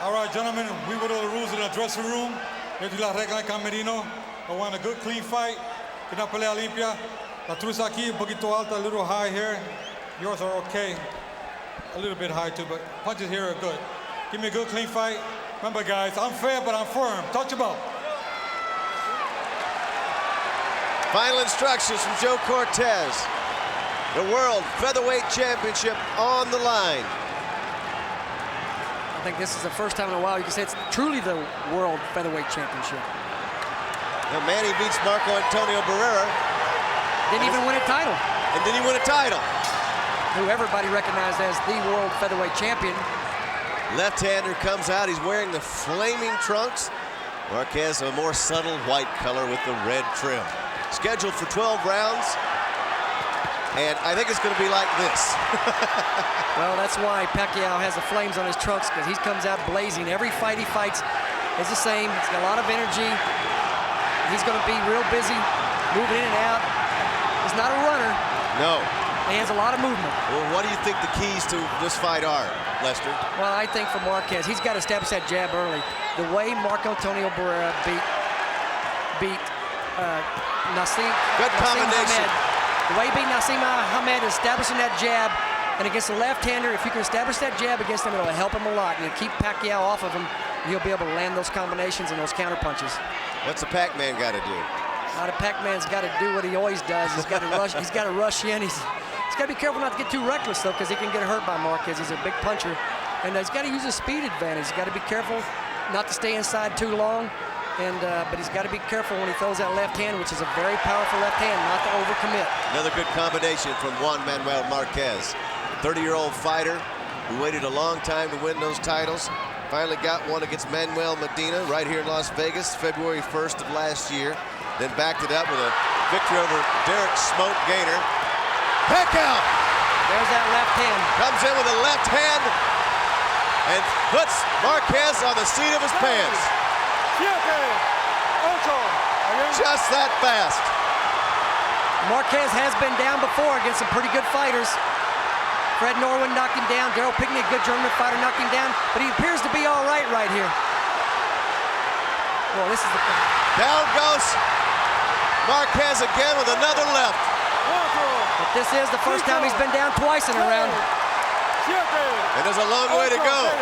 All right, gentlemen, we went over the rules in the dressing room. Here's la regla en camerino. I want a good, clean fight. Una pelea limpia. La tuya aquí, un poquito alta, a little high here. Yours are okay. A little bit high too, but punches here are good. Give me a good, clean fight. Remember, guys, I'm fair, but I'm firm. Touch your belt. Final instructions from Joe Cortez. The World Featherweight Championship on the line. I think this is the first time in a while you can say it's truly the World Featherweight Championship. Now Manny beats Marco Antonio Barrera. Didn't even win a title. And did he win a title? Who everybody recognized as the World Featherweight Champion. Left-hander comes out. He's wearing the flaming trunks. Marquez a more subtle white color with the red trim. Scheduled for 12 rounds. And I think it's going to be like this. Well, that's why Pacquiao has the flames on his trunks, because he comes out blazing. Every fight he fights is the same. He's got a lot of energy. He's going to be real busy, moving in and out. He's not a runner. No. He has a lot of movement. Well, what do you think the keys to this fight are, Lester? Well, I think for Marquez, he's got to establish that jab early. The way Marco Antonio Barrera beat Nassim. Good combination. The way he beat Nassim Ahmed is establishing that jab, and against the left-hander, if you can establish that jab against him, it'll help him a lot. And keep Pacquiao off of him, and he'll be able to land those combinations and those counter punches. What's the Pac-Man got to do? Now the Pac-Man's got to do what he always does. He's got to rush. He's got to rush in. He's got to be careful not to get too reckless though, because he can get hurt by Marquez. He's a big puncher, and he's got to use his speed advantage. He's got to be careful not to stay inside too long. But he's got to be careful when he throws that left hand, which is a very powerful left hand, not to overcommit. Another good combination from Juan Manuel Marquez. 30-year-old fighter who waited a long time to win those titles. Finally got one against Manuel Medina right here in Las Vegas, February 1st of last year. Then backed it up with a victory over Derek Smoke Gaynor. Pacquiao! There's that left hand. Comes in with a left hand and puts Marquez on the seat of his pants. Just that fast. Marquez has been down before against some pretty good fighters. Fred Norwin knocked him down. Daryl Pinkney, a good German fighter, knocked him down. But he appears to be all right here. Well, this is the thing. Down goes Marquez again with another left. But this is the first time he's been down twice in a round. And there's a long way to go.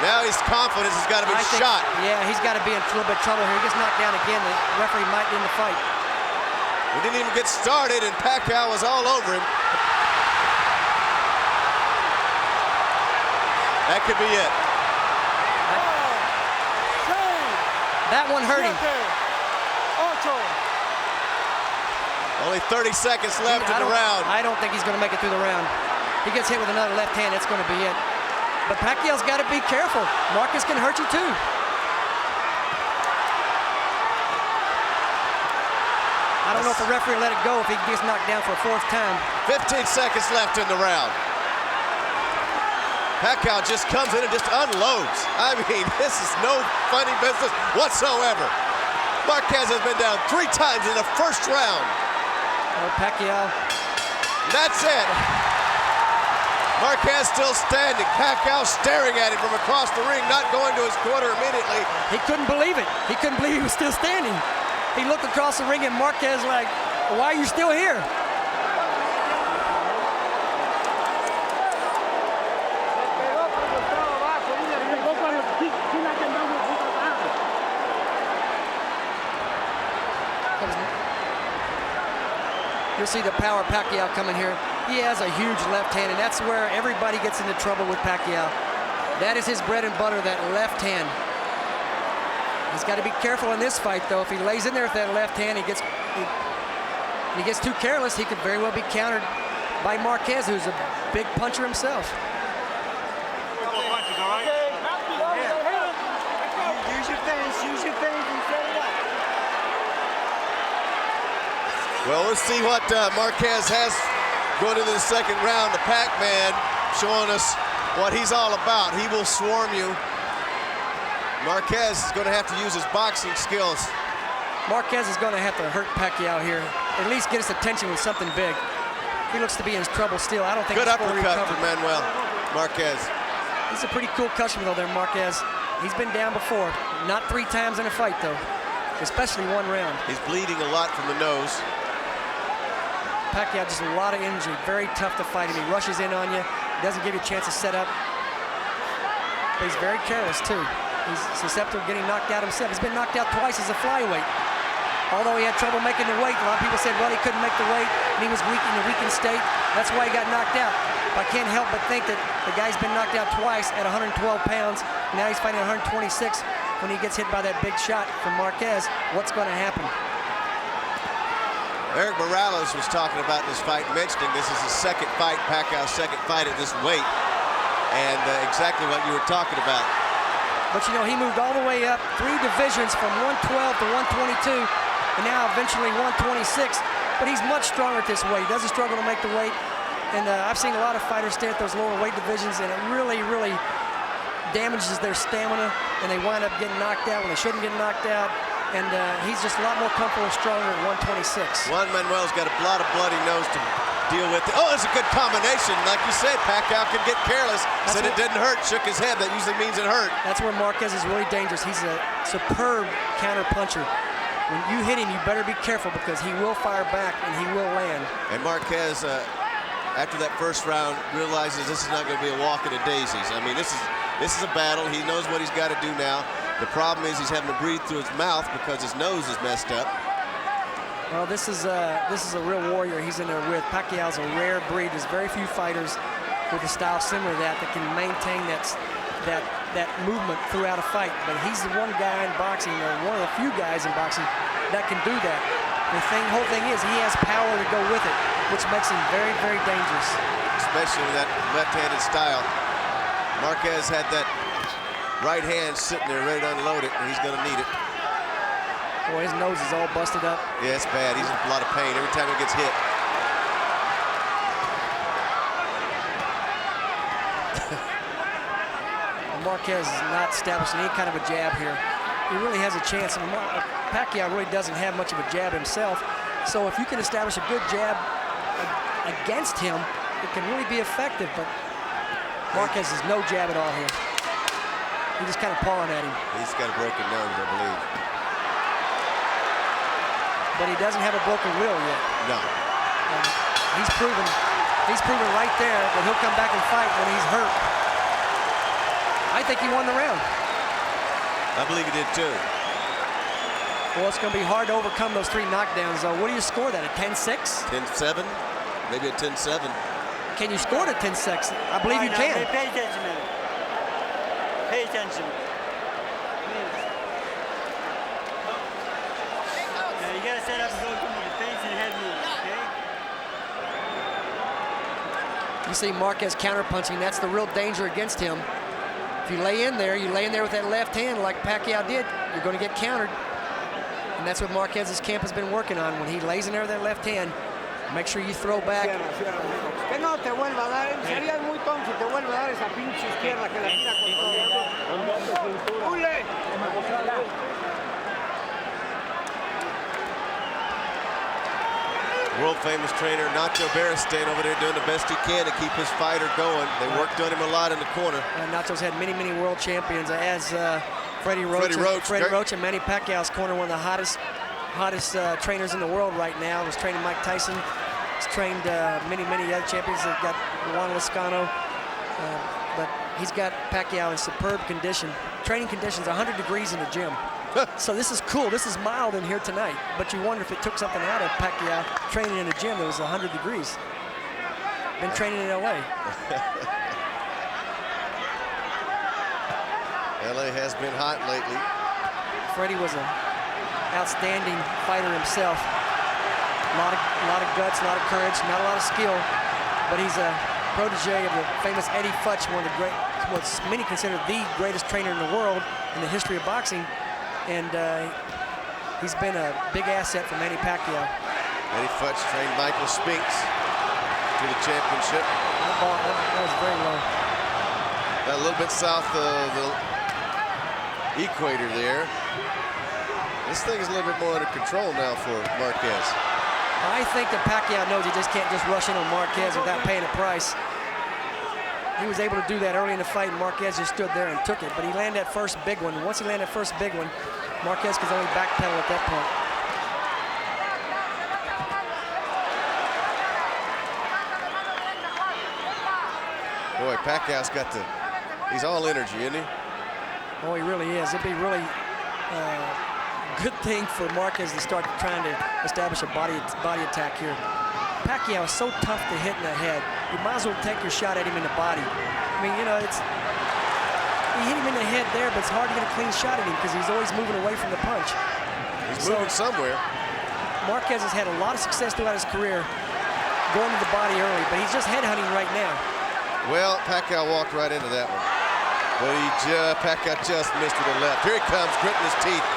Now he's confident he's got to be shot. Yeah, he's got to be in a little bit of trouble here. He gets knocked down again. The referee might end the fight. We didn't even get started, and Pacquiao was all over him. That could be it. That one hurt him. Only 30 seconds left in the round. I don't think he's going to make it through the round. He gets hit with another left hand, that's going to be it. But Pacquiao's got to be careful. Marquez can hurt you too. I don't know if the referee will let it go if he gets knocked down for a fourth time. 15 seconds left in the round. Pacquiao just comes in and just unloads. I mean, this is no funny business whatsoever. Marquez has been down 3 times in the first round. Oh, Pacquiao. That's it. Marquez still standing. Pacquiao staring at him from across the ring, not going to his corner immediately. He couldn't believe it. He couldn't believe he was still standing. He looked across the ring at Marquez like, why are you still here? You'll see the power of Pacquiao coming here. He has a huge left hand, and that's where everybody gets into trouble with Pacquiao. That is his bread and butter, that left hand. He's got to be careful in this fight, though. If he lays in there with that left hand, he gets too careless, he could very well be countered by Marquez, who's a big puncher himself. Couple punches, all right? Use your fence and set it up. Well, let's see what Marquez has going into the second round. The Pac-Man showing us what he's all about. He will swarm you. Marquez is going to have to use his boxing skills. Marquez is going to have to hurt Pacquiao here. At least get his attention with something big. He looks to be in trouble still. I don't think good he's fully uppercut recovered. from Manuel Marquez. He's a pretty cool customer though there, Marquez. He's been down before. Not 3 times in a fight though, especially 1 round. He's bleeding a lot from the nose. Pacquiao just a lot of energy. Very tough to fight him. He rushes in on you. Doesn't give you a chance to set up. But he's very careless too. He's susceptible to getting knocked out himself. He's been knocked out twice as a flyweight. Although he had trouble making the weight, a lot of people said, well, he couldn't make the weight, and he was weak in a weakened state. That's why he got knocked out. But I can't help but think that the guy's been knocked out twice at 112 pounds. Now he's fighting at 126. When he gets hit by that big shot from Marquez, what's going to happen? Eric Morales was talking about this fight, mentioning this is his second fight, Pacquiao's second fight at this weight. And exactly what you were talking about. But you know, he moved all the way up 3 divisions from 112 to 122, and now eventually 126. But he's much stronger at this weight. He doesn't struggle to make the weight. And I've seen a lot of fighters stay at those lower weight divisions, and it really, really damages their stamina, and they wind up getting knocked out when they shouldn't get knocked out. And he's just a lot more comfortable and stronger at 126. Juan Manuel's got a lot of bloody nose to deal with. Oh, it's a good combination. Like you said, Pacquiao can get careless. Said it didn't hurt, shook his head. That usually means it hurt. That's where Marquez is really dangerous. He's a superb counter puncher. When you hit him, you better be careful because he will fire back and he will land. And Marquez, after that first round, realizes this is not going to be a walk in the daisies. I mean, this is a battle. He knows what he's got to do now. The problem is he's having to breathe through his mouth because his nose is messed up. Well, this is a real warrior he's in there with. Pacquiao's a rare breed. There's very few fighters with a style similar to that can maintain that movement throughout a fight. But he's the one guy in boxing, or one of the few guys in boxing, that can do that. The whole thing is he has power to go with it, which makes him very, very dangerous. Especially with that left-handed style. Marquez had that right hand sitting there ready to unload it, and he's going to need it. Boy, his nose is all busted up. Yeah, it's bad. He's in a lot of pain every time he gets hit. Marquez is not establishing any kind of a jab here. He really has a chance. Pacquiao really doesn't have much of a jab himself. So if you can establish a good jab against him, it can really be effective. But Marquez has no jab at all here. He's just kind of pawing at him. He's got a broken nose, I believe. But he doesn't have a broken will yet. No. And he's proven right there that he'll come back and fight when he's hurt. I think he won the round. I believe he did too. Well, it's going to be hard to overcome those 3 knockdowns, though. What do you score that, a 10-6? 10-7, maybe a 10-7. Can you score it a 10-6? I believe you can. Pay attention, man. Pay attention. Now you gotta set up and go to the face and head move, okay? You see Marquez counterpunching. That's the real danger against him. If you lay in there with that left hand like Pacquiao did, you're going to get countered. And that's what Marquez's camp has been working on. When he lays in there with that left hand, make sure you throw back. Que no te vuelva a dar, serías muy tonto si te vuelve a dar esa pinche izquierda que la tira con todo. ¡Ule! World-famous trainer Nacho Beristain over there doing the best he can to keep his fighter going. They worked on him a lot in the corner. Nacho's had many, many world champions, as Freddie Roach and Manny Pacquiao's corner, one of the hottest trainers in the world right now. Was training Mike Tyson. He's trained many, many other champions. They've got Juan Lascano. But he's got Pacquiao in superb condition. Training conditions, 100 degrees in the gym. So this is cool. This is mild in here tonight. But you wonder if it took something out of Pacquiao training in a gym that was 100 degrees. Been training in L.A. L.A. has been hot lately. Freddie was an outstanding fighter himself. A lot of guts, a lot of courage, not a lot of skill. But he's a protege of the famous Eddie Futch, one of the what's many consider the greatest trainer in the world in the history of boxing. And he's been a big asset for Manny Pacquiao. Eddie Futch trained Michael Spinks to the championship. That was very low. A little bit south of the equator there. This thing is a little bit more under control now for Marquez. I think that Pacquiao knows he just can't rush in on Marquez without paying a price. he was able to do that early in the fight, and Marquez just stood there and took it. But he landed that first big one. And once he landed that first big one, Marquez could only backpedal at that point. Boy, Pacquiao's got he's all energy, isn't he? Oh, he really is. It'd be really good thing for Marquez to start trying to establish a body attack here. Pacquiao is so tough to hit in the head. You might as well take your shot at him in the body. I mean, you know, you hit him in the head there, but it's hard to get a clean shot at him because he's always moving away from the punch. He's moving somewhere. Marquez has had a lot of success throughout his career going to the body early, but he's just headhunting right now. Well, Pacquiao walked right into that one. But Pacquiao just missed with the left. Here he comes, gritting his teeth.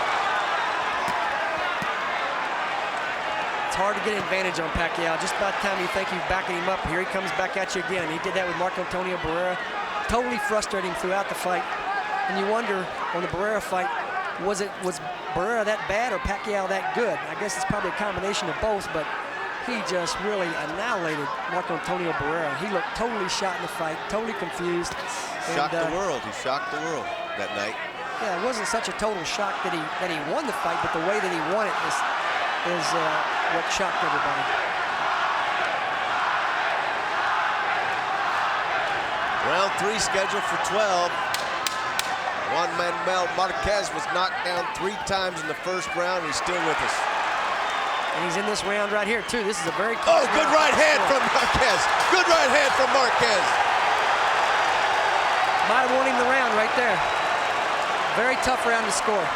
It's hard to get an advantage on Pacquiao. Just about the time you think you're backing him up, here he comes back at you again. He did that with Marco Antonio Barrera. Totally frustrated him throughout the fight. And you wonder, on the Barrera fight, was Barrera that bad or Pacquiao that good? I guess it's probably a combination of both, but he just really annihilated Marco Antonio Barrera. He looked totally shot in the fight, totally confused. Shocked the world. He shocked the world that night. Yeah, it wasn't such a total shock that he won the fight, but the way that he won it is what shocked everybody. Round 3 scheduled for 12. Juan Manuel Marquez was knocked down 3 times in the first round. He's still with us. And he's in this round right here, too. This is a very close good right hand from Marquez. Good right hand from Marquez. Might have won him the round right there. Very tough round to score.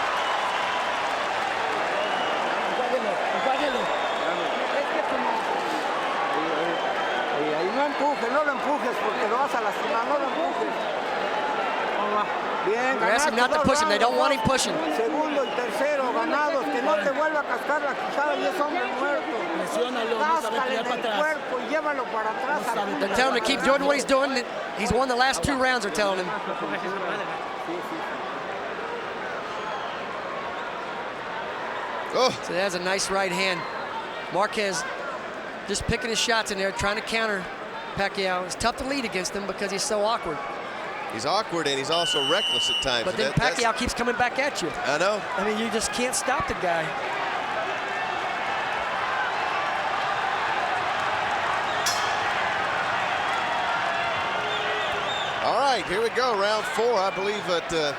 No lo empujes porque lo vas a lastimar, no lo empujes. Bien, they're asking not to push him, they don't want him pushing. Segundo y tercero ganados, que no te vuelva a cascar la quijada y es hombre muerto. Cáscale en el cuerpo y llévalo para atrás. They're telling him to keep doing what he's doing. He's won the last 2 rounds, they're telling him. Oh. So that's a nice right hand. Marquez just picking his shots in there, trying to counter Pacquiao. It's tough to lead against him because he's so awkward. He's awkward and he's also reckless at times. But then Pacquiao keeps coming back at you. I know. I mean, you just can't stop the guy. All right, here we go, round 4. I believe that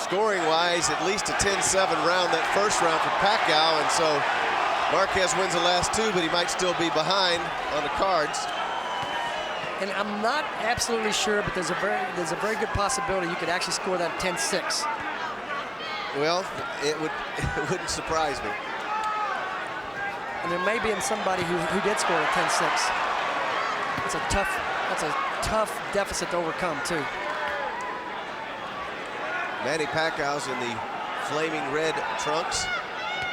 scoring-wise, at least a 10-7 round that first round for Pacquiao, and so Marquez wins the last 2, but he might still be behind on the cards. And I'm not absolutely sure, but there's a very good possibility you could actually score that 10-6. Well, it wouldn't surprise me. And there may be somebody who did score a 10-6. That's a tough deficit to overcome too. Manny Pacquiao's in the flaming red trunks,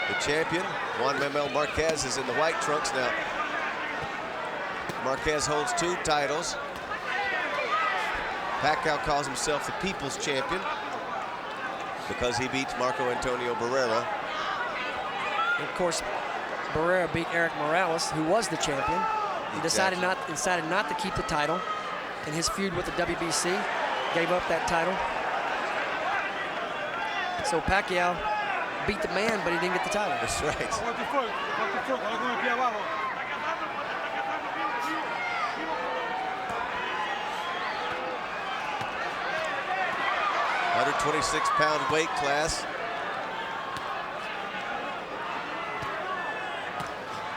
the champion. Juan Manuel Marquez is in the white trunks now. Marquez holds 2 titles. Pacquiao calls himself the people's champion because he beats Marco Antonio Barrera. And of course, Barrera beat Eric Morales, who was the champion. He decided not to keep the title. In his feud with the WBC, gave up that title. So Pacquiao beat the man, but he didn't get the title. That's right. 126-pound weight class.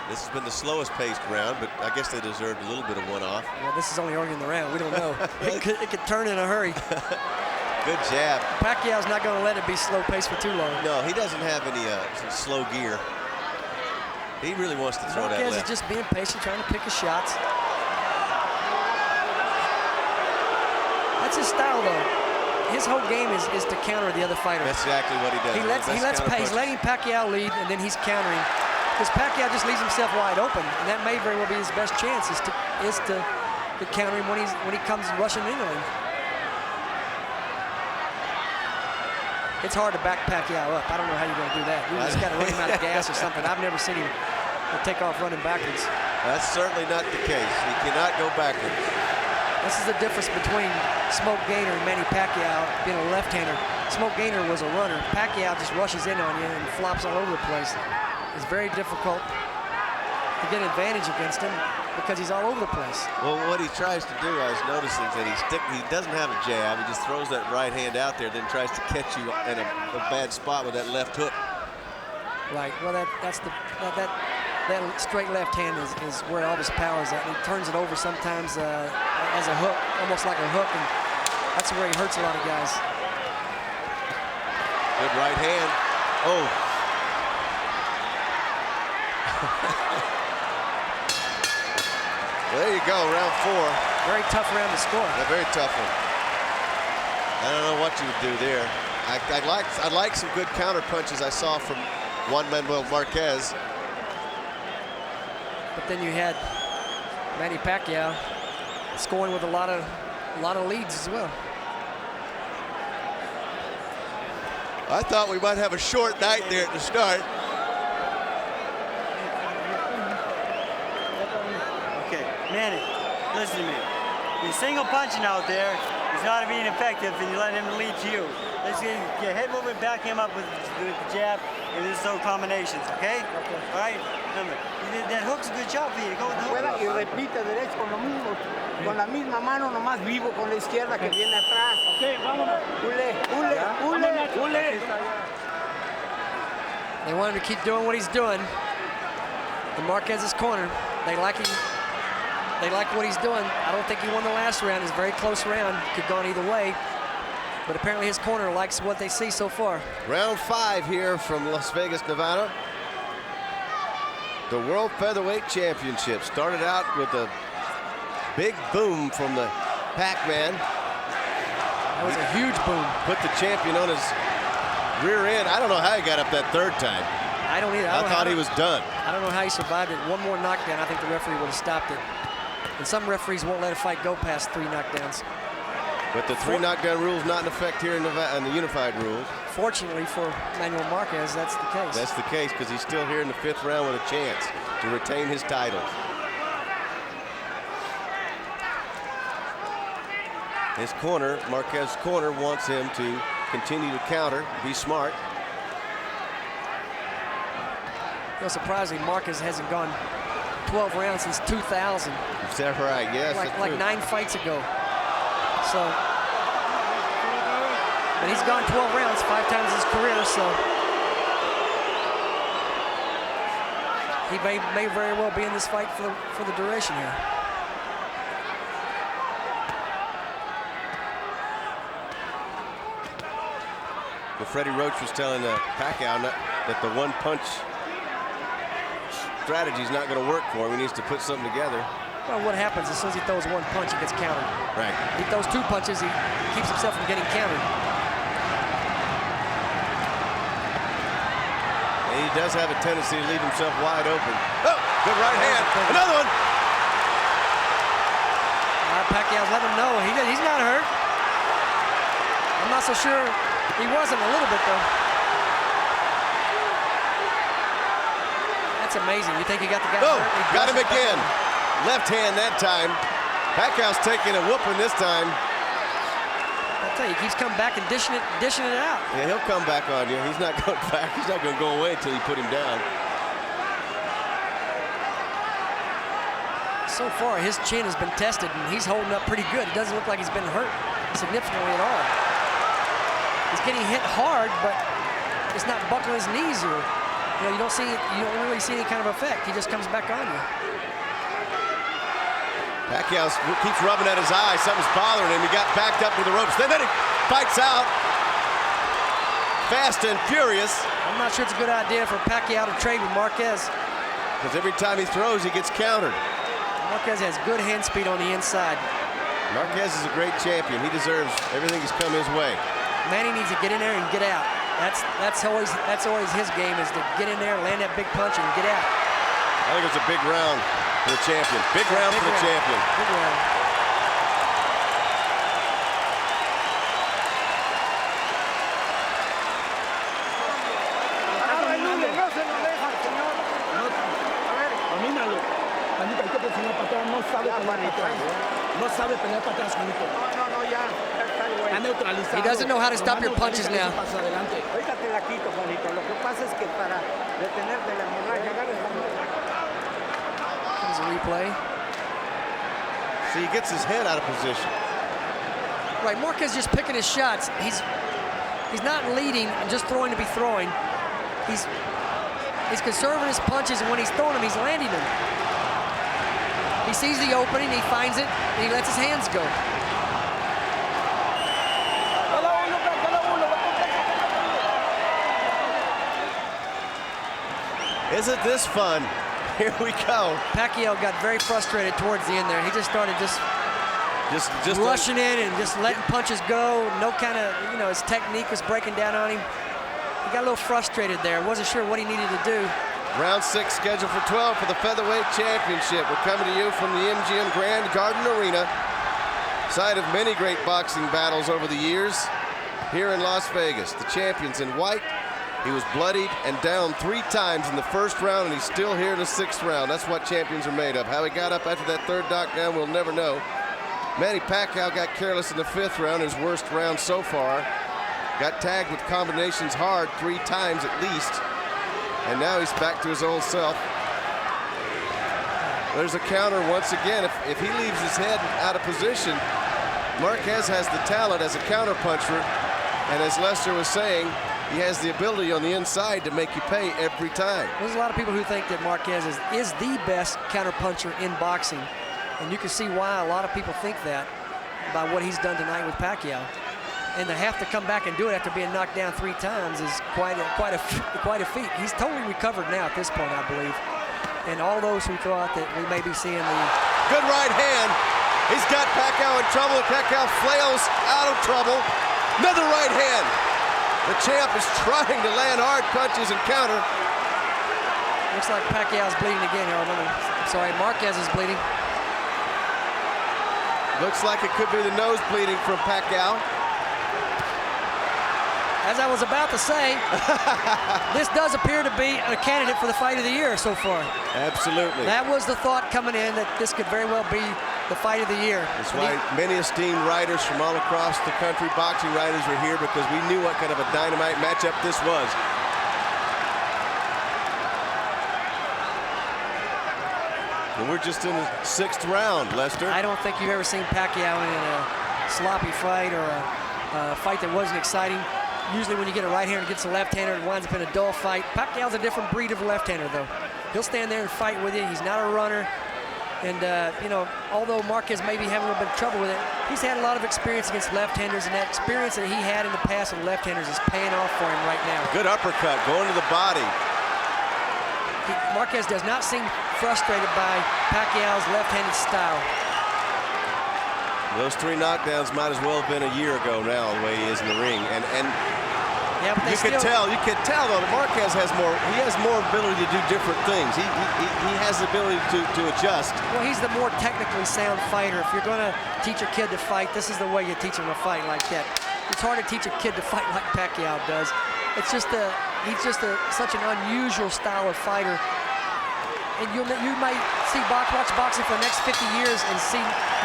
This has been the slowest paced round, but I guess they deserved a little bit of one off. Well, this is only early in the round. We don't know. it could turn in a hurry. Good jab. Pacquiao's not going to let it be slow paced for too long. No, he doesn't have any slow gear. He really wants to throw that left. Marquez is just being patient, trying to pick his shots. That's his style, though. His whole game is to counter the other fighter. That's exactly what he does. He's letting Pacquiao lead, and then he's countering. Because Pacquiao just leaves himself wide open, and that may very well be his best chance is to counter him when he comes rushing into him. It's hard to back Pacquiao up. I don't know how you're going to do that. You just got to run him out of gas or something. I've never seen him take off running backwards. That's certainly not the case. He cannot go backwards. This is the difference between Smoke Gaynor and Manny Pacquiao being a left-hander. Smoke Gaynor was a runner. Pacquiao just rushes in on you and flops all over the place. It's very difficult to get an advantage against him because he's all over the place. Well, what he tries to do, I was noticing that he doesn't have a jab. He just throws that right hand out there, then tries to catch you in a bad spot with that left hook. Right. Well, that straight left hand is where all his power is at. He turns it over sometimes as a hook, almost like a hook, and that's where he hurts a lot of guys. Good right hand. Oh. Well, there you go, round 4. Very tough round to score. A very tough one. I don't know what you would do there. I like some good counter punches I saw from Juan Manuel Marquez. But then you had Manny Pacquiao scoring with a lot of leads as well. I thought we might have a short night there at the start. Okay, Manny, listen to me. You're single punching out there. He's not being effective, and you let him lead to you. Let's get head movement, back him up with the jab, and there's no combinations, okay? All right? Remember, that hook's a good shot for you. Go with the hook. Y repite derecho con lo mismo, con la misma mano, nomás vivo con la izquierda que viene atrás. Okay, vámonos. Ule. They want him to keep doing what he's doing. In Marquez's corner, they like him. They like what he's doing. I don't think he won the last round. It's a very close round. Could have gone either way. But apparently his corner likes what they see so far. Round 5 here from Las Vegas, Nevada. The World Featherweight Championship started out with a big boom from the Pac-Man. That was a huge boom. Put the champion on his rear end. I don't know how he got up that 3rd time. I don't either. I thought he was done. I don't know how he survived it. One more knockdown, I think the referee would have stopped it. And some referees won't let a fight go past 3 knockdowns. But the 3 knockdown rule is not in effect here in Nevada, in the unified rules. Fortunately for Manuel Marquez, that's the case. That's the case because he's still here in the 5th round with a chance to retain his title. His corner, Marquez's corner, wants him to continue to counter, be smart. You know, surprisingly, Marquez hasn't gone 12 rounds since 2000. Is that right? Yes. Like 9 fights ago. So, but he's gone 12 rounds 5 times in his career, so he may very well be in this fight for the duration here. Well, Freddie Roach was telling Pacquiao that the one-punch strategy is not going to work for him. He needs to put something together. Well, what happens as soon as he throws 1 punch, he gets countered. Right. He throws 2 punches, he keeps himself from getting countered. And he does have a tendency to leave himself wide open. Oh, good right hand. Another one. Pacquiao's letting him know he's not hurt. I'm not so sure he wasn't a little bit, though. That's amazing. You think he got the guy hurt? Got him again. Left hand that time. Pacquiao's taking a whooping this time. I'll tell you, he keeps coming back and dishing it out. Yeah, he'll come back on you. He's not going back. He's not going to go away until you put him down. So far, his chin has been tested, and he's holding up pretty good. It doesn't look like he's been hurt significantly at all. He's getting hit hard, but it's not buckling his knees, or you don't really see any kind of effect. He just comes back on you. Pacquiao keeps rubbing at his eye. Something's bothering him. He got backed up to the ropes. Then he fights out. Fast and furious. I'm not sure it's a good idea for Pacquiao to trade with Marquez. Because every time he throws, he gets countered. Marquez has good hand speed on the inside. Marquez is a great champion. He deserves everything that's come his way. Manny needs to get in there and get out. That's always his game, is to get in there, land that big punch, and get out. I think it's a big round for the champion. Big round for the champion. Big round. Domínalo. Hay que presionar para atrás, no sabe cómo patear. No sabe pelear para atrás, Juanito. No, ya está el güey. Está neutralizado. He doesn't know how to stop your punches now. Pasa adelante. Ahorita te la quito, Juanito. Lo que pasa es que para detenerte la hemorragia, agarra esta mano. Here's a replay. See, he gets his head out of position. Right, Marquez just picking his shots. He's not leading and just throwing to be throwing. He's conserving his punches, and when he's throwing them, he's landing them. He sees the opening, he finds it, and he lets his hands go. Isn't this fun? Here we go. Pacquiao got very frustrated towards the end there. He just started just rushing in and just letting punches go. No kind of, his technique was breaking down on him. He got a little frustrated there. Wasn't sure what he needed to do. Round 6 scheduled for 12 for the Featherweight Championship. We're coming to you from the MGM Grand Garden Arena, site of many great boxing battles over the years, here in Las Vegas. The champion's in white. He was bloodied and down 3 times in the first round, and he's still here in the 6th round. That's what champions are made of. How he got up after that 3rd knockdown, we'll never know. Manny Pacquiao got careless in the 5th round, his worst round so far. Got tagged with combinations hard 3 times at least. And now he's back to his old self. There's a counter once again. If he leaves his head out of position, Marquez has the talent as a counterpuncher. And as Lester was saying, he has the ability on the inside to make you pay every time. There's a lot of people who think that Marquez is the best counterpuncher in boxing. And you can see why a lot of people think that by what he's done tonight with Pacquiao. And to have to come back and do it after being knocked down 3 times is quite a feat. He's totally recovered now at this point, I believe. And all those who thought that we may be seeing the... Good right hand. He's got Pacquiao in trouble. Pacquiao flails out of trouble. Another right hand. The champ is trying to land hard punches and counter. Looks like Pacquiao's bleeding again here. I'm sorry, Marquez is bleeding. Looks like it could be the nose bleeding from Pacquiao. As I was about to say, this does appear to be a candidate for the fight of the year so far. Absolutely. That was the thought coming in, that this could very well be the fight of the year. That's why many esteemed writers from all across the country, boxing writers, were here, because we knew what kind of a dynamite matchup this was. And we're just in the 6th round, Lester. I don't think you've ever seen Pacquiao in a sloppy fight or a fight that wasn't exciting. Usually when you get a right-hander against a left-hander, it winds up in a dull fight. Pacquiao's a different breed of left-hander, though. He'll stand there and fight with you. He's not a runner. And, although Marquez may be having a little bit of trouble with it, he's had a lot of experience against left-handers, and that experience that he had in the past with left-handers is paying off for him right now. Good uppercut going to the body. Marquez does not seem frustrated by Pacquiao's left-handed style. Those 3 knockdowns might as well have been a year ago now, the way he is in the ring. And yeah, but you can tell though that Marquez has more ability to do different things. He has the ability to adjust. Well, he's the more technically sound fighter. If you're going to teach a kid to fight, this is the way you teach him to fight, like that. It's hard to teach a kid to fight like Pacquiao does. It's just he's just such an unusual style of fighter. And you might watch boxing for the next 50 years and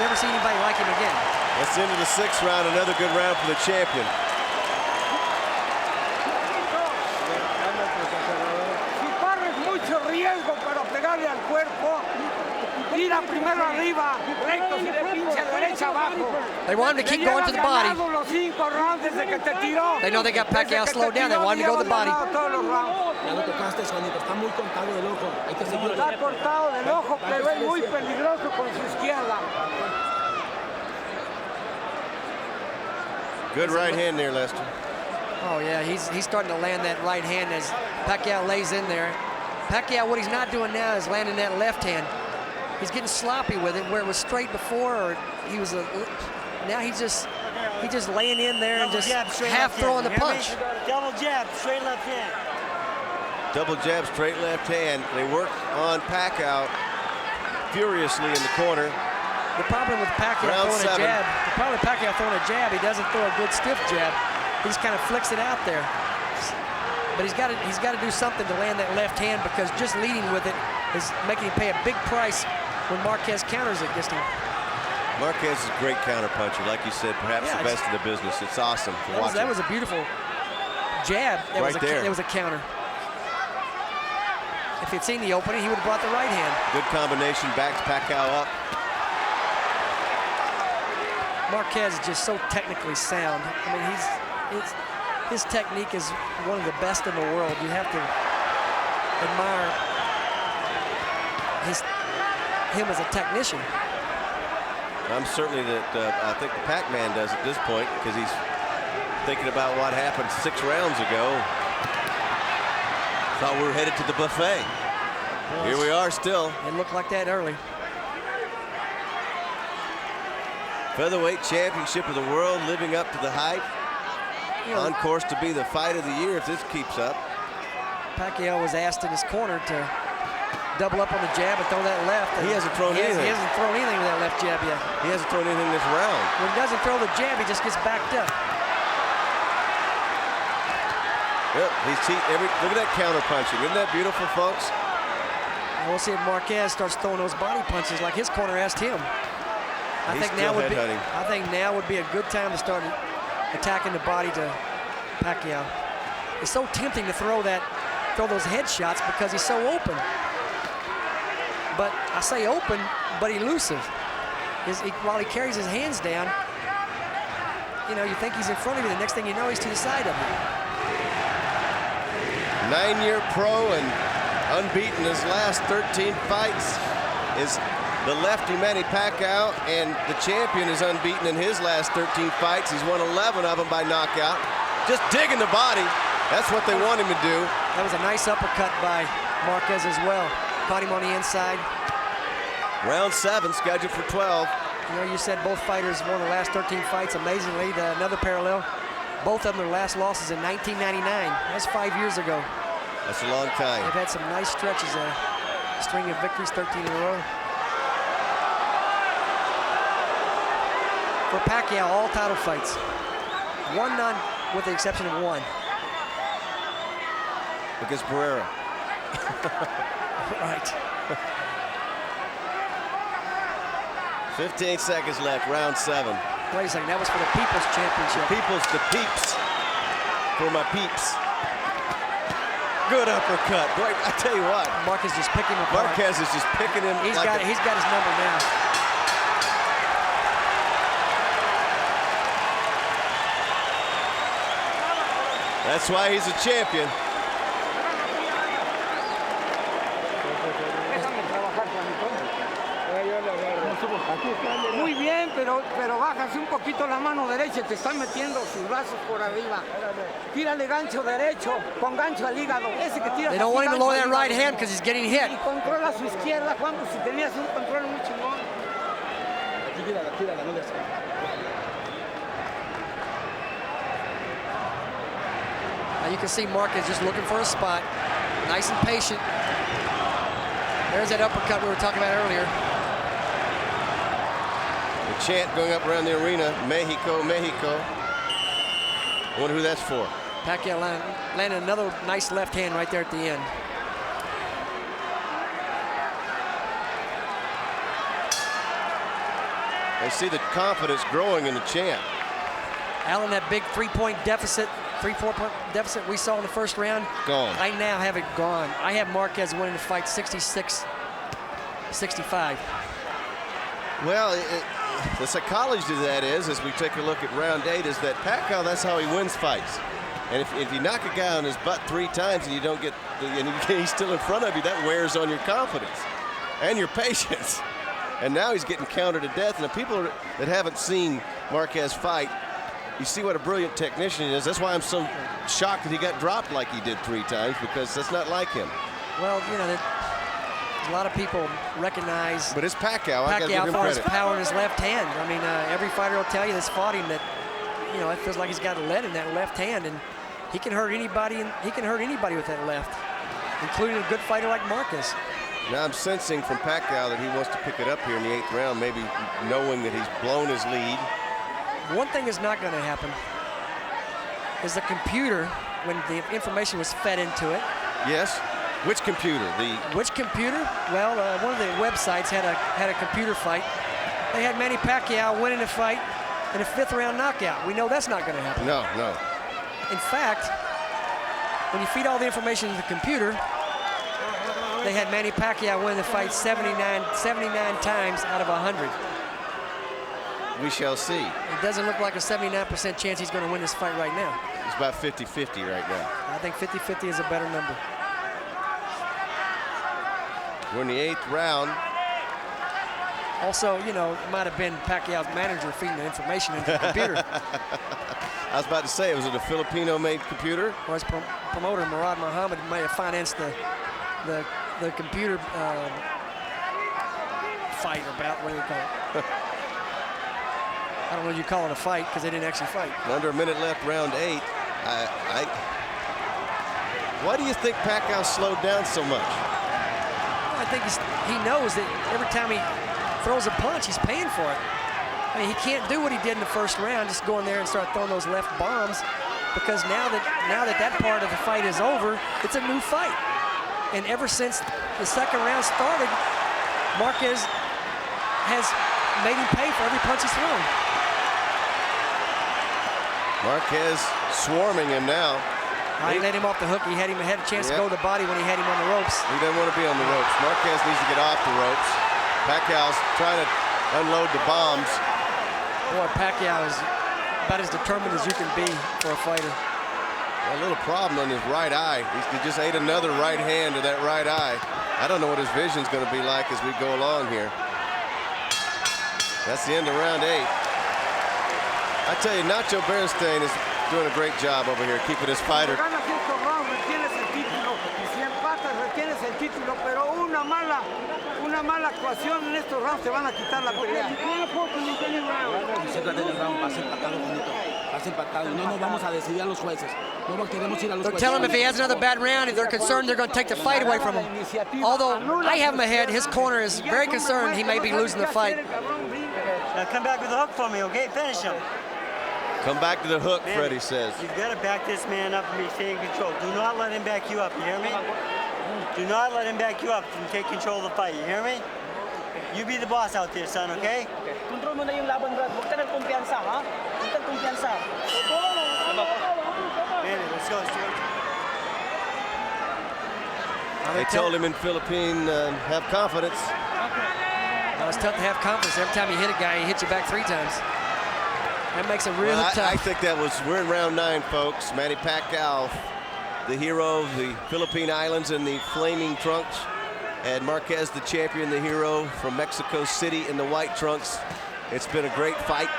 never see anybody like him again. That's into the 6th round, another good round for the champion. Si corres mucho riesgo para pegarle al cuerpo, tira primero arriba, recto, y le pincha derecha abajo. They want him to keep going to the body. Los 5 rounds desde que te tiró. They know they got Pacquiao slowed down. They want him to go to the body. Ya lo tocaste, Juanito. Está muy cortado del ojo. Hay que seguirlo. Está cortado del ojo, pero es muy peligroso con su izquierda. Good right hand there, Lester. Oh, yeah, he's starting to land that right hand as Pacquiao lays in there. Pacquiao, what he's not doing now is landing that left hand. He's getting sloppy with it, where it was straight before, or he was now he's just laying in there and just half throwing the punch. Double jab, straight left hand. Double jab, straight left hand. They work on Pacquiao furiously in the corner. The problem with Pacquiao throwing a jab, he doesn't throw a good stiff jab. He just kind of flicks it out there. But he's got to do something to land that left hand, because just leading with it is making him pay a big price when Marquez counters it against him. Marquez is a great counterpuncher, like you said, perhaps the best in the business. It's awesome to watch. That was a beautiful jab. That right there. It was a counter. If he'd seen the opening, he would have brought the right hand. Good combination, backs Pacquiao up. Marquez is just so technically sound. I mean, his technique is one of the best in the world. You have to admire him as a technician. I'm certainly I think the Pac-Man does at this point, because he's thinking about what happened 6 rounds ago. Thought we were headed to the buffet. Well, here we are still. It looked like that early. Featherweight championship of the world, living up to the hype. On course to be the fight of the year if this keeps up. Pacquiao was asked in his corner to double up on the jab and throw that left. He hasn't thrown anything. He hasn't thrown anything with that left jab yet. He hasn't thrown anything this round. When he doesn't throw the jab, he just gets backed up. Yep, look at that counter punching. Isn't that beautiful, folks? And we'll see if Marquez starts throwing those body punches like his corner asked him. I think now would be a good time to start attacking the body to Pacquiao. It's so tempting to throw those headshots because he's so open. But I say open, but elusive. While he carries his hands down, you think he's in front of you. The next thing you know, he's to the side of you. 9-year pro and unbeaten his last 13 fights is the lefty Manny Pacquiao, and the champion is unbeaten in his last 13 fights. He's won 11 of them by knockout. Just digging the body. That's what they want him to do. That was a nice uppercut by Marquez as well. Caught him on the inside. Round 7 scheduled for 12. You said both fighters won the last 13 fights. Amazingly, another parallel. Both of them, their last losses in 1999. That's 5 years ago. That's a long time. They've had some nice stretches, a string of victories, 13 in a row. For Pacquiao, all title fights. One none, with the exception of one. Against Pereira. Right. 15 seconds left, round 7. Wait a second, that was for the People's Championship. The peeps. For my peeps. Good uppercut. Boy, I tell you what. Marquez just picking him apart. Marquez is just picking him. He's got his number now. That's why he's a champion. Muy bien, pero bájase un poquito la mano derecha, te están metiendo sus brazos por arriba. Tírale gancho derecho, con gancho al hígado. Ese que tira. They don't want him to lower that right hand because he's getting hit. Y controla su izquierda, Juan, pues si tenías un control muy chingón. Tírala, no le hace. Now you can see Marquez just looking for a spot. Nice and patient. There's that uppercut we were talking about earlier. The chant going up around the arena, Mexico, Mexico. I wonder who that's for. Pacquiao landed another nice left hand right there at the end. They see the confidence growing in the champ. Allen, that big 3-4-point deficit we saw in the first round. Gone. I now have it gone. I have Marquez winning the fight 66-65. Well, the psychology to that is, as we take a look at round 8, is that Pacquiao, that's how he wins fights. And if you knock a guy on his butt 3 times and you don't get, and he's still in front of you, that wears on your confidence and your patience. And now he's getting countered to death. And the people that haven't seen Marquez fight, you see what a brilliant technician he is. That's why I'm so shocked that he got dropped like he did 3 times, because that's not like him. Well, a lot of people recognize. But it's Pacquiao. I got to give him for his credit. power in his left hand. I mean, every fighter will tell you that's fought him that, it feels like he's got lead in that left hand, and he can hurt anybody. He can hurt anybody with that left, including a good fighter like Marquez. Now I'm sensing from Pacquiao that he wants to pick it up here in the 8th round, maybe knowing that he's blown his lead. One thing is not going to happen is the computer, when the information was fed into it. Yes. Which computer? Which computer? Well, one of the websites had a computer fight, they had Manny Pacquiao winning the fight in a 5th round knockout. We know that's not going to happen. No, no. In fact, when you feed all the information to the computer, they had Manny Pacquiao win the fight 79 times out of 100. We shall see. It doesn't look like a 79% chance he's going to win this fight right now. It's about 50-50 right now. I think 50-50 is a better number. We're in the 8th round. Also, you know, it might have been Pacquiao's manager feeding the information into the computer. I was about to say, was it a Filipino-made computer? Or his promoter, Murad Muhammad, may have financed the computer fight, or bout, what do you call it? I don't know if you call it a fight, because they didn't actually fight. Under a minute left, round 8. Why do you think Pacquiao slowed down so much? I think he knows that every time he throws a punch, he's paying for it. I mean, he can't do what he did in the 1st round, just go in there and start throwing those left bombs, because now that part of the fight is over, it's a new fight. And ever since the 2nd round started, Marquez has made him pay for every punch he's thrown. Marquez swarming him now. I let him off the hook. He had a chance to go to the body when he had him on the ropes. He doesn't want to be on the ropes. Marquez needs to get off the ropes. Pacquiao's trying to unload the bombs. Boy, Pacquiao is about as determined as you can be for a fighter. A little problem on his right eye. He just ate another right hand to that right eye. I don't know what his vision's going to be like as we go along here. That's the end of round 8. I tell you, Nacho Beristain is doing a great job over here, keeping his fighter. Ganas estos rounds, retienes el título. Y si empatas, retienes el título. Pero una mala actuación en estos rounds te van a quitar la pelea. Céntrate en el round, vas empatado, Juanito. Vas empatado. No nos vamos a decidir a los jueces. No queremos ir a los They're jueces. telling him if he has another bad round, if they're concerned, they're going to take the fight away from him. Although I have him ahead, his corner is very concerned he may be losing the fight. Now come back with the hook for me, okay? Finish him. Come back to the hook, Man, Freddie says. You've got to back this man up and stay in control. Do not let him back you up, you hear me? Do not let him back you up and take control of the fight, you hear me? You be the boss out there, son, okay? Control mo na yung laban, Brad. Huwag ka ng kumpiyansa, ha? Huwag kang kumpiyansa. Manny, let's go, Stuart. They told him in Philippine, have confidence. Well, it's tough to have confidence. Every time you hit a guy, he hits you back 3 times. That makes it really tough. I think that was, we're in round 9, folks. Manny Pacquiao, the hero of the Philippine Islands in the flaming trunks, and Marquez, the champion, the hero from Mexico City in the white trunks. It's been a great fight.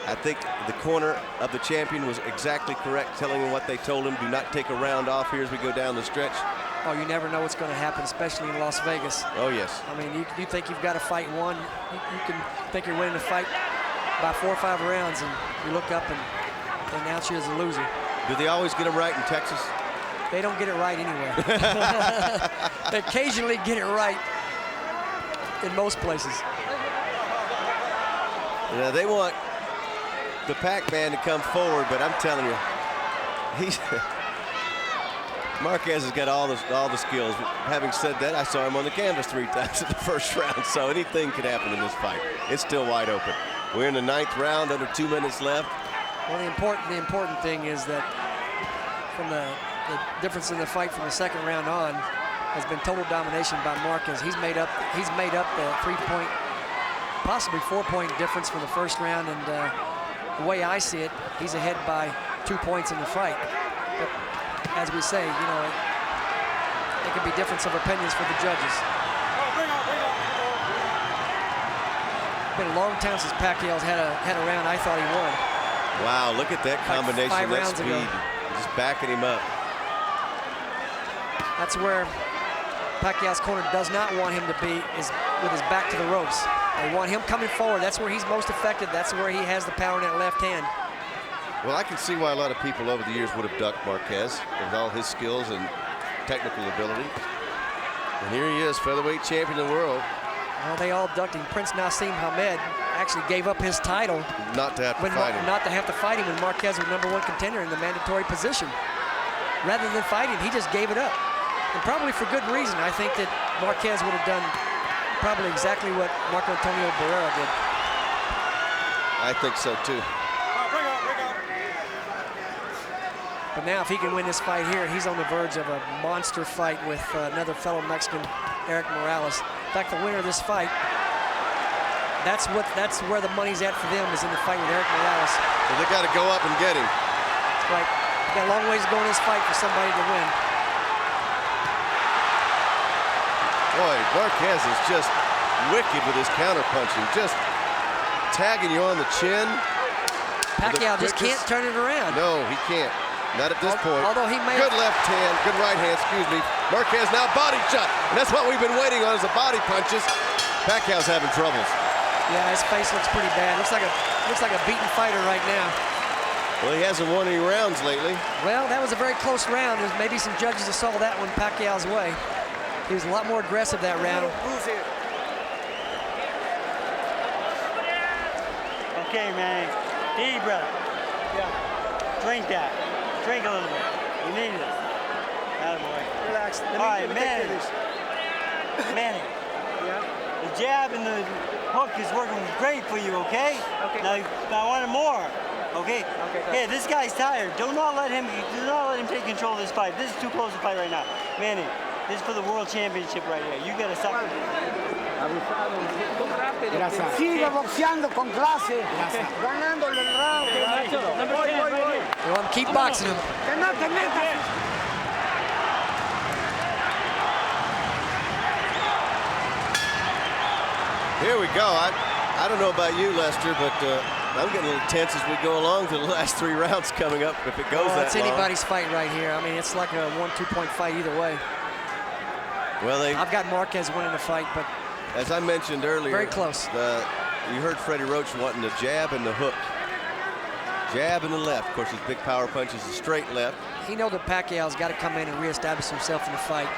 I think the corner of the champion was exactly correct, telling him what they told him. Do not take a round off here as we go down the stretch. Oh, you never know what's going to happen, especially in Las Vegas. Oh, yes. I mean, you think you've got a fight won. You can think you're winning a fight by 4 or 5 rounds, and you look up and they announce you as a loser. Do they always get them right in Texas? They don't get it right anywhere. They occasionally get it right in most places. You know, they want the Pac-Man to come forward, but I'm telling you, he's Marquez has got all the skills. Having said that, I saw him on the canvas 3 times in the 1st round, so anything could happen in this fight. It's still wide open. We're in the 9th round, under 2 minutes left. Well, the important thing is that from the difference in the fight from the 2nd round on has been total domination by Marquez. He's made up the 3-point, possibly 4-point difference from the 1st round, and the way I see it, he's ahead by 2 points in the fight. But as we say, you know, it could be difference of opinions for the judges. It's been a long time since Pacquiao's had a round I thought he won. Wow, look at that combination, like 5 that rounds speed. ago. Just backing him up. That's where Pacquiao's corner does not want him to be, is with his back to the ropes. They want him coming forward. That's where he's most effective. That's where he has the power in that left hand. Well, I can see why a lot of people over the years would have ducked Marquez with all his skills and technical ability. And here he is, featherweight champion of the world. Well, they all ducked him. Prince Nassim Hamed actually gave up his title. Not to have to fight him. Not to have to fight him when Marquez was #1 contender in the mandatory position. Rather than fight him, he just gave it up. And probably for good reason. I think that Marquez would have done probably exactly what Marco Antonio Barrera did. I think so too. But now if he can win this fight here, he's on the verge of a monster fight with another fellow Mexican, Eric Morales. In fact, the winner of this fight, that's where the money's at for them, is in the fight with Eric Morales. Well, they got to go up and get him. That's right. Got a long ways to go in this fight for somebody to win. Boy, Marquez is just wicked with his counterpunching, just tagging you on the chin. Pacquiao just can't turn it around. No, he can't. Not at this point. Although he may good left hand, good right hand, excuse me. Marquez now body shot. And that's what we've been waiting on, is the body punches. Pacquiao's having troubles. Yeah, his face looks pretty bad. Looks like a beaten fighter right now. Well, he hasn't won any rounds lately. Well, that was a very close round. There's maybe some judges that saw that one Pacquiao's way. He was a lot more aggressive that round. Okay, man. Eat, brother. Yeah. Drink that. Drink a little bit. You need it. Attaboy. Relax. All right, Manny. Manny. Yeah. The jab and the hook is working great for you, okay? Okay. Now I want more. Okay? Okay, go Hey, this guy's tired. Do not let him take control of this fight. This is too close to fight right now. Manny, this is for the world championship right here. You gotta stop. Gracias. Sigue boxeando con clase, ganándole el round. They want him to keep boxing him. Que no te metas. Here we go. I don't know about you, Lester, but I'm getting a little tense as we go along to the last 3 rounds coming up, if it goes that It's long. anybody's fight right here. I mean, it's like a 1-2 point fight either way. Well, I've got Marquez winning the fight, but as I mentioned earlier, very close. You heard Freddie Roach wanting the jab and the hook. Jab and the left. Of course, his big power punch is a straight left. He knows that Pacquiao's got to come in and reestablish himself in the fight.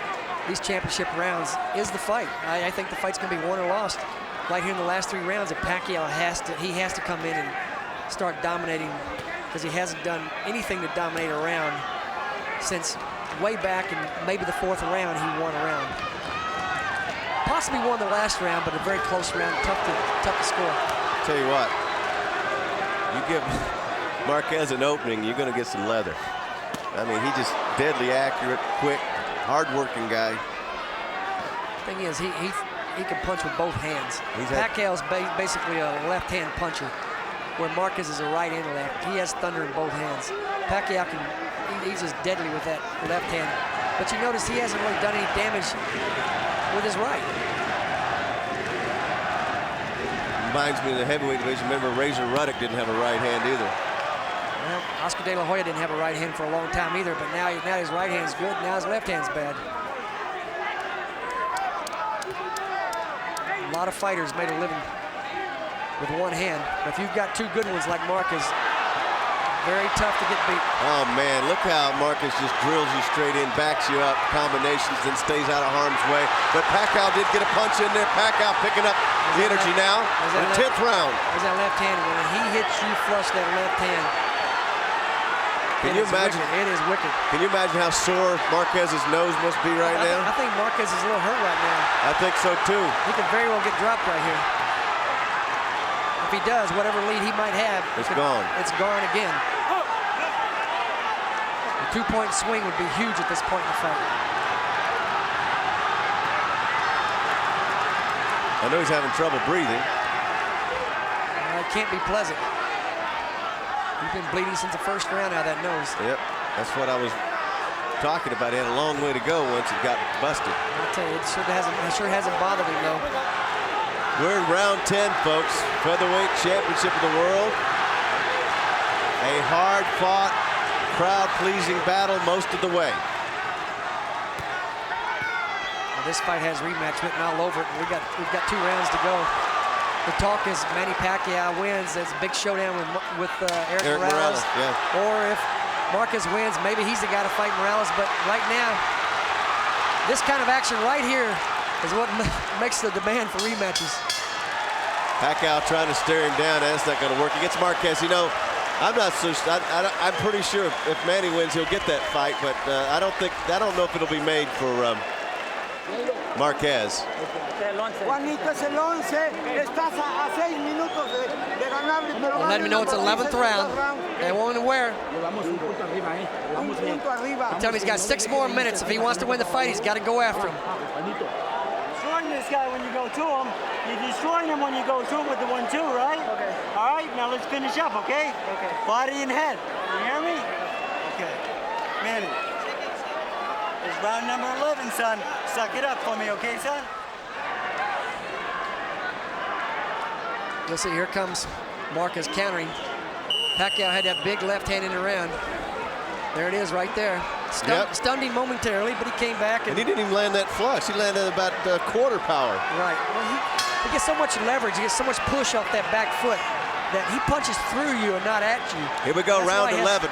These championship rounds is the fight. I think the fight's going to be won or lost right here in the last 3 rounds. If Pacquiao has to come in and start dominating, because he hasn't done anything to dominate a round since way back in maybe the 4th round. He won a round. Possibly won the last round, but a very close round, tough to score. Tell you what, you give Marquez an opening, you're going to get some leather. I mean, he just deadly accurate, quick, hard-working guy. Thing is, he can punch with both hands. Pacquiao's basically a left-hand puncher, where Marquez is a right and left. He has thunder in both hands. Pacquiao he's just deadly with that left hand. But you notice he hasn't really done any damage with his right. Reminds me of the heavyweight division. Remember, Razor Ruddock didn't have a right hand either. Well, Oscar De La Hoya didn't have a right hand for a long time either, but now his right hand's good, now his left hand's bad. A lot of fighters made a living with one hand, but if you've got 2 good ones like Marquez, very tough to get beat. Oh man, look how Marquez just drills you straight in, backs you up, combinations, then stays out of harm's way. But Pacquiao did get a punch in there. Pacquiao picking up the energy now in the 10th round. There's that left hand. When he hits you flush that left hand, can you imagine? Wicked. It is wicked. Can you imagine how sore Marquez's nose must be right now? I think Marquez is a little hurt right now. I think so too. He could very well get dropped right here. If he does, whatever lead he might have, it's gone. It's gone again. A 2-point swing would be huge at this point in the fight. I know he's having trouble breathing. It can't be pleasant. He's been bleeding since the 1st round out of that nose. Yep, that's what I was talking about. He had a long way to go once it got busted. I'll tell you, it sure hasn't bothered him though. We're in round 10, folks. Featherweight championship of the world. A hard-fought, crowd-pleasing battle most of the way. Well, this fight has rematch written all over it. We've got 2 rounds to go. The talk is Manny Pacquiao wins. It's a big showdown with Eric Morales. Yeah. Or if Marquez wins, maybe he's the guy to fight Morales. But right now, this kind of action right here is what makes the demand for rematches. Pacquiao trying to stare him down. That's not going to work against Marquez. You know, I'm pretty sure if Manny wins, he'll get that fight. But I don't know if it'll be made for Marquez. Juanito es el 11, estás a 6 minutos de ganarle, pero Let me know it's 11th round. They won't aware. Llevamos un punto arriba, un punto arriba. Tell him he's got 6 more minutes. If he wants to win the fight, he's got to go after him. Destroying this guy when you go to him. You're destroying him when you go to him with the 1-2, right? Okay. All right, now let's finish up, okay? Okay. Body and head. You hear me? Okay. Manny. It's round number 11, son. Suck it up for me, okay, son? You'll see, here comes Marquez countering. Pacquiao had that big left hand in the round. There it is right there. Stunned him momentarily, but he came back. And he didn't even land that flush. He landed about quarter power. Right. Well, he gets so much leverage. He gets so much push off that back foot that he punches through you and not at you. Here we go, round 11.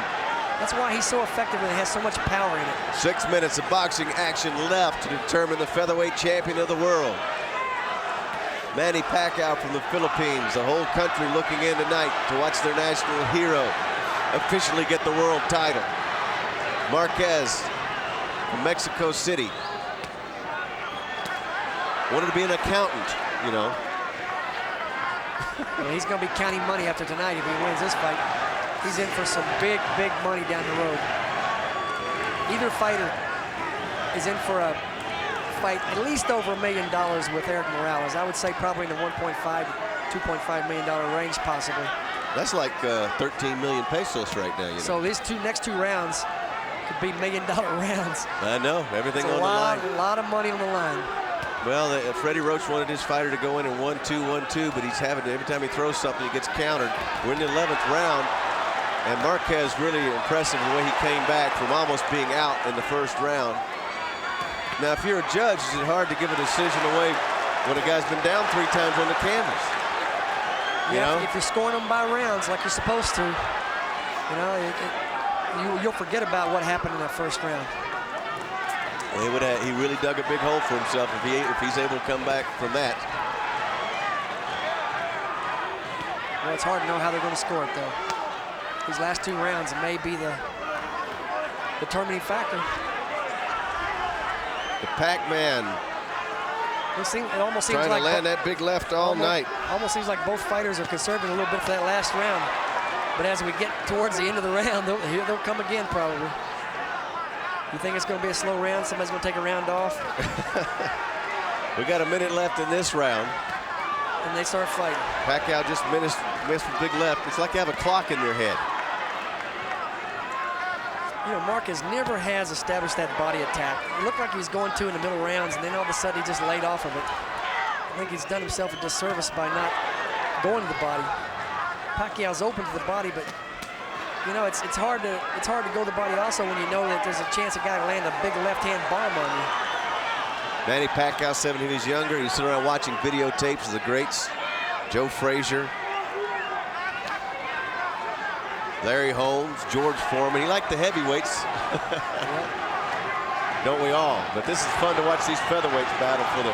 That's why he's so effective and he has so much power in it. 6 minutes of boxing action left to determine the featherweight champion of the world. Manny Pacquiao from the Philippines. The whole country looking in tonight to watch their national hero officially get the world title. Marquez from Mexico City. Wanted to be an accountant, you know. Well, he's going to be counting money after tonight if he wins this fight. He's in for some big, big money down the road. Either fighter is in for a fight at least over $1 million with Eric Morales. I would say probably in the 1.5 to $2.5 million range possibly. That's like 13 million pesos right now. You know? So these next two rounds could be $1 million rounds. I know, everything on the line. A lot of money on the line. Well, Freddie Roach wanted his fighter to go in 1-2, 1-2, but he's having to, every time he throws something, he gets countered. We're in the 11th round, and Marquez really impressive the way he came back from almost being out in the first round. Now, if you're a judge, is it hard to give a decision away when a guy's been down 3 times on the canvas? You know? If you're scoring them by rounds like you're supposed to, you know, you'll forget about what happened in that first round. Well, he really dug a big hole for himself if he's able to come back from that. Well, it's hard to know how they're going to score it, though. These last 2 rounds may be the determining factor. The Pac-Man. It almost seems trying like to land that big left all night. Almost seems like both fighters are conserving a little bit for that last round. But as we get towards the end of the round, they'll come again probably. You think it's going to be a slow round? Somebody's going to take a round off? We got a minute left in this round. And they start fighting. Pacquiao just missed with big left. It's like you have a clock in your head. You know, Marquez never has established that body attack. It looked like he was going to in the middle rounds, and then all of a sudden he just laid off of it. I think he's done himself a disservice by not going to the body. Pacquiao's open to the body, but you know, it's hard to go to the body also when you know that there's a chance a guy will land a big left-hand bomb on you. Manny Pacquiao said when he was younger, he stood around watching videotapes of the greats, Joe Frazier, Larry Holmes, George Foreman. He liked the heavyweights. Don't we all? But this is fun to watch these featherweights battle for the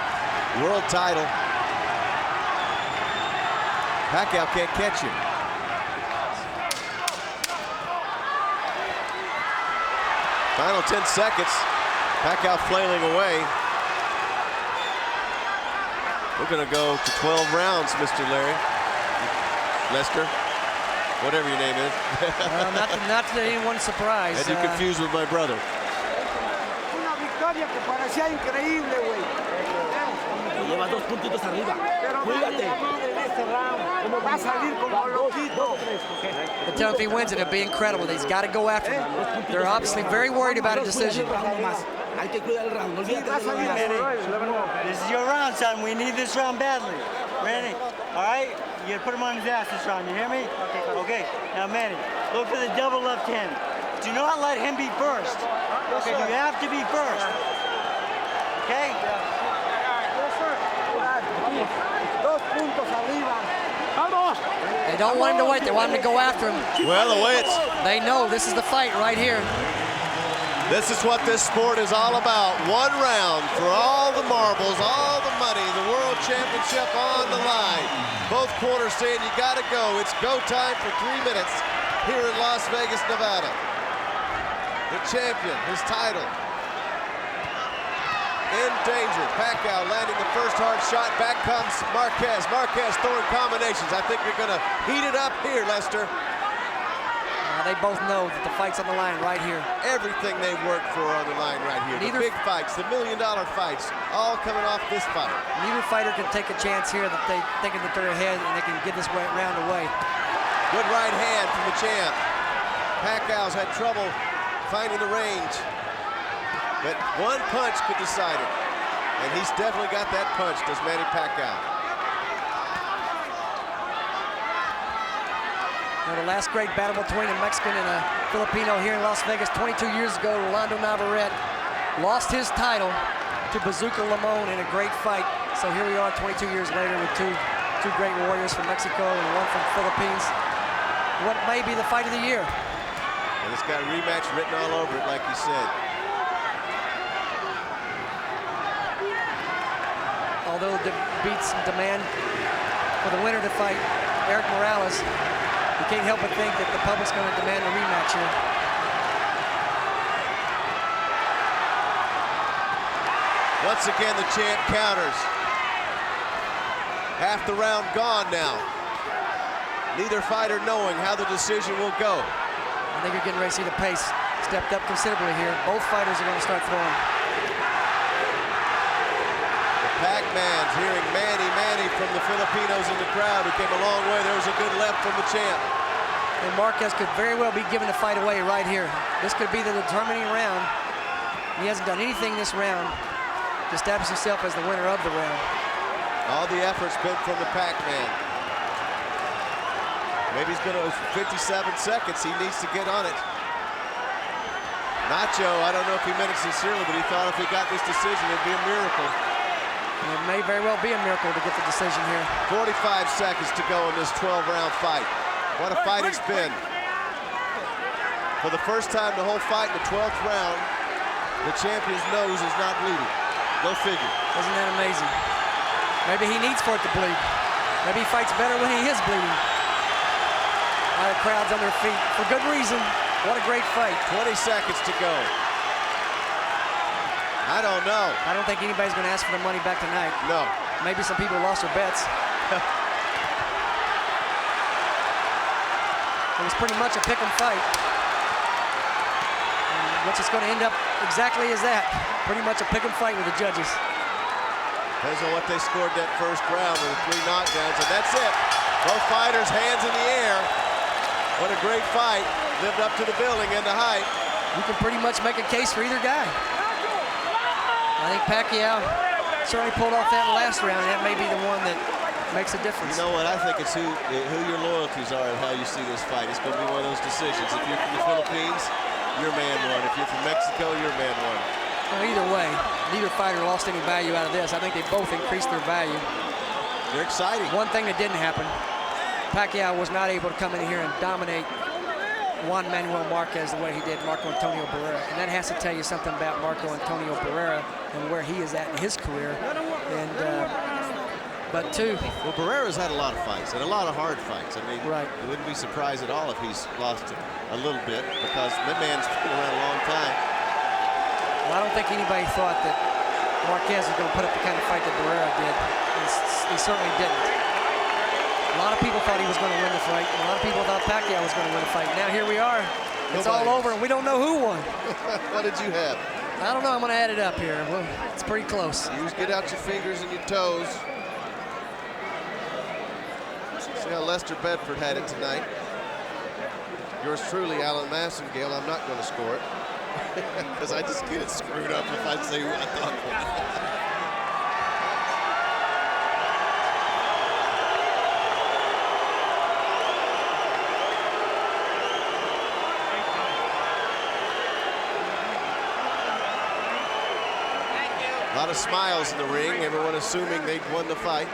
world title. Pacquiao can't catch him. Final 10 seconds. Pacquiao flailing away. We're going to go to 12 rounds, Mr. Larry. Lester, whatever your name is. Not to anyone's surprise. Had you confused with my brother. Una victoria que parecía increíble, güey. Lleva 2 puntitos arriba. Cuídate. Va a salir como loquito. But tell him if he wins it, it'll be incredible. He's got to go after him. They're obviously very worried about a decision. Hay que cuidar el round. This is your round, son. We need this round badly. Manny, all right? You gotta put him on his ass this round. You hear me? Okay. Now, Manny, look for the double left hand. Do not let him be first. Okay. You have to be first. Okay? Dos puntos arriba. They don't want him to wait. They want him to go after him. Well, the way it's... They know this is the fight right here. This is what this sport is all about. 1 round for all the marbles, all the money, the world championship on the line. Both corners saying you got to go. It's go time for 3 minutes here in Las Vegas, Nevada. The champion, his title. in danger. Pacquiao landing the first hard shot. Back comes Marquez. Marquez throwing combinations. I think you're going to heat it up here, Lester. They both know that the fight's on the line right here. Everything they work for on the line right here. The big fights, the million-dollar fights, all coming off this fight. Neither fighter can take a chance here that they thinking that they're ahead and they can give this round away. Good right hand from the champ. Pacquiao's had trouble finding the range, but one punch could decide it. And he's definitely got that punch, does Manny Pacquiao. Now, the last great battle between a Mexican and a Filipino here in Las Vegas 22 years ago, Rolando Navarrete lost his title to Bazooka Limon in a great fight. So here we are 22 years later with two great warriors from Mexico and one from the Philippines. What may be the fight of the year. And it's got a rematch written all over it, like you said. Although the beats demand for the winner to fight Eric Morales, you can't help but think that the public's going to demand a rematch here. Once again, the champ counters. Half the round gone now. Neither fighter knowing how the decision will go. I think you're getting ready to see the pace stepped up considerably here. Both fighters are going to start throwing. Pac-Man's hearing Manny from the Filipinos in the crowd, who came a long way. There was a good left from the champ. And Marquez could very well be giving the fight away right here. This could be the determining round. He hasn't done anything this round to establish himself as the winner of the round. All the effort's been from the Pac-Man. Maybe he's going to 57 seconds. He needs to get on it. Nacho, I don't know if he meant it sincerely, but he thought if he got this decision, it'd be a miracle. And it may very well be a miracle to get the decision here. 45 seconds to go in this 12-round fight. What a fight it's been. For the first time the whole fight in the 12th round, the champion's nose is not bleeding. Go figure. Isn't that amazing? Maybe he needs for it to bleed. Maybe he fights better when he is bleeding. The crowd's on their feet for good reason. What a great fight. 20 seconds to go. I don't know. I don't think anybody's going to ask for the money back tonight. No. Maybe some people lost their bets. It was pretty much a pick 'em fight. Which is going to end up exactly as that. Pretty much a pick 'em fight with the judges. Depends on what they scored that first round with the 3 knockdowns, and that's it. Both fighters hands in the air. What a great fight. Lived up to the billing and the hype. You can pretty much make a case for either guy. I think Pacquiao certainly pulled off that last round. That may be the one that makes a difference. You know what? I think it's who your loyalties are and how you see this fight. It's going to be one of those decisions. If you're from the Philippines, your man won. If you're from Mexico, your man won. Well, either way, neither fighter lost any value out of this. I think they both increased their value. They're exciting. One thing that didn't happen, Pacquiao was not able to come in here and dominate Juan Manuel Marquez the way he did Marco Antonio Barrera. And that has to tell you something about Marco Antonio Barrera and where he is at in his career. And but two. Well, Barrera's had a lot of fights and a lot of hard fights. I mean, right. It wouldn't be surprised at all if he's lost a little bit, because that man's been around a long time. Well, I don't think anybody thought that Marquez was going to put up the kind of fight that Barrera did. He certainly didn't. A lot of people thought he was going to win the fight. A lot of people thought Pacquiao was going to win the fight. Now here we are. It's all over, and we don't know who won. What did you have? I don't know. I'm going to add it up here. Well, it's pretty close. You just get out your fingers and your toes. See how Lester Bedford had it tonight. Yours truly, Alan Massengale. I'm not going to score it, because I just get it screwed up if I say who I thought won. A lot of smiles in the ring, everyone assuming they'd won the fight.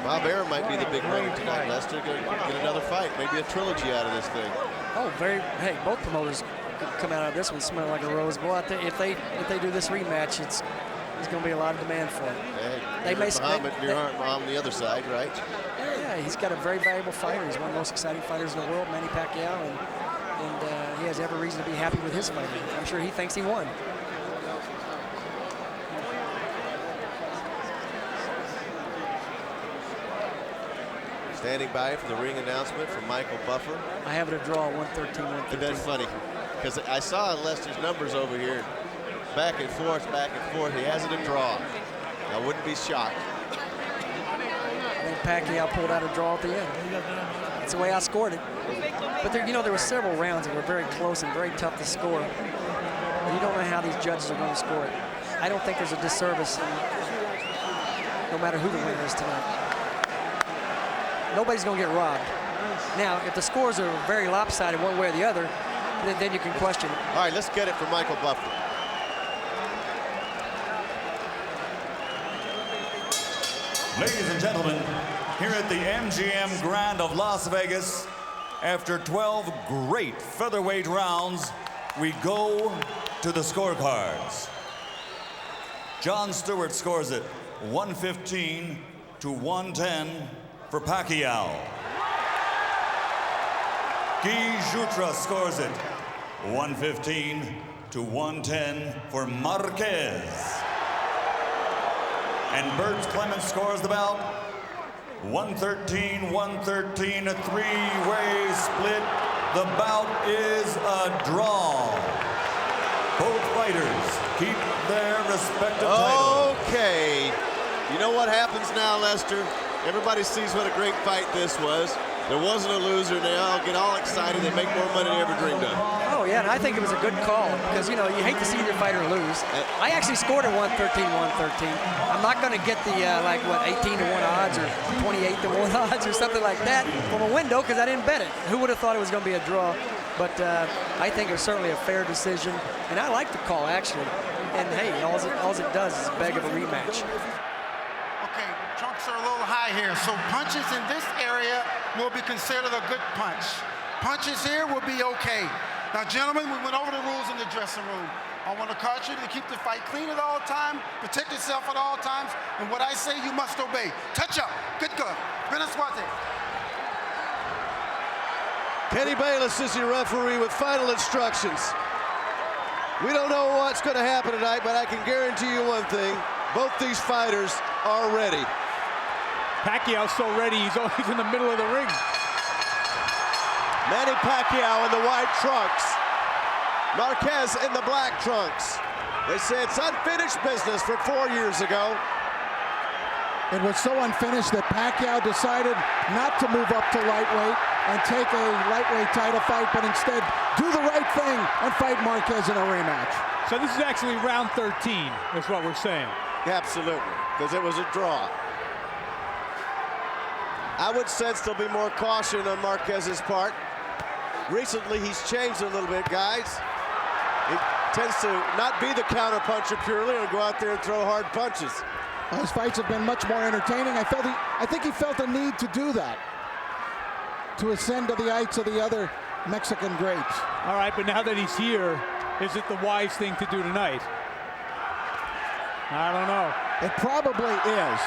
Bob Arum might be the big winner tonight. Lester going to get another fight, maybe a trilogy out of this thing. Oh, hey, both promoters could come out of this one smelling like a rose. Boy, if they do this rematch, there's going to be a lot of demand for it. They may you're on the other side, right? Yeah, he's got a very valuable fighter. He's one of the most exciting fighters in the world, Manny Pacquiao, and and he has every reason to be happy with his fight. I'm sure he thinks he won. Standing by for the ring announcement from Michael Buffer. I have it a draw, 113, 113. That's funny, because I saw Lester's numbers over here, back and forth, back and forth. He has it a draw. I wouldn't be shocked. And Pacquiao pulled out a draw at the end. That's the way I scored it. But there, you know, there were several rounds that were very close and very tough to score. And you don't know how these judges are going to score it. I don't think there's a disservice, no matter who the winner is tonight. Nobody's going to get robbed. Now, if the scores are very lopsided one way or the other, then you can question it. All right, let's get it from Michael Buffer. Ladies and gentlemen, here at the MGM Grand of Las Vegas, after 12 great featherweight rounds, we go to the scorecards. Jon Stewart scores it 115 to 110 for Pacquiao. Guy Jutra scores it 115 to 110 for Marquez. And Bert Clemens scores the bout 113-113, a three-way split. The bout is a draw. Both fighters keep their respective titles. Okay. You know what happens now, Lester? Everybody sees what a great fight this was. There wasn't a loser. They all get all excited. They make more money than they ever dreamed of. Oh, yeah, and I think it was a good call because, you know, you hate to see your fighter lose. I actually scored at 113-113. I'm not going to get the, 18 to 1 odds or 28 to 1 odds or something like that from a window because I didn't bet it. Who would have thought it was going to be a draw? But I think it was certainly a fair decision, and I like the call, actually. And, hey, all it does is beg of a rematch. Okay, trunks are a little high here, so punches in this area will be considered a good punch. Punches here will be okay. Now, gentlemen, we went over the rules in the dressing room. I want to caution you to keep the fight clean at all times, protect yourself at all times, and what I say you must obey. Touch up. Good. Venezuela. Kenny Bayless is your referee with final instructions. We don't know what's going to happen tonight, but I can guarantee you one thing. Both these fighters are ready. Pacquiao's so ready, he's always in the middle of the ring. Manny Pacquiao in the white trunks. Marquez in the black trunks. They say it's unfinished business from 4 years ago. It was so unfinished that Pacquiao decided not to move up to lightweight and take a lightweight title fight, but instead do the right thing and fight Marquez in a rematch. So this is actually round 13, is what we're saying. Absolutely, because it was a draw. I would sense there'll be more caution on Marquez's part. Recently, he's changed a little bit, guys. He tends to not be the counterpuncher purely and go out there and throw hard punches. His fights have been much more entertaining. I think he felt a need to do that, to ascend to the heights of the other Mexican greats. All right, but now that he's here, is it the wise thing to do tonight? I don't know. It probably is.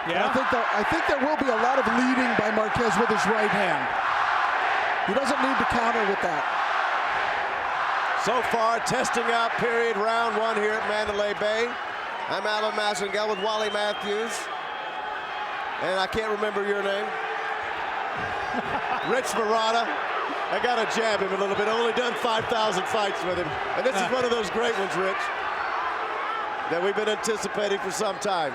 Yeah. I think there will be a lot of leading by Marquez with his right hand. He doesn't need to counter with that. So far, testing out period, round one here at Mandalay Bay. I'm Alan Massengill with Wally Matthews. And I can't remember your name. Rich Marotta. I got to jab him a little bit. Only done 5,000 fights with him. And this is one of those great ones, Rich, that we've been anticipating for some time.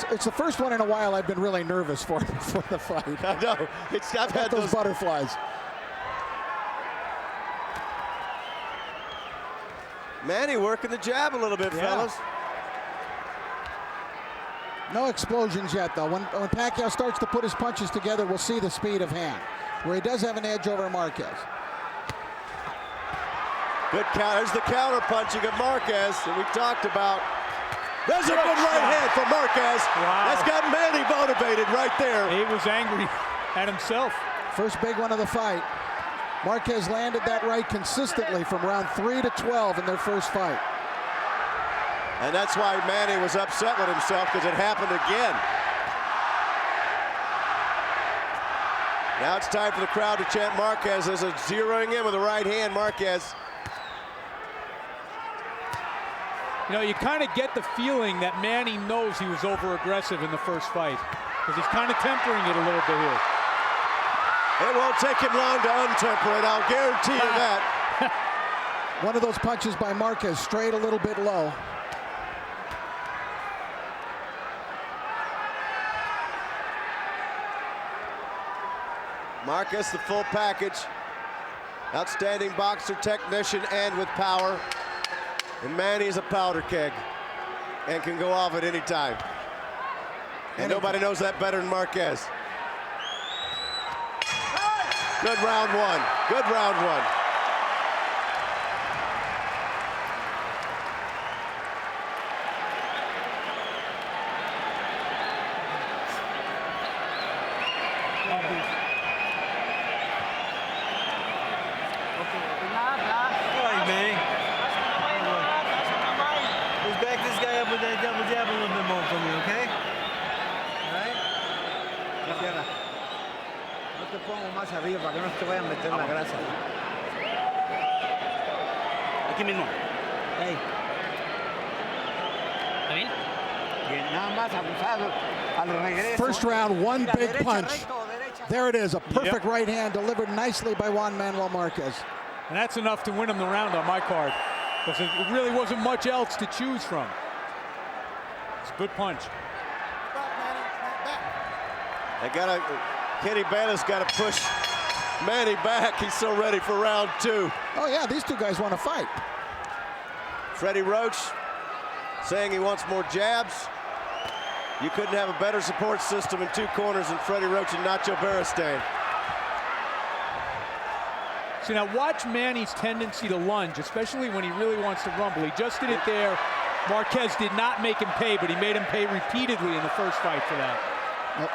It's the first one in a while I've been really nervous for before the fight. I know. I've had those butterflies. Manny working the jab a little bit, fellas. No explosions yet, though. When Pacquiao starts to put his punches together, we'll see the speed of hand, where he does have an edge over Marquez. Good counter. There's the counter punching of Marquez that we talked about. There's a good right hand for Marquez. Wow. That's got Manny motivated right there. He was angry at himself. First big one of the fight. Marquez landed that right consistently from round 3 to 12 in their first fight. And that's why Manny was upset with himself, because it happened again. Now it's time for the crowd to chant Marquez as it's zeroing in with the right hand. Marquez. You know, you kind of get the feeling that Manny knows he was over-aggressive in the first fight, because he's kind of tempering it a little bit here. It won't take him long to untemper it, I'll guarantee you that. One of those punches by Marquez, straight a little bit low. Marquez, the full package. Outstanding boxer, technician, and with power. And Manny's a powder keg and can go off at any time. And nobody knows that better than Marquez. Good round one. Good round one. Arriba para que no te vayan a meter la grasa. Aquí mismo. Hey. ¿Está bien? Bien, nada más abusado al regreso. First round, one big punch. There it is, a perfect right hand delivered nicely by Juan Manuel Marquez. And that's enough to win him the round on my card, because it really wasn't much else to choose from. It's a good punch. Kenny Bayless got to push Manny back. He's so ready for round two. Oh yeah, these two guys want to fight. Freddie Roach saying he wants more jabs. You couldn't have a better support system in two corners than Freddie Roach and Nacho Beristain. See, now watch Manny's tendency to lunge, especially when he really wants to rumble. He just did it there. Marquez did not make him pay, but he made him pay repeatedly in the first fight for that.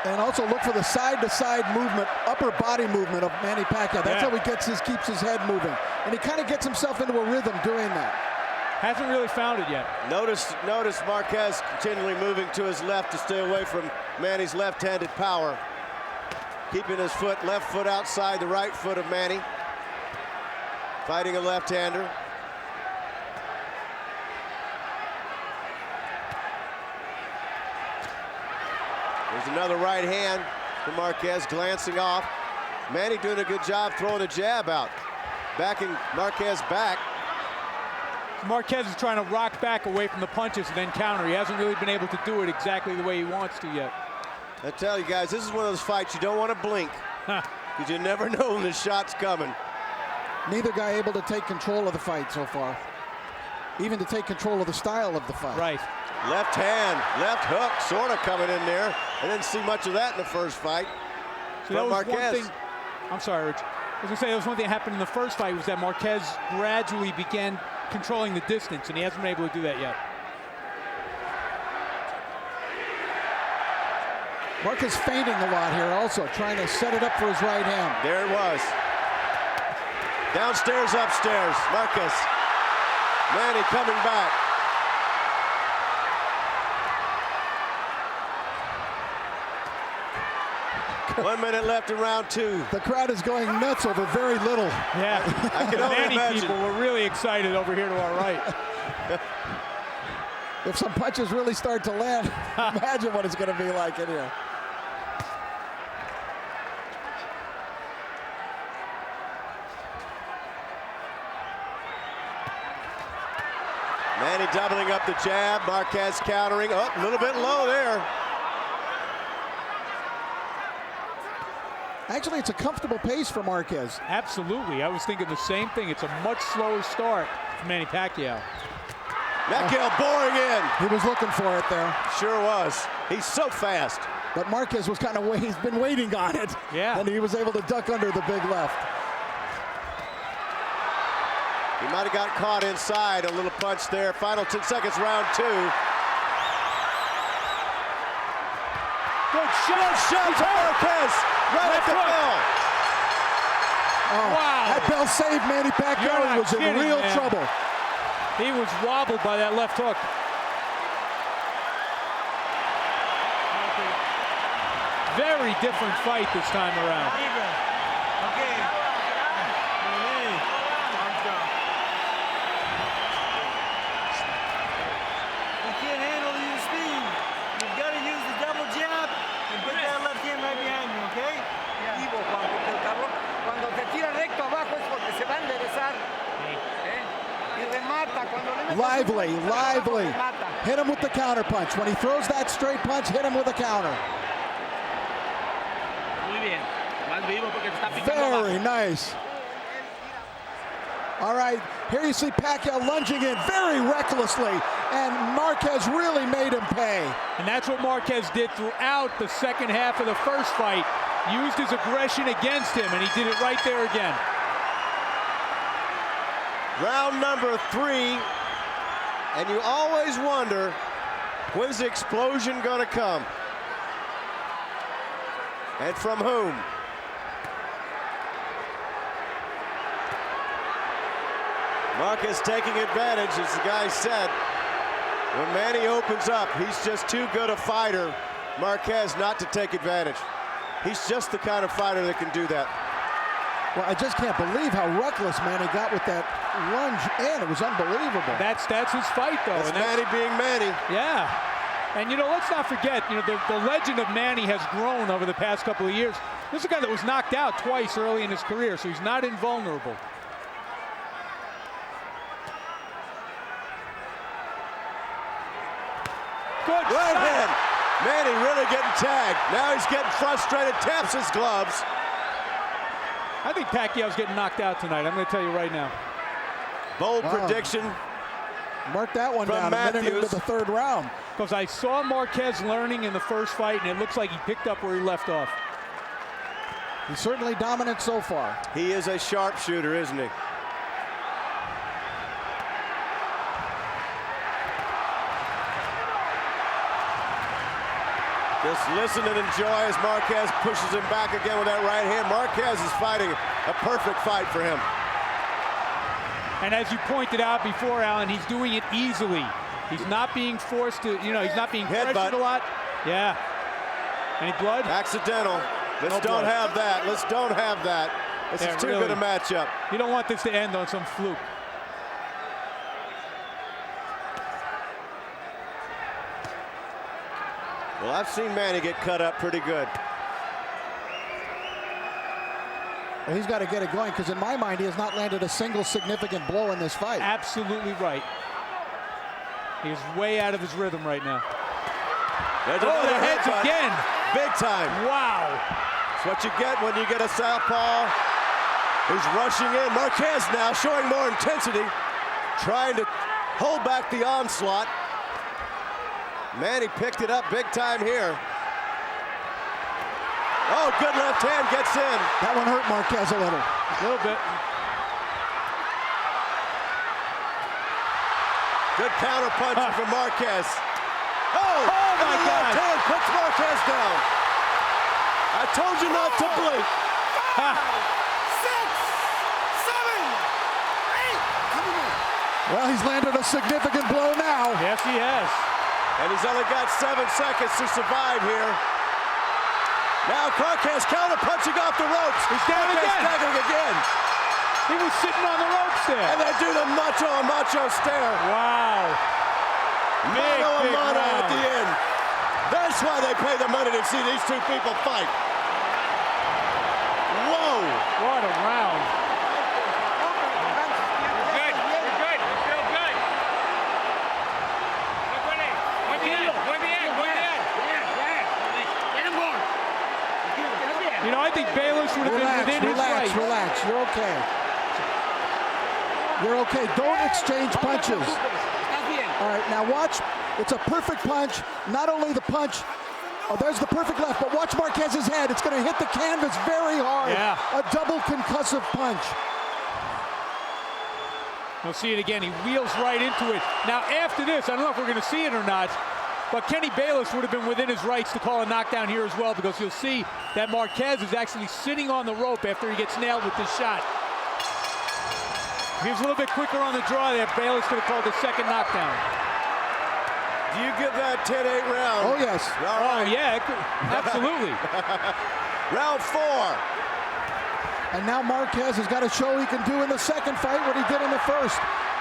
And also look for the side-to-side movement, upper body movement of Manny Pacquiao. That's how he keeps his head moving. And he kind of gets himself into a rhythm doing that. Hasn't really found it yet. Notice Marquez continually moving to his left to stay away from Manny's left-handed power. Keeping his left foot outside the right foot of Manny. Fighting a left-hander. There's another right hand for Marquez, glancing off. Manny doing a good job throwing a jab out, backing Marquez back. Marquez is trying to rock back away from the punches and then counter. He hasn't really been able to do it exactly the way he wants to yet. I tell you guys, this is one of those fights you don't want to blink, because you never know when the shot's coming. Neither guy able to take control of the fight so far, even to take control of the style of the fight. Right. Left hand, left hook, sort of coming in there. I didn't see much of that in the first fight. So that was Marquez. One thing. I'm sorry, Rich. I was gonna say that was one thing that happened in the first fight, was that Marquez gradually began controlling the distance, and he hasn't been able to do that yet. Marquez feinting a lot here, also trying to set it up for his right hand. There it was. Downstairs, upstairs, Marquez. Manny coming back. 1 minute left in round two. The crowd is going nuts over very little. Yeah, I can only Manny imagine. people were really excited over here to our right. If some punches really start to land, imagine what it's going to be like in here. Manny doubling up the jab, Marquez countering. Oh, a little bit low there. Actually, it's a comfortable pace for Marquez. Absolutely. I was thinking the same thing. It's a much slower start for Manny Pacquiao. Pacquiao boring in. He was looking for it there. Sure was. He's so fast. But Marquez was kind of, he's been waiting on it. Yeah. And he was able to duck under the big left. He might have got caught inside. A little punch there. Final 10 seconds, round two. Good shot. Good shot to Marquez. Right at the bell. Oh, wow. That bell saved Manny Pacquiao. He was in real trouble. He was wobbled by that left hook. Very different fight this time around. Okay. You can't handle your speed. You've got to use the double jab and put that left hand right behind you, okay? Vivo, Juan, porque el cabrón, cuando te tira recto abajo es porque se va a enderezar. Y remata. Cuando le metes Lively, un lively. remata. Hit him with the counter punch. When he throws that straight punch, hit him with a counter. Muy bien. Más vivo porque está picando Very abajo. nice. All right, here you see Pacquiao lunging in very recklessly, and Marquez really made him pay. And that's what Marquez did throughout the second half of the first fight. Used his aggression against him, and he did it right there again. Round number 3, and you always wonder, when's the explosion gonna come? And from whom? Marquez taking advantage, as the guy said. When Manny opens up, he's just too good a fighter, Marquez, not to take advantage. He's just the kind of fighter that can do that. Well, I just can't believe how reckless Manny got with that lunge in. It was unbelievable. That's his fight, though. That's Manny being Manny. Yeah. And, you know, let's not forget, you know, the legend of Manny has grown over the past couple of years. This is a guy that was knocked out twice early in his career, so he's not invulnerable. Good right shot. hand. Manny really getting tagged. Now he's getting frustrated, taps his gloves. I think Pacquiao's getting knocked out tonight. I'm going to tell you right now. Bold prediction. Mark that one from down. A minute into the third round. Because I saw Marquez learning in the first fight, and it looks like he picked up where he left off. He's certainly dominant so far. He is a sharpshooter, isn't he? Just listen and enjoy as Marquez pushes him back again with that right hand. Marquez is fighting a perfect fight for him. And as you pointed out before, Alan, he's doing it easily. He's not being forced to, you know, he's not being pressured a lot. Yeah. Any blood? Accidental. Let's don't have that. Let's don't have that. This is too good a matchup. You don't want this to end on some fluke. Well, I've seen Manny get cut up pretty good. Well, he's got to get it going, because in my mind, he has not landed a single significant blow in this fight. Absolutely right. He is way out of his rhythm right now. There's the heads again. Big time. Wow. That's what you get when you get a southpaw who's rushing in. Marquez now showing more intensity, trying to hold back the onslaught. Manny picked it up big time here. Oh, good left hand gets in. That one hurt Marquez a little. A little bit. Good counter punch from Marquez. Oh my God! Left hand puts Marquez down. I told you not to blink. 5, 6, 7, 8. Well, he's landed a significant blow now. Yes, he has. And he's only got 7 seconds to survive here. Now Marquez counter punching off the ropes. He's down again. Staggering again. He was sitting on the ropes there. And they do the macho stare. Wow. Mano a mano at the end. That's why they pay the money to see these two people fight. Whoa. What a round. You know, I think Bayless would have been within his right. Relax, you're okay. You're okay. Don't exchange punches. All right, now watch. It's a perfect punch. Not only the punch, oh, there's the perfect left, but watch Marquez's head. It's going to hit the canvas very hard. Yeah. A double concussive punch. We'll see it again. He wheels right into it. Now, after this, I don't know if we're going to see it or not, but Kenny Bayless would have been within his rights to call a knockdown here as well, because you'll see that Marquez is actually sitting on the rope after he gets nailed with this shot. He was a little bit quicker on the draw there. Bayless could have called the second knockdown. Do you give that 10-8 round? Oh, yes. All right. Oh, yeah, absolutely. Round 4. And now Marquez has got to show he can do in the second fight what he did in the first.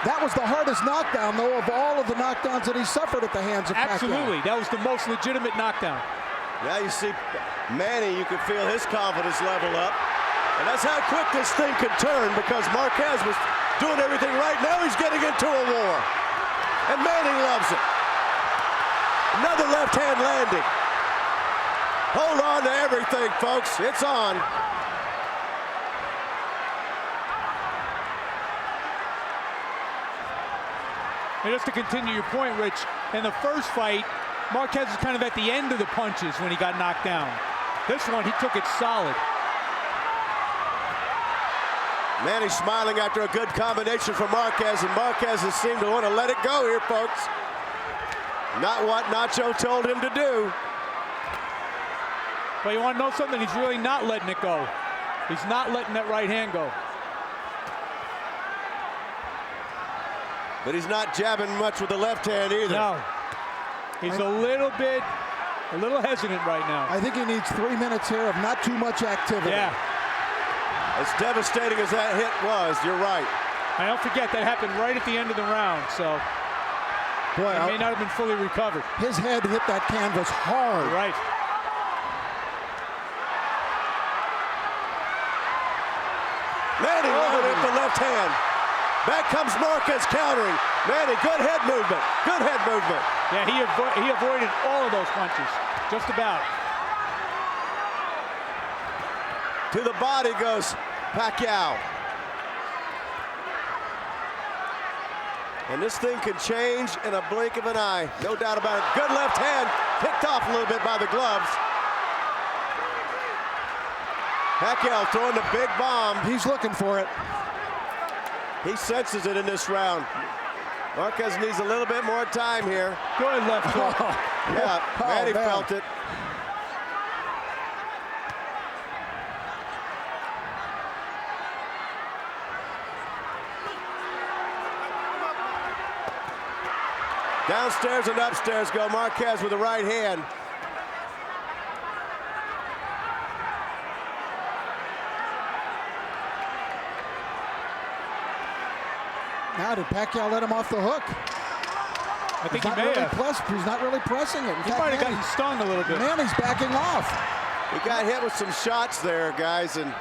That was the hardest knockdown, though, of all of the knockdowns that he suffered at the hands of Pacquiao. Absolutely. That was the most legitimate knockdown. Now you see Manny, you can feel his confidence level up. And that's how quick this thing can turn, because Marquez was doing everything right. Now he's getting into a war. And Manny loves it. Another left hand landing. Hold on to everything, folks. It's on. And just to continue your point, Rich, in the first fight, Marquez was kind of at the end of the punches when he got knocked down. This one, he took it solid. Manny smiling after a good combination from Marquez, and Marquez has seemed to want to let it go here, folks. Not what Nacho told him to do. But you want to know something? He's really not letting it go. He's not letting that right hand go. But he's not jabbing much with the left hand either. No. He's a little hesitant right now. I think he needs 3 minutes here of not too much activity. Yeah. As devastating as that hit was, you're right. And don't forget, that happened right at the end of the round, so boy, he may not have been fully recovered. His head hit that canvas hard. Right. Manny with the left hand. Back comes Marquez countering. Manny, good head movement. Good head movement. Yeah, he avoided all of those punches, just about. To the body goes Pacquiao. And this thing can change in a blink of an eye. No doubt about it. Good left hand, picked off a little bit by the gloves. Pacquiao throwing the big bomb. He's looking for it. He senses it in this round. Marquez needs a little bit more time here. Good left hook. Yeah, Manny felt it. Downstairs and upstairs go Marquez with the right hand. Now did Pacquiao let him off the hook? I think he may have. He's not really pressing it. He might have gotten stung a little bit. Manny's backing off. He got hit with some shots there, guys, and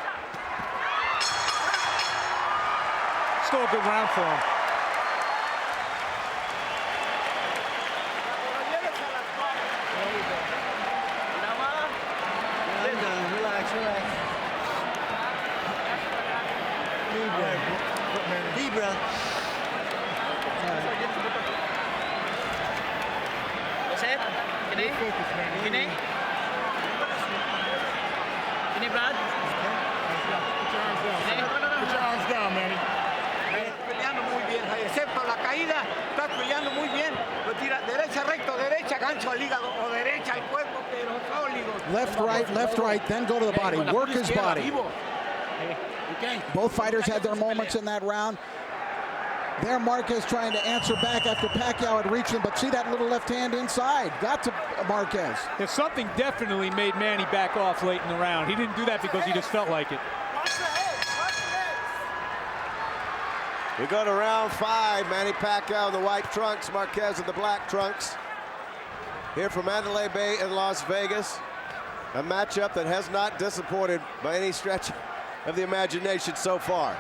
still a good round for him. Peleando muy bien, excepto la caída, está peleando muy bien. Lo tira derecha, recto, derecha, gancho al hígado o derecha al cuerpo, pero sólido. Left, right, then go to the body. Work his body. Both fighters had their moments in that round. There Marquez trying to answer back after Pacquiao had reached him, but see that little left hand inside. Got to Marquez. If something definitely made Manny back off late in the round. He didn't do that because he just felt like it. we go to round 5. Manny Pacquiao in the white trunks, Marquez in the black trunks. Here from Mandalay Bay in Las Vegas. A matchup that has not disappointed by any stretch of the imagination so far.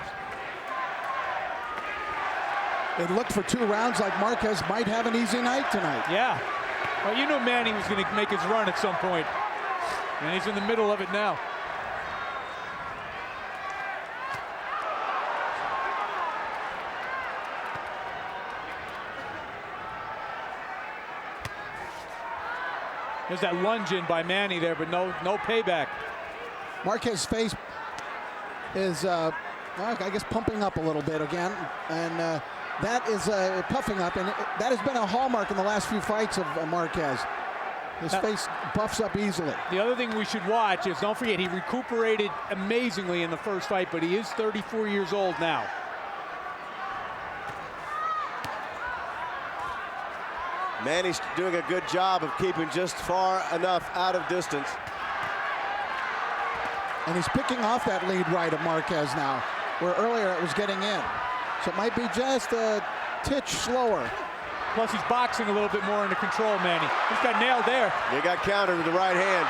It looked for 2 rounds like Marquez might have an easy night tonight. Yeah. Well, you knew Manny was going to make his run at some point. And he's in the middle of it now. There's that lunge in by Manny there, but no payback. Marquez's face is, well, I guess, pumping up a little bit again. And that is puffing up, and that has been a hallmark in the last few fights of Marquez. His face puffs up easily. The other thing we should watch is, don't forget, he recuperated amazingly in the first fight, but he is 34 years old now. Manny's doing a good job of keeping just far enough out of distance. And he's picking off that lead right of Marquez now, where earlier it was getting in. So it might be just a titch slower. Plus he's boxing a little bit more under control, Manny. He's got nailed there. He got countered with the right hand.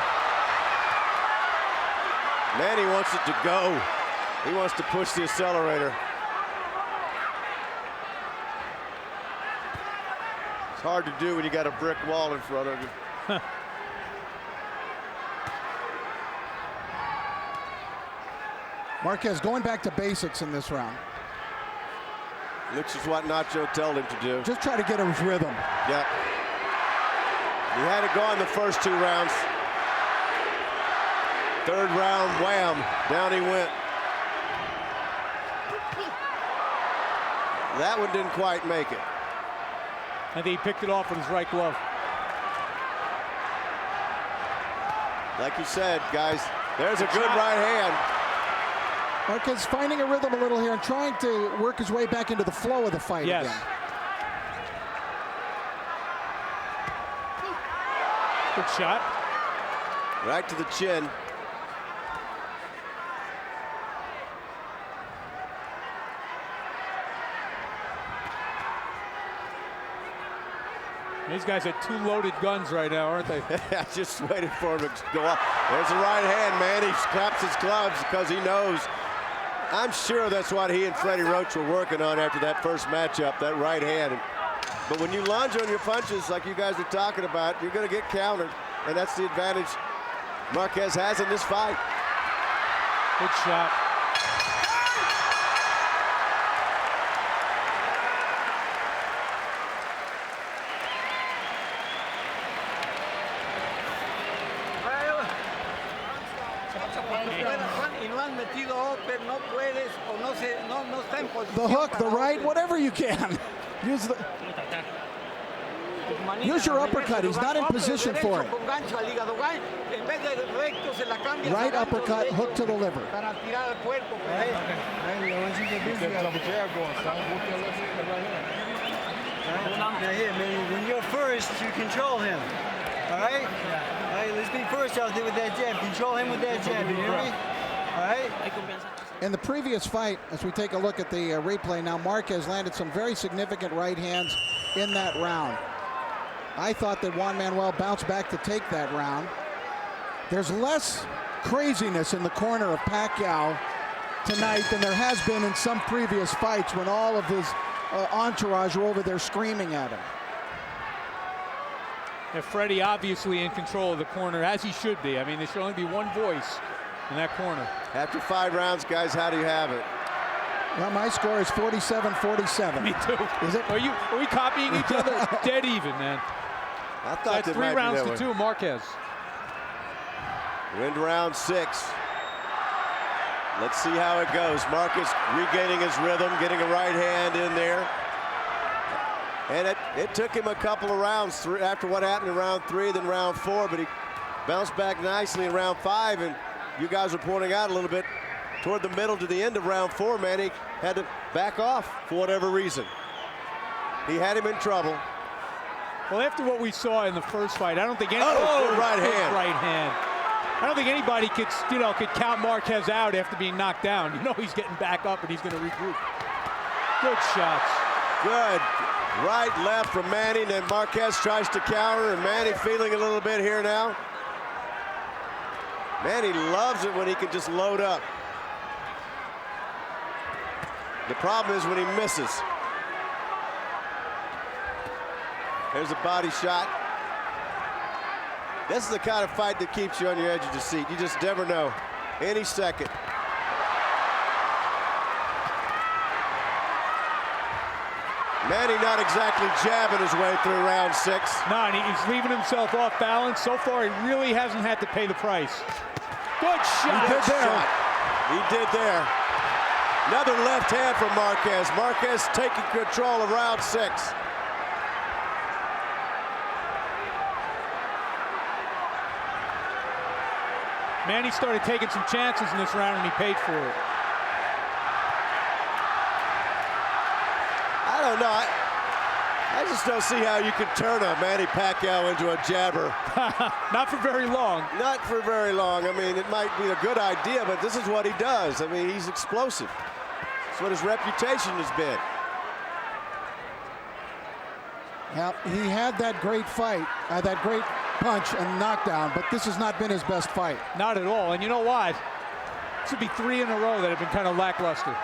Manny wants it to go. He wants to push the accelerator. It's hard to do when you got a brick wall in front of you. Marquez going back to basics in this round. Which is what Nacho told him to do. Just try to get his rhythm. Yep. He had it going the first 2 rounds. Third round, wham, down he went. That one didn't quite make it. I think he picked it off with his right glove. Like you said, guys, there's a good right hand. Marquez finding a rhythm a little here and trying to work his way back into the flow of the fight again. Good shot. Right to the chin. These guys are 2 loaded guns right now, aren't they? I just waited for him to go off. There's the right hand, man. He claps his gloves because he knows. I'm sure that's what he and Freddie Roach were working on after that first matchup, that right hand. But when you lunge on your punches like you guys are talking about, you're going to get countered. And that's the advantage Marquez has in this fight. Good shot. The hook, the right, whatever you can. Use your uppercut. He's not in position for it. Right uppercut, hook to the liver. When you're first, you control him. All right? All right, let's be first out there with that jab. Control him with that jab. You hear me? All right? In the previous fight, as we take a look at the replay now, Marquez landed some very significant right hands in that round. I thought that Juan Manuel bounced back to take that round. There's less craziness in the corner of Pacquiao tonight than there has been in some previous fights when all of his entourage were over there screaming at him. And Freddie obviously in control of the corner, as he should be. I mean, there should only be one voice in that corner. After 5 rounds, guys, how do you have it? Well, my score is 47-47. Me too. Is it? Are we copying each other? Dead even, man. I thought that's 3 rounds to 2, Marquez. We're into round 6. Let's see how it goes. Marquez regaining his rhythm, getting a right hand in there. And it took him a couple of rounds after what happened in round 3, then round 4, but he bounced back nicely in round 5, and you guys were pointing out a little bit toward the middle to the end of round 4, Manny had to back off for whatever reason. He had him in trouble. Well, after what we saw in the first fight, I don't think any right hand. Right hand. I don't think anybody could count Marquez out after being knocked down. You know he's getting back up and he's going to regroup. Good shots. Good. Right, left from Manny, and then Marquez tries to counter, and Manny feeling a little bit here now. Manny loves it when he can just load up. The problem is when he misses. There's a body shot. This is the kind of fight that keeps you on your edge of your seat. You just never know. Any second. Manny not exactly jabbing his way through round 6. No, and he's leaving himself off balance. So far, he really hasn't had to pay the price. Good shot. He did there. Another left hand from Marquez. Marquez taking control of round 6. Manny started taking some chances in this round, and he paid for it. I don't know. I just don't see how you can turn a Manny Pacquiao into a jabber. Not for very long. Not for very long. I mean, it might be a good idea, but this is what he does. I mean, he's explosive. That's what his reputation has been. Now, he had that great fight, that great punch and knockdown, but this has not been his best fight. Not at all. And you know what? This would be 3 in a row that have been kind of lackluster.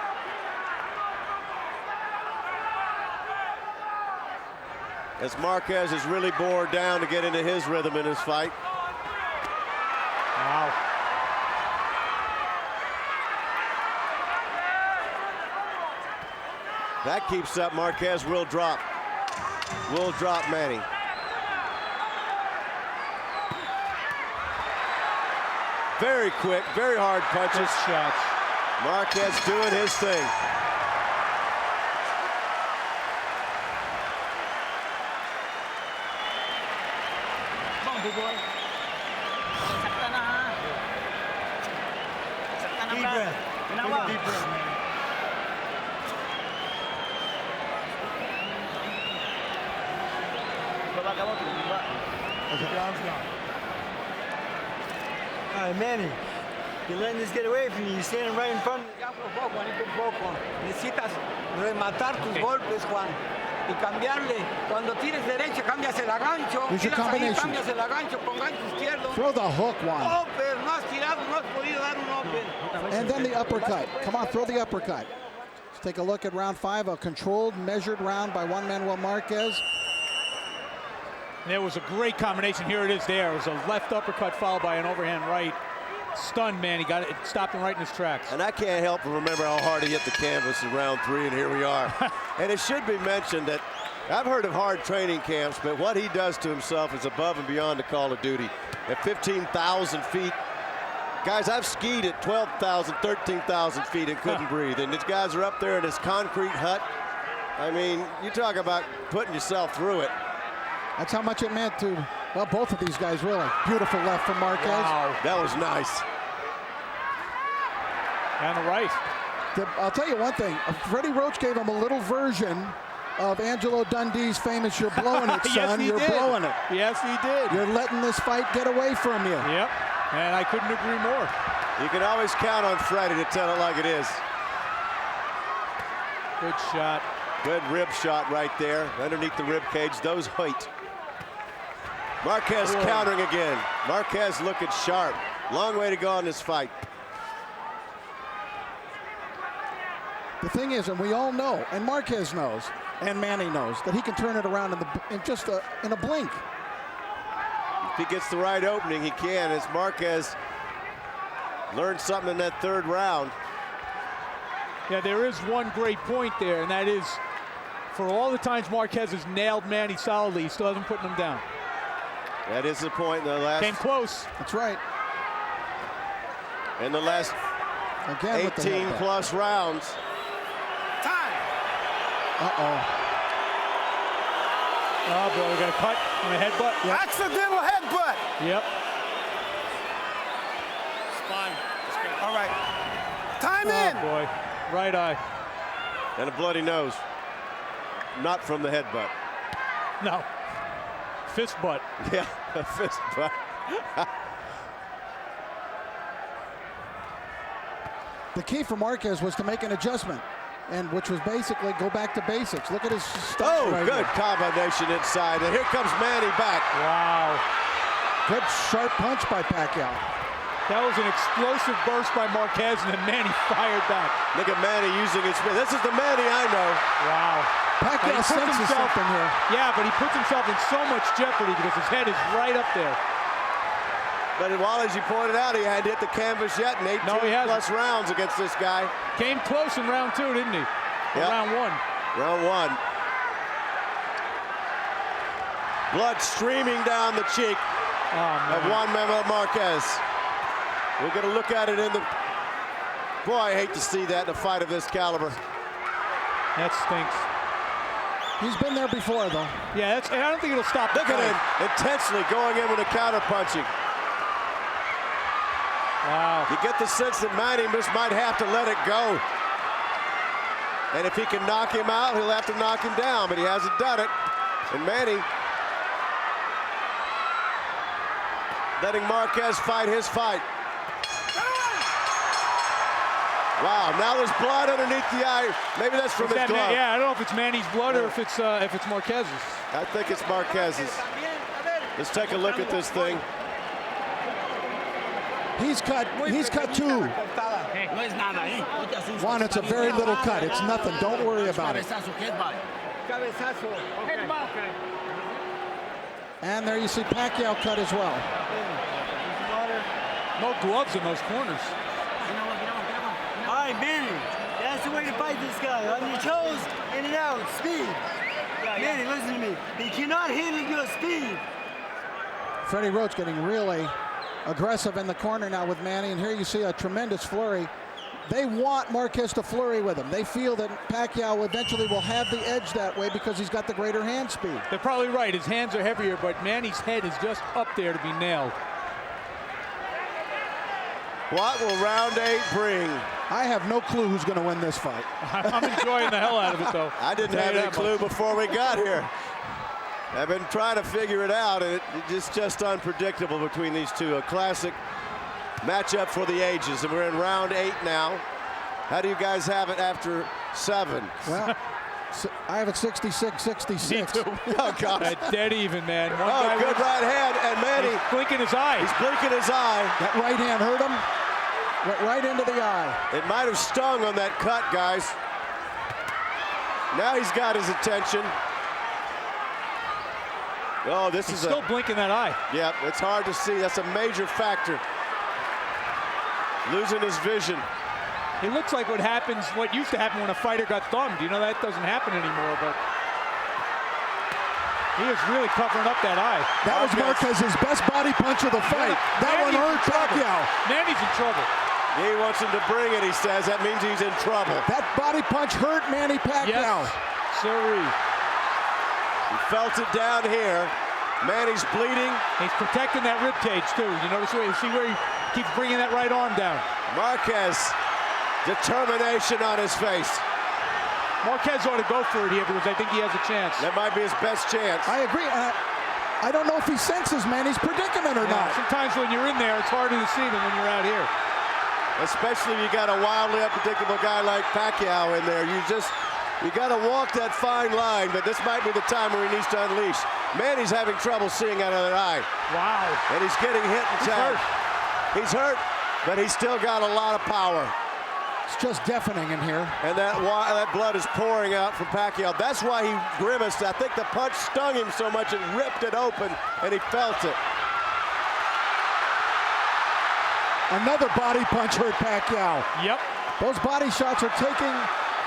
As Marquez is really bored down to get into his rhythm in his fight. Wow. That keeps up. Marquez will drop. Will drop Manny. Very quick, very hard punches. Good shots. Marquez doing his thing. Big boy. Sakta na ha. Sakta na, Deep breath. Ginawa. Deep breath, man. Baba ka mo, baba. The ground's gone. All right, Manny, you're letting this get away from you. You're standing right in front of Ya poco, Juanito, poco. Necesitas rematar tus golpes, Juan. Y cambiarle. Cuando tires derecha, cambias el agancho. Use your Tiras ahí, combination. cambias el agancho con gancho izquierdo. Throw the hook, Juan. Upper, no has tirado, no has podido dar un open. And then the uppercut. Come on, throw the uppercut. Let's take a look at round 5, a controlled, measured round by Juan Manuel Marquez. There was a great combination. Here it is there. It was a left uppercut followed by an overhand right. Stunned, man. He got it, stopped him right in his tracks. And I can't help but remember how hard he hit the canvas in round 3, and here we are. And it should be mentioned that I've heard of hard training camps, but what he does to himself is above and beyond the call of duty. At 15,000 feet, guys, I've skied at 12,000, 13,000 feet and couldn't breathe. And these guys are up there in this concrete hut. I mean, you talk about putting yourself through it. That's how much it meant to, well, both of these guys, really. Beautiful left from Marquez. Wow, that was nice. And the right. I'll tell you one thing. Freddie Roach gave him a little version of Angelo Dundee's famous, "You're blowing it, son." Yes, You're did. blowing it. Yes, he did. You're letting this fight get away from you. Yep. And I couldn't agree more. You can always count on Freddie to tell it like it is. Good shot. Good rib shot right there, underneath the rib cage. Those hurt. Marquez countering again. Marquez looking sharp. Long way to go in this fight. The thing is, and we all know, and Marquez knows, and Manny knows, that he can turn it around in just in a blink. If he gets the right opening, he can. As Marquez learned something in that 3rd round. Yeah, there is one great point there, and that is, for all the times Marquez has nailed Manny solidly, he still hasn't put him down. That is the point in the last. Came close. That's right. In the last Again 18 plus rounds. Time. Uh-oh. Oh, boy, we got a cut on a headbutt. Yep. Accidental headbutt. Yep. Spine. All right. Time Oh, in. boy. Right eye. And a bloody nose. Not from the headbutt. No. Fist butt. Yeah, a fist butt. The key for Marquez was to make an adjustment, and which was basically go back to basics. Look at his stuff. Oh, right good there. combination inside. And here comes Manny back. Wow. Good sharp punch by Pacquiao. That was an explosive burst by Marquez, and then Manny fired back. Look at Manny using his spin. This is the Manny I know. Wow. Pacquiao senses something here. Yeah, but he puts himself in so much jeopardy because his head is right up there. But while, as you pointed out, he hadn't hit the canvas yet in 18 plus rounds against this guy. Came close in round 2, didn't he? Yep. Round 1. Round 1. Blood streaming down the cheek of Juan Manuel Marquez. We're going to look at it in the... Boy, I hate to see that in a fight of this caliber. That stinks. He's been there before, though. Yeah, and I don't think it'll stop. Look at him intensely going in with a counter punching. Wow. You get the sense that Manny just might have to let it go. And if he can knock him out, he'll have to knock him down, but he hasn't done it. And Manny letting Marquez fight his fight. Wow, now there's blood underneath the eye. Maybe that's from his glove. Yeah, I don't know if it's Manny's blood or if it's Marquez's. I think it's Marquez's. Let's take a look at this thing. He's cut 2. Juan, it's a very little cut. It's nothing. Don't worry about it. And there you see Pacquiao cut as well. No gloves in those corners. All right, Manny, that's the way to fight this guy. On your toes, in and out, speed. Manny, listen to me. He cannot handle your speed. Freddie Roach getting really aggressive in the corner now with Manny, and here you see a tremendous flurry. They want Marquez to flurry with him. They feel that Pacquiao eventually will have the edge that way because he's got the greater hand speed. They're probably right. His hands are heavier, but Manny's head is just up there to be nailed. What will round 8 bring? I have no clue who's going to win this fight. I'm enjoying the hell out of it, though. I didn't have any clue before we got here. I've been trying to figure it out, and it's just unpredictable between these two. A classic matchup for the ages, and we're in round 8 now. How do you guys have it after 7? Well, I have it 66-66. Me too. Oh, God. Dead even, man. Good right hand, and Manny. He's blinking his eye. He's blinking his eye. That right hand hurt him. Went right into the eye. It might have stung on that cut, guys. Now he's got his attention. Oh, he's still blinking that eye. Yeah, it's hard to see. That's a major factor. Losing his vision. It looks like what used to happen when a fighter got thumbed. You know, that doesn't happen anymore, but he is really covering up that eye. That was Marquez's best body punch of the fight. That one hurt Pacquiao. Manny's in trouble. He wants him to bring it, he says. That means he's in trouble. That body punch hurt Manny Pacquiao. Yes, sorry. He felt it down here. Manny's bleeding. He's protecting that rib cage, too. You notice see where he keeps bringing that right arm down. Marquez, determination on his face. Marquez ought to go for it here because I think he has a chance. That might be his best chance. I agree. I don't know if he senses Manny's predicament or not. Sometimes when you're in there, it's harder to see than when you're out here. Especially if you got a wildly unpredictable guy like Pacquiao in there. You got to walk that fine line, but this might be the time where he needs to unleash. Manny's having trouble seeing out of that eye. Wow. And he's getting hit and tagged. He's hurt, but he's still got a lot of power. It's just deafening in here. And that blood is pouring out from Pacquiao. That's why he grimaced. I think the punch stung him so much it ripped it open, and he felt it. Another body punch hurt Pacquiao. Yep. Those body shots are taking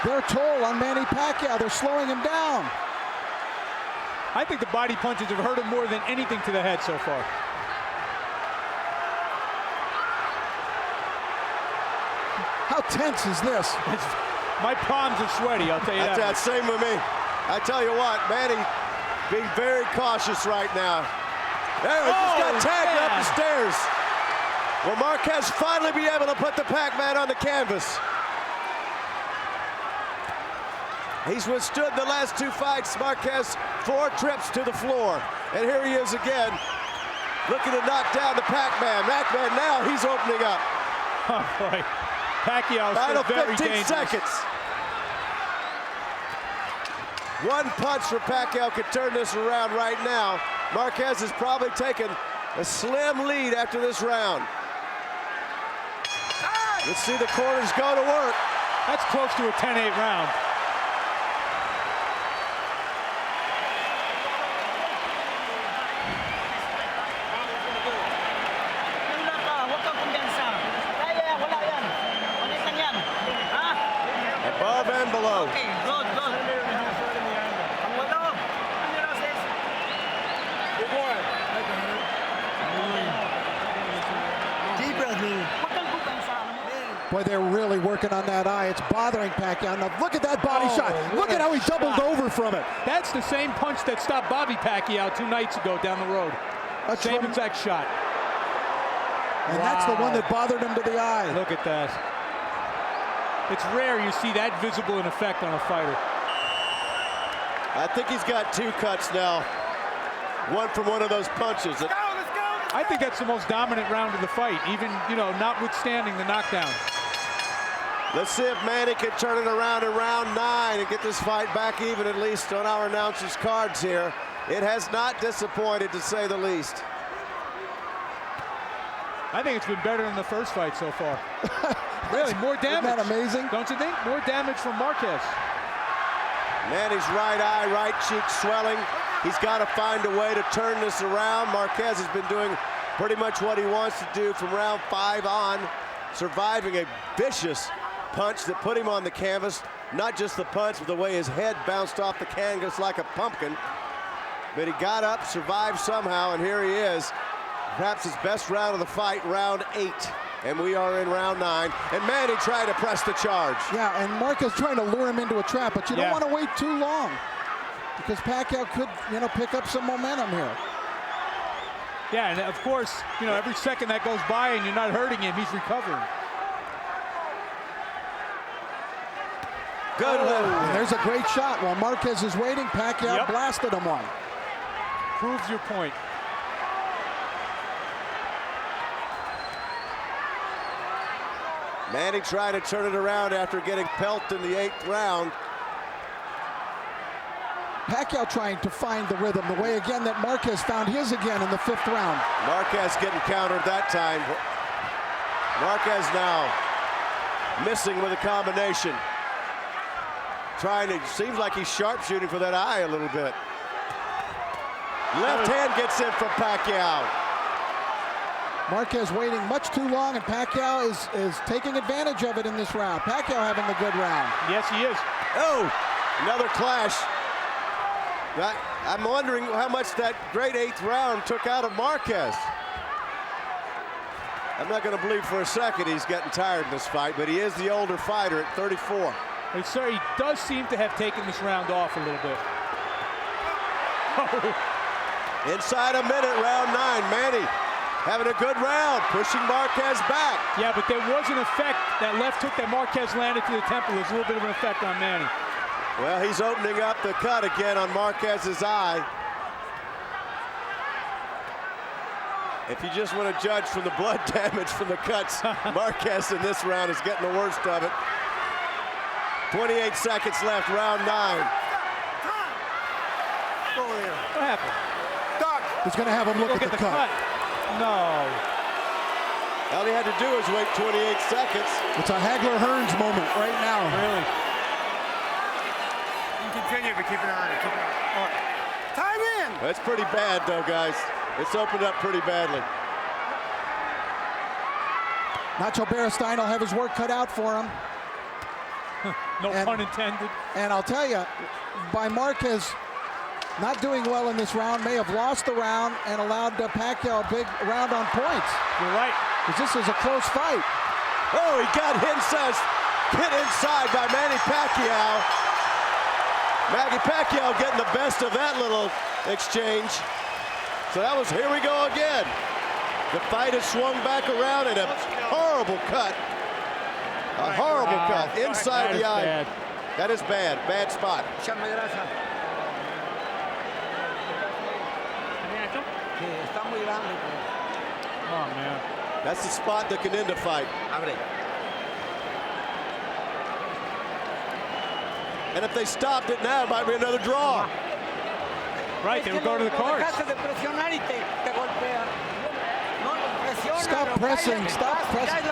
their toll on Manny Pacquiao. They're slowing him down. I think the body punches have hurt him more than anything to the head so far. How tense is this? My palms are sweaty, I'll tell you that. Same with me. I tell you what, Manny being very cautious right now. There, he just got tagged up the stairs. Will Marquez finally be able to put the Pac-Man on the canvas? He's withstood the last 2 fights. Marquez 4 trips to the floor. And here he is again, looking to knock down the Pac-Man. Pac-Man now, he's opening up. Oh, boy. Pacquiao Final is very 15 dangerous. seconds. One punch for Pacquiao could turn this around right now. Marquez has probably taken a slim lead after this round. Let's see the corners go to work. That's close to a 10-8 round. Above and below. Deep breath, man. Boy, they're really working on that eye. It's bothering Pacquiao. Now look at that body shot. Look at how he doubled over from it. That's the same punch that stopped Bobby Pacquiao 2 nights ago down the road. Same exact shot. And that's the one that bothered him to the eye. Look at that. It's rare you see that visible in effect on a fighter. I think he's got 2 cuts now. One from one of those punches. I think that's the most dominant round of the fight, even, you know, notwithstanding the knockdown. Let's see if Manny can turn it around in round 9 and get this fight back even, at least on our announcers' cards here. It has not disappointed, to say the least. I think it's been better than the first fight so far. Really, more damage. Isn't that amazing? Don't you think? More damage from Marquez. Manny's right eye, right cheek swelling. He's got to find a way to turn this around. Marquez has been doing pretty much what he wants to do from round 5 on, surviving a vicious punch that put him on the canvas. Not just the punch, but the way his head bounced off the canvas like a pumpkin. But he got up, survived somehow, and here he is. Perhaps his best round of the fight, round 8. And we are in round 9. And Manny trying to press the charge. Yeah, and Marquez trying to lure him into a trap, but you don't want to wait too long, because Pacquiao could, you know, pick up some momentum here. Yeah, and of course, you know, every second that goes by and you're not hurting him, he's recovering. Good one. And there's a great shot. While Marquez is waiting, Pacquiao blasted him one. Proves your point. Manny trying to turn it around after getting pelted in the 8th round. Pacquiao trying to find the rhythm, the way again that Marquez found his again in the 5th round. Marquez getting countered that time. Marquez now missing with a combination. Trying to, seems like he's sharpshooting for that eye a little bit. Left hand gets in from Pacquiao. Marquez waiting much too long, and Pacquiao is taking advantage of it in this round. Pacquiao having a good round. Yes, he is. Oh, another clash. I'm wondering how much that great 8th round took out of Marquez. I'm not going to believe for a second he's getting tired in this fight, but he is the older fighter at 34. But sir, he does seem to have taken this round off a little bit. Inside a minute, round 9. Manny having a good round, pushing Marquez back. Yeah, but there was an effect. That left hook that Marquez landed to the temple. There's a little bit of an effect on Manny. Well, he's opening up the cut again on Marquez's eye. If you just want to judge from the blood damage from the cuts, Marquez in this round is getting the worst of it. 28 seconds left, round 9. What happened? Doc. He's going to have him look at the cut. No. All he had to do is wait 28 seconds. It's a Hagler-Hearns moment right now. Really? Continue, but keep it on. Keep it on. All right. Time in. That's pretty bad, though, guys. It's opened up pretty badly. Nacho Beristain will have his work cut out for him. No pun intended. And I'll tell you, by Marquez not doing well in this round, may have lost the round and allowed Pacquiao a big round on points. You're right. Because this is a close fight. Oh, he got hit inside by Manny Pacquiao. Manny Pacquiao getting the best of that little exchange. So that was, here we go again. The fight has swung back around in a horrible cut. A horrible cut inside the eye. Bad. That is bad. Bad spot. Oh, man. That's the spot that can end a fight. And if they stopped it now, it might be another draw. Right, they would go to the cards. Stop pressing, stop pressing.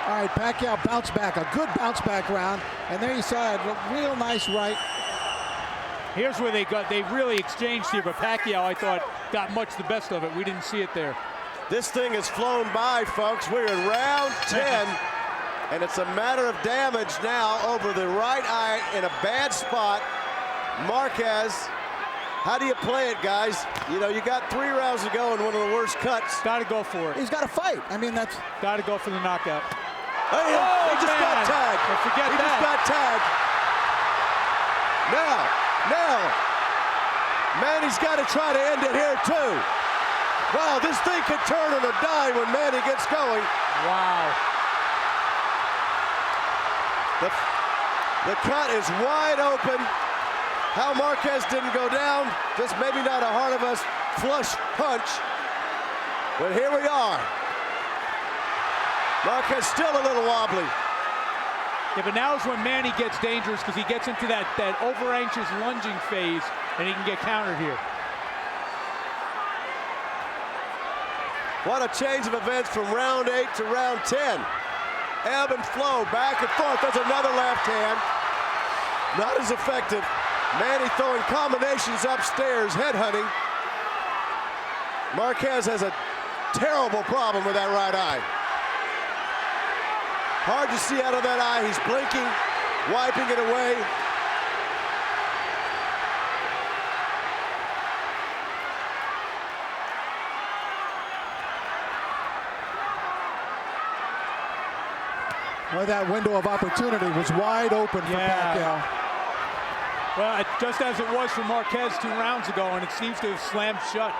All right, Pacquiao bounced back, a good bounce back round. And there you saw a real nice right. Here's where they really exchanged here, but Pacquiao, I thought, got much the best of it. We didn't see it there. This thing has flown by, folks. We're in round 10. And it's a matter of damage now over the right eye in a bad spot. Marquez, how do you play it, guys? You know, you got 3 rounds to go in one of the worst cuts. Got to go for it. He's got to fight. I mean, that's... Got to go for the knockout. Oh, he just got tagged. Forget he that. Just got tagged. Now, Manny's got to try to end it here, too. Wow, this thing could turn on a dime when Manny gets going. Wow. The cut is wide open. How Marquez didn't go down, just maybe not a heart of us flush punch. But here we are. Marquez still a little wobbly. Yeah, but now is when Manny gets dangerous because he gets into that over-anxious lunging phase, and he can get countered here. What a change of events from round 8 to round 10. Ebb and flow, back and forth. There's another left hand. Not as effective. Manny throwing combinations upstairs, headhunting. Marquez has a terrible problem with that right eye. Hard to see out of that eye. He's blinking, wiping it away. Well, that window of opportunity was wide open for Pacquiao. Well, just as it was for Marquez 2 rounds ago, and it seems to have slammed shut.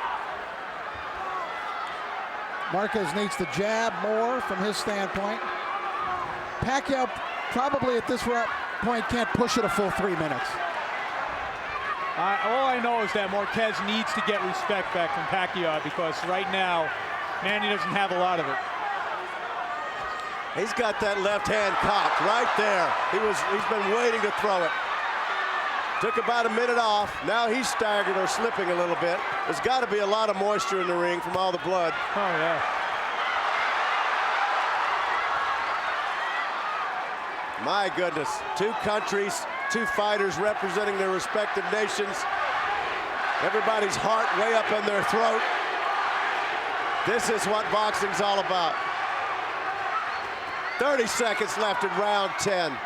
Marquez needs to jab more from his standpoint. Pacquiao probably at this point can't push it a full 3 minutes. All I know is that Marquez needs to get respect back from Pacquiao because right now, Manny doesn't have a lot of it. He's got that left hand cocked right there. He's been waiting to throw it. Took about a minute off. Now he's staggered or slipping a little bit. There's got to be a lot of moisture in the ring from all the blood. Oh, yeah. My goodness, 2 countries, 2 fighters representing their respective nations. Everybody's heart way up in their throat. This is what boxing's all about. 30 seconds left in round 10.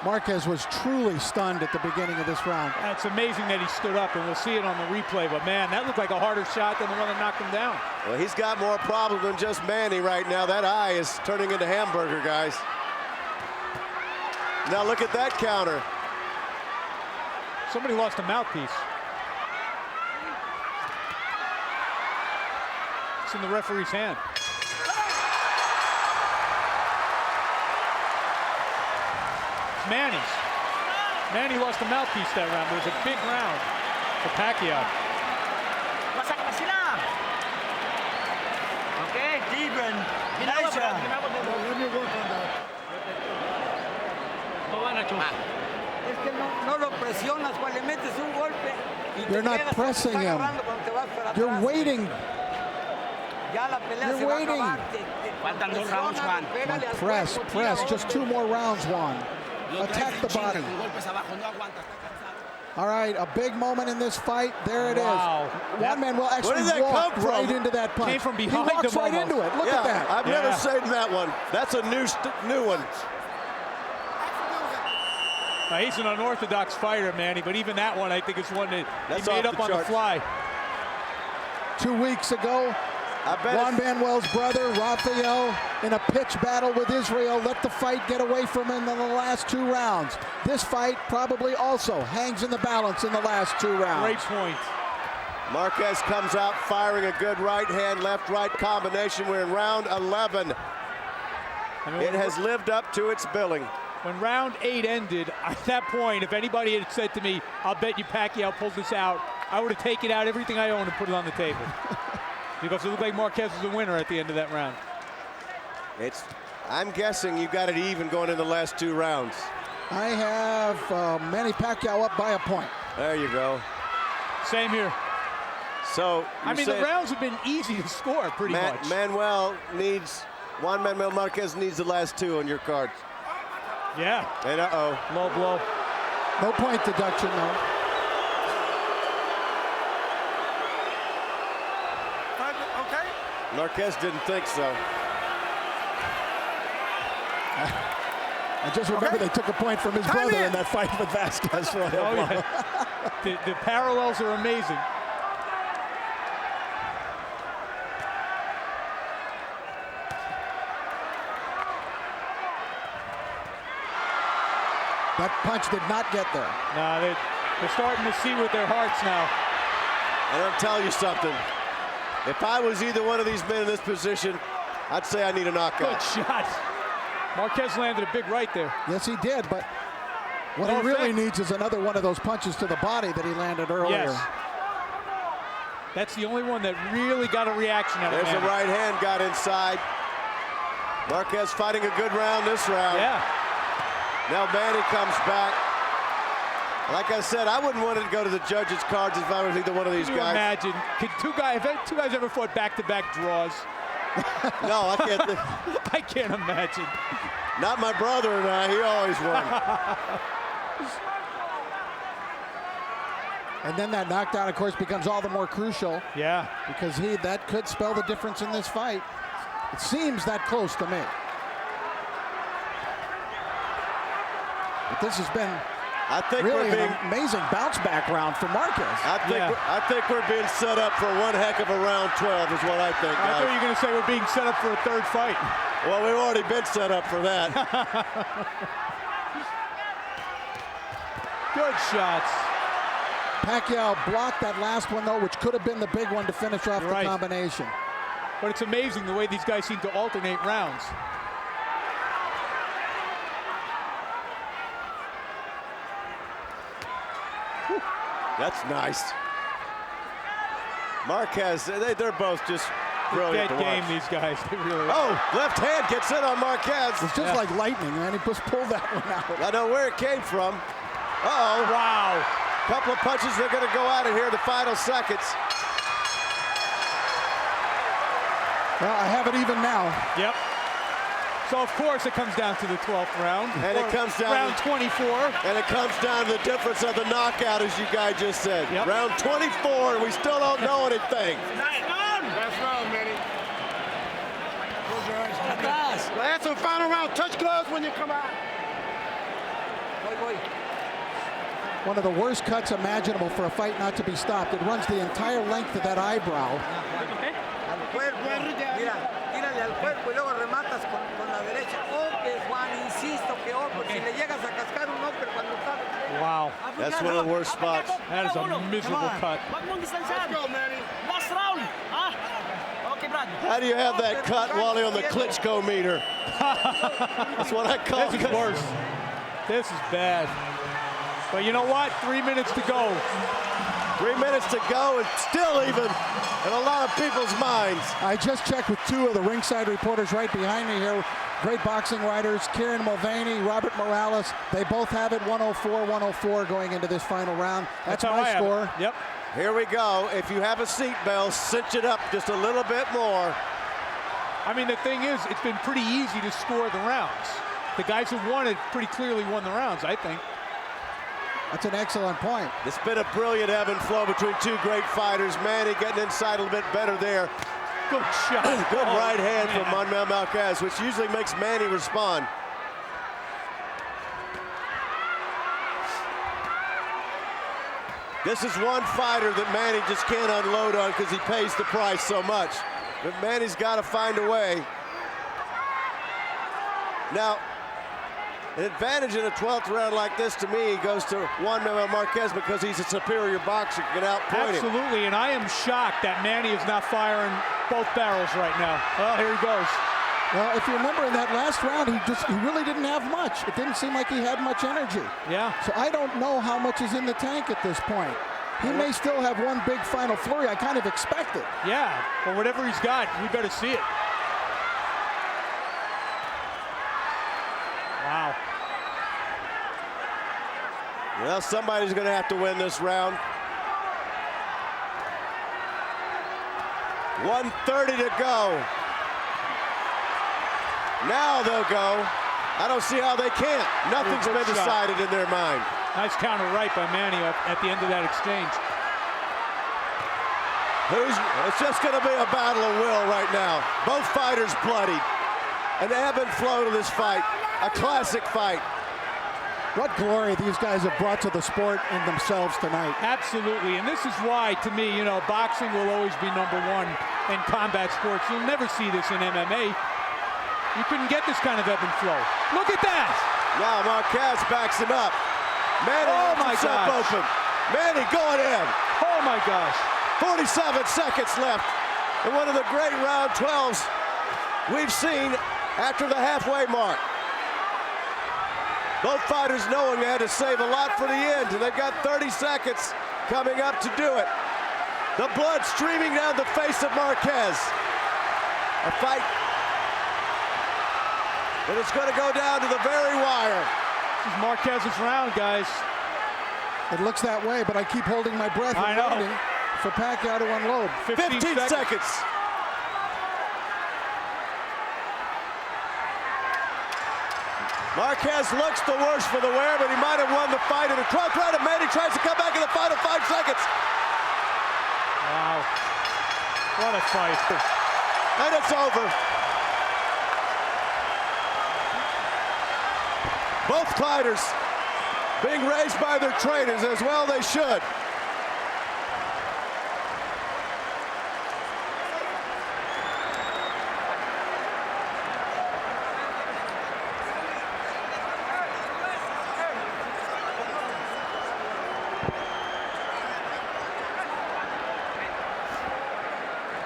Marquez was truly stunned at the beginning of this round. It's amazing that he stood up, and we'll see it on the replay, but man, that looked like a harder shot than the one that knocked him down. Well, he's got more problems than just Manny right now. That eye is turning into hamburger, guys. Now look at that counter. Somebody lost a mouthpiece. It's in the referee's hand. Manny's. Manny lost a mouthpiece that round. It was a big round for Pacquiao. Wasak na sila. Okay, Dibran. Nice round. Let me work on that. Es que no lo presionas, cuando le metes un golpe. You're not pressing him. You're waiting. You're waiting. Faltan 2 rounds, Juan. Press. Just 2 more rounds, Juan. Attack the body. All right, a big moment in this fight. There it is. Juan Manuel actually walked right into that punch. Came from behind he walks him right almost. into it. Look at that. I've never seen that one. That's a new one. He's an unorthodox fighter, Manny, but even that one, I think, is one that he made up on the fly. 2 weeks ago, Juan Manuel's brother, Rafael, in a pitch battle with Israel, let the fight get away from him in the last 2 rounds. This fight probably also hangs in the balance in the last 2 rounds. Great point. Marquez comes out firing a good right hand, left-right combination. We're in round 11. It has lived up to its billing. When round 8 ended, at that point, if anybody had said to me, I'll bet you Pacquiao pulls this out, I would have taken out everything I own and put it on the table. Because it looked like Marquez was the winner at the end of that round. I'm guessing you got it even going in the last 2 rounds. I have Manny Pacquiao up by a point. There you go. Same here. So I mean, the rounds have been easy to score pretty much. Juan Manuel Marquez needs the last 2 on your cards. Yeah. And low blow. No point deduction, though. Okay. Marquez didn't think so. I just remember they took a point from his brother in that fight with Vasquez for a Oh, yeah. the parallels are amazing. That punch did not get there. No, they're starting to see with their hearts now. And I'll tell you something. If I was either one of these men in this position, I'd say I need a knockout. Good shot. Marquez landed a big right there. Yes, he did, but what he really needs is another one of those punches to the body that he landed earlier. Yes. That's the only one that really got a reaction out of There's a right hand got inside. Marquez fighting a good round this round. Yeah. Now Manny comes back. Like I said, I wouldn't want it to go to the judges' cards if I was either one of these Can you guys. imagine? Could two guys ever fought back-to-back draws? No, I can't. I can't imagine. Not my brother and I. He always won. And then that knockdown, of course, becomes all the more crucial. Yeah. Because that could spell the difference in this fight. It seems that close to me. But this has been really an amazing bounce back round for Marquez. I think we're being set up for one heck of a round 12 is what I think, guys. I thought you were going to say we're being set up for a third fight. Well, we've already been set up for that. Good shots. Pacquiao blocked that last one, though, which could have been the big one to finish off the combination. But it's amazing the way these guys seem to alternate rounds. That's nice. Marquez, they're both just brilliant Dead to game, watch. these guys. They really Oh, left hand gets in on Marquez. It's just like lightning, man. He just pulled that one out. I know where it came from. Uh-oh. Wow. Couple of punches, they're going to go out of here the final seconds. Well, I have it even now. Yep. So, of course, it comes down to the 12th round. And it comes down round 24. And it comes down to the difference of the knockout, as you guys just said. Yep. Round 24, and we still don't know anything. Last round, Manny. Close your eyes. Last and final round. Touch gloves when you come out. One of the worst cuts imaginable for a fight not to be stopped. It runs the entire length of that eyebrow. Tírale al cuerpo y luego rematas con la derecha. Ope, Juan, insisto que ope. Si le llegas a cascar un ope cuando está. Wow. That's one of the worst spots. That is a miserable cut. Let's go, Manny. Last round. Okay, Brad. How do you have that cut, Wally, on the Klitschko meter? That's what I call This is worse. This is bad. But you know what? 3 minutes to go. 3 minutes to go, and still even in a lot of people's minds. I just checked with two of the ringside reporters right behind me here. Great boxing writers, Kieran Mulvaney, Robert Morales. They both have it 104-104 going into this final round. That's how my I score. have it. Yep. Here we go. If you have a seatbelt, cinch it up just a little bit more. I mean, the thing is, it's been pretty easy to score the rounds. The guys who won it pretty clearly won the rounds, I think. That's an excellent point. It's been a brilliant ebb and flow between two great fighters. Manny getting inside a little bit better there. Good shot. Good right hand from Juan Manuel Marquez, which usually makes Manny respond. This is one fighter that Manny just can't unload on because he pays the price so much. But Manny's got to find a way. Now, an advantage in a 12th round like this, to me, goes to Juan Manuel Marquez because he's a superior boxer, can outpoint him. Absolutely, and I am shocked that Manny is not firing both barrels right now. Well, here he goes. Well, if you remember in that last round, he really didn't have much. It didn't seem like he had much energy. Yeah. So I don't know how much is in the tank at this point. He may still have one big final flurry. I kind of expect it. Yeah, but whatever he's got, we better see it. Wow. Well, somebody's going to have to win this round. 1:30 to go. Now they'll go. I don't see how they can't. Nothing's been decided in their mind. Nice counter right by Manny at the end of that exchange. It's just going to be a battle of will right now. Both fighters bloodied. An ebb and flow to this fight. A classic fight. What glory these guys have brought to the sport and themselves tonight. Absolutely, and this is why, to me, you know, boxing will always be #1 in combat sports. You'll never see this in MMA. You couldn't get this kind of ebb and flow. Look at that! Now Marquez backs him up. Manny lets himself open. Manny going in. Oh my gosh. 47 seconds left. And one of the great round 12s we've seen after the halfway mark. Both fighters knowing they had to save a lot for the end, and they've got 30 seconds coming up to do it. The blood streaming down the face of Marquez. A fight that is going to go down to the very wire. This is Marquez's round, guys. It looks that way, but I keep holding my breath and waiting for Pacquiao to unload. 15 seconds. Marquez looks the worse for the wear, but he might have won the fight. And a crowd right of Manny tries to come back in the final 5 seconds. Wow. What a fight. And it's over. Both fighters being raised by their trainers, as well they should.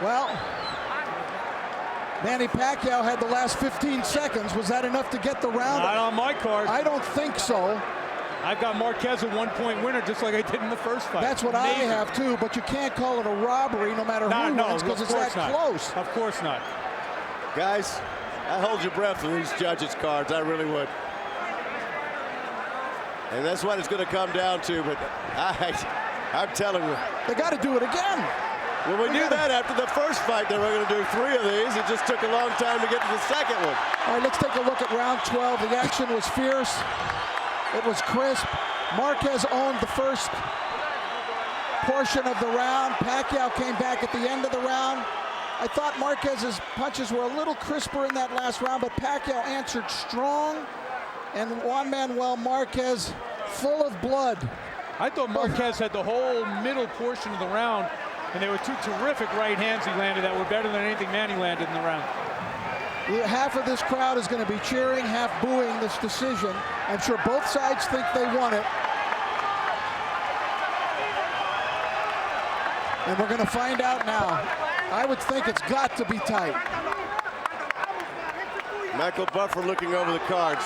Well, Manny Pacquiao had the last 15 seconds. Was that enough to get the round? Not on my card. I don't think so. I've got Marquez a 1-point winner, just like I did in the first fight. That's what Amazing. I have too, but you can't call it a robbery no matter who wins because it's that close. Of course not. Guys, I hold your breath for these judges' cards. I really would. And that's what it's going to come down to, but I'm telling you. They got to do it again. Well, we knew that after the first fight they were going to do 3 of these. It just took a long time to get to the second one. All right, let's take a look at round 12. The action was fierce. It was crisp. Marquez owned the first portion of the round. Pacquiao came back at the end of the round. I thought Marquez's punches were a little crisper in that last round, but Pacquiao answered strong, and Juan Manuel Marquez full of blood. I thought Marquez had the whole middle portion of the round, and they were 2 terrific right hands he landed that were better than anything Manny landed in the round. Half of this crowd is going to be cheering, half booing this decision. I'm sure both sides think they won it. And we're going to find out now. I would think it's got to be tight. Michael Buffer looking over the cards.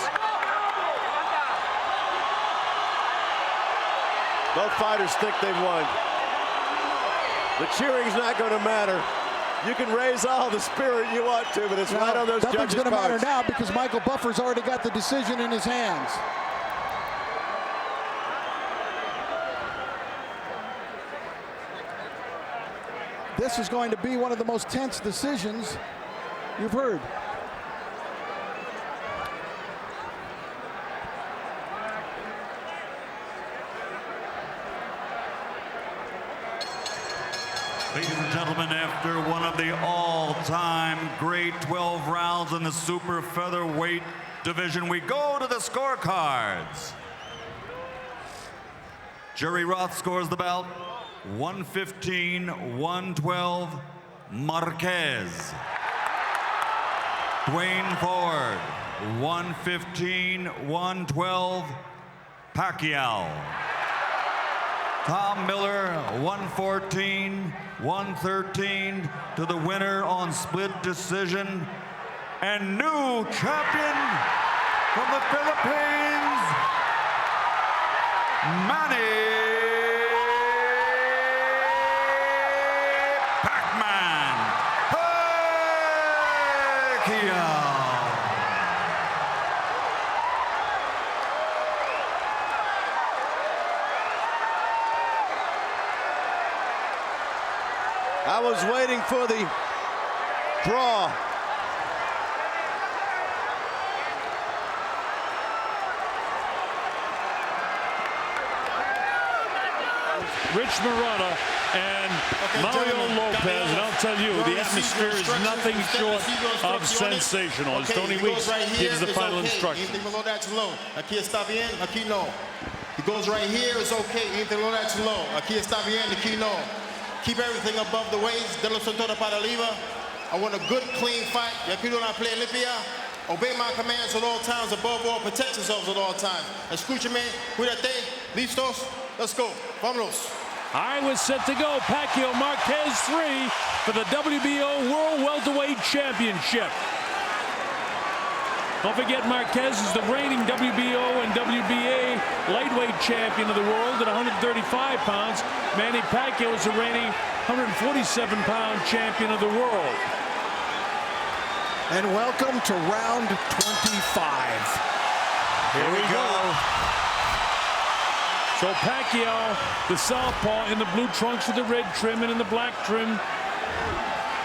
Both fighters think they've won. The cheering's not going to matter. You can raise all the spirit you want to, but it's right on those judges' cards. Nothing's going to matter now because Michael Buffer's already got the decision in his hands. This is going to be one of the most tense decisions you've heard. Ladies and gentlemen, after one of the all-time great 12 rounds in the super featherweight division, we go to the scorecards. Jerry Roth scores the bout 115-112 Marquez. Dwayne Ford 115-112 Pacquiao. Tom Miller, 114-113 to the winner on split decision. And new champion from the Philippines, Manny Pacquiao. I was waiting for the draw. Rich Marotta and Mario Lopez, and I'll tell you, the atmosphere is nothing short of sensational. As Tony Weeks gives the final instruction. Anything below that's low. Aquí está bien, aquí no. He goes right here, it's okay. Anything below that's low. Aquí está bien, aquí no. Keep everything above the waist. De la cintura para arriba. I want a good, clean fight. Y aquí no la play limpia. Obey my commands at all times. Above all, protect yourselves at all times. Escúchame, cuídate. Listos? Let's go. Vámonos. I was set to go. Pacquiao Marquez 3 for the WBO World Welterweight Championship. Don't forget Marquez is the reigning WBO and WBA lightweight champion of the world at 135 pounds. Manny Pacquiao is the reigning 147-pound champion of the world. And welcome to round 25. Here we go. So Pacquiao, the southpaw, in the blue trunks with the red trim, and in the black trim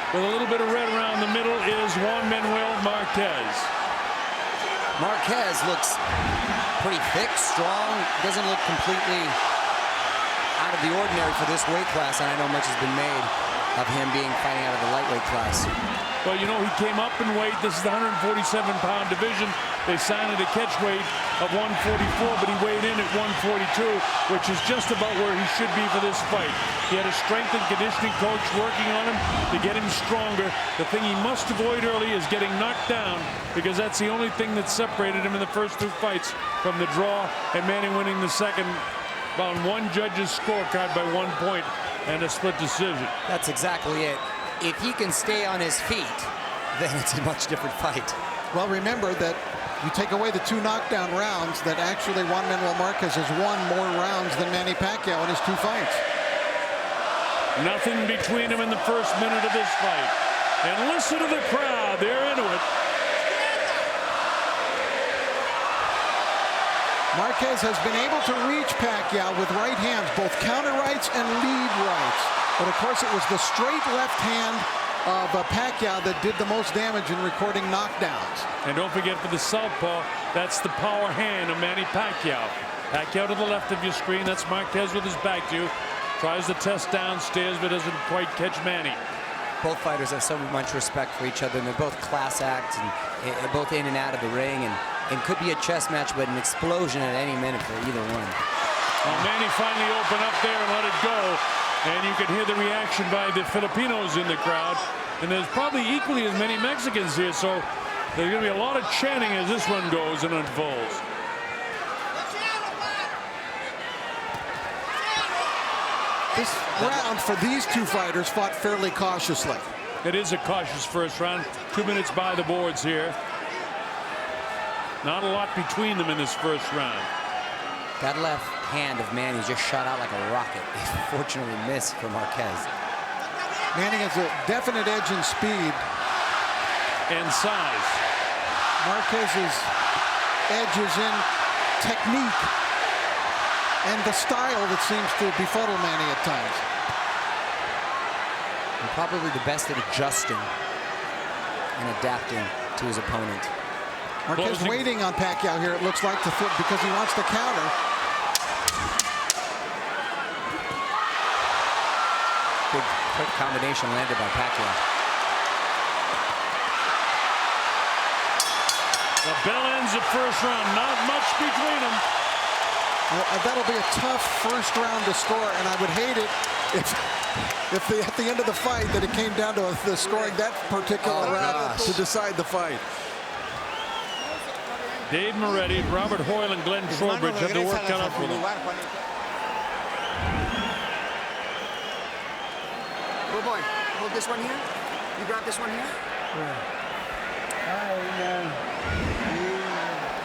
with a little bit of red around the middle is Juan Manuel Marquez. Marquez looks pretty thick, strong, doesn't look completely out of the ordinary for this weight class, and I know much has been made of him fighting out of the lightweight class. Well, you know, he came up in weight. This is the 147-pound division. They signed at a catch weight of 144, but he weighed in at 142, which is just about where he should be for this fight. He had a strength and conditioning coach working on him to get him stronger. The thing he must avoid early is getting knocked down, because that's the only thing that separated him in the first two fights from the draw and Manny winning the second on one judge's scorecard by 1 point and a split decision. That's exactly it. If he can stay on his feet, then it's a much different fight. Well, remember that you take away the 2 knockdown rounds, that actually Juan Manuel Marquez has won more rounds than Manny Pacquiao in his 2 fights. Nothing between them in the first minute of this fight. And listen to the crowd. They're into it. Marquez has been able to reach Pacquiao with right hands, both counter rights and lead rights. But of course, it was the straight left hand of Pacquiao that did the most damage in recording knockdowns. And don't forget, for the southpaw, that's the power hand of Manny Pacquiao. Pacquiao to the left of your screen. That's Marquez with his back to you. Tries to test downstairs, but doesn't quite catch Manny. Both fighters have so much respect for each other, and they're both class acts, and both in and out of the ring, and could be a chess match, but an explosion at any minute for either one. Well, Manny finally opened up there and let it go. And you can hear the reaction by the Filipinos in the crowd. And there's probably equally as many Mexicans here, so there's going to be a lot of chanting as this one goes and unfolds. This round for these 2 fighters fought fairly cautiously. It is a cautious first round. 2 minutes by the boards here. Not a lot between them in this first round. That left hand of Manny just shot out like a rocket. Fortunately missed for Marquez. Manny has a definite edge in speed and size. Marquez's edge is in technique and the style that seems to befuddle Manny at times. And probably the best at adjusting and adapting to his opponent. Marquez waiting on Pacquiao here, it looks like, because he wants to counter. Big quick combination landed by Pacquiao. The bell ends the first round. Not much between them. Well, that'll be a tough first round to score, and I would hate it if at the end of the fight that it came down to the scoring that particular round to decide the fight. Dave Moretti, Robert Hoyle, and Glenn Trowbridge have the work cut out for them. Oh boy, hold this one here. You grab this one here.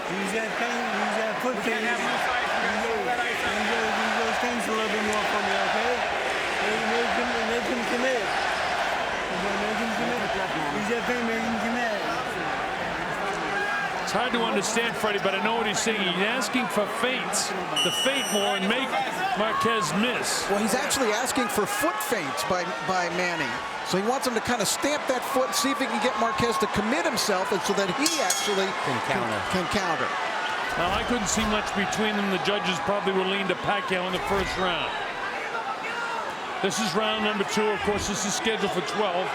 Use that thing, use that foot thing. Use those things a little bit more for me, okay? Make him commit. Make him commit. Use that thing, make him commit. It's hard to understand, Freddie, but I know what he's saying. He's asking for feints, to feint more and make Marquez miss. Well, he's actually asking for foot feints by Manny. So he wants him to kind of stamp that foot, see if he can get Marquez to commit himself, and so that he actually can counter. Well, I couldn't see much between them. The judges probably will lean to Pacquiao in the first round. This is round number 2. Of course, this is scheduled for 12.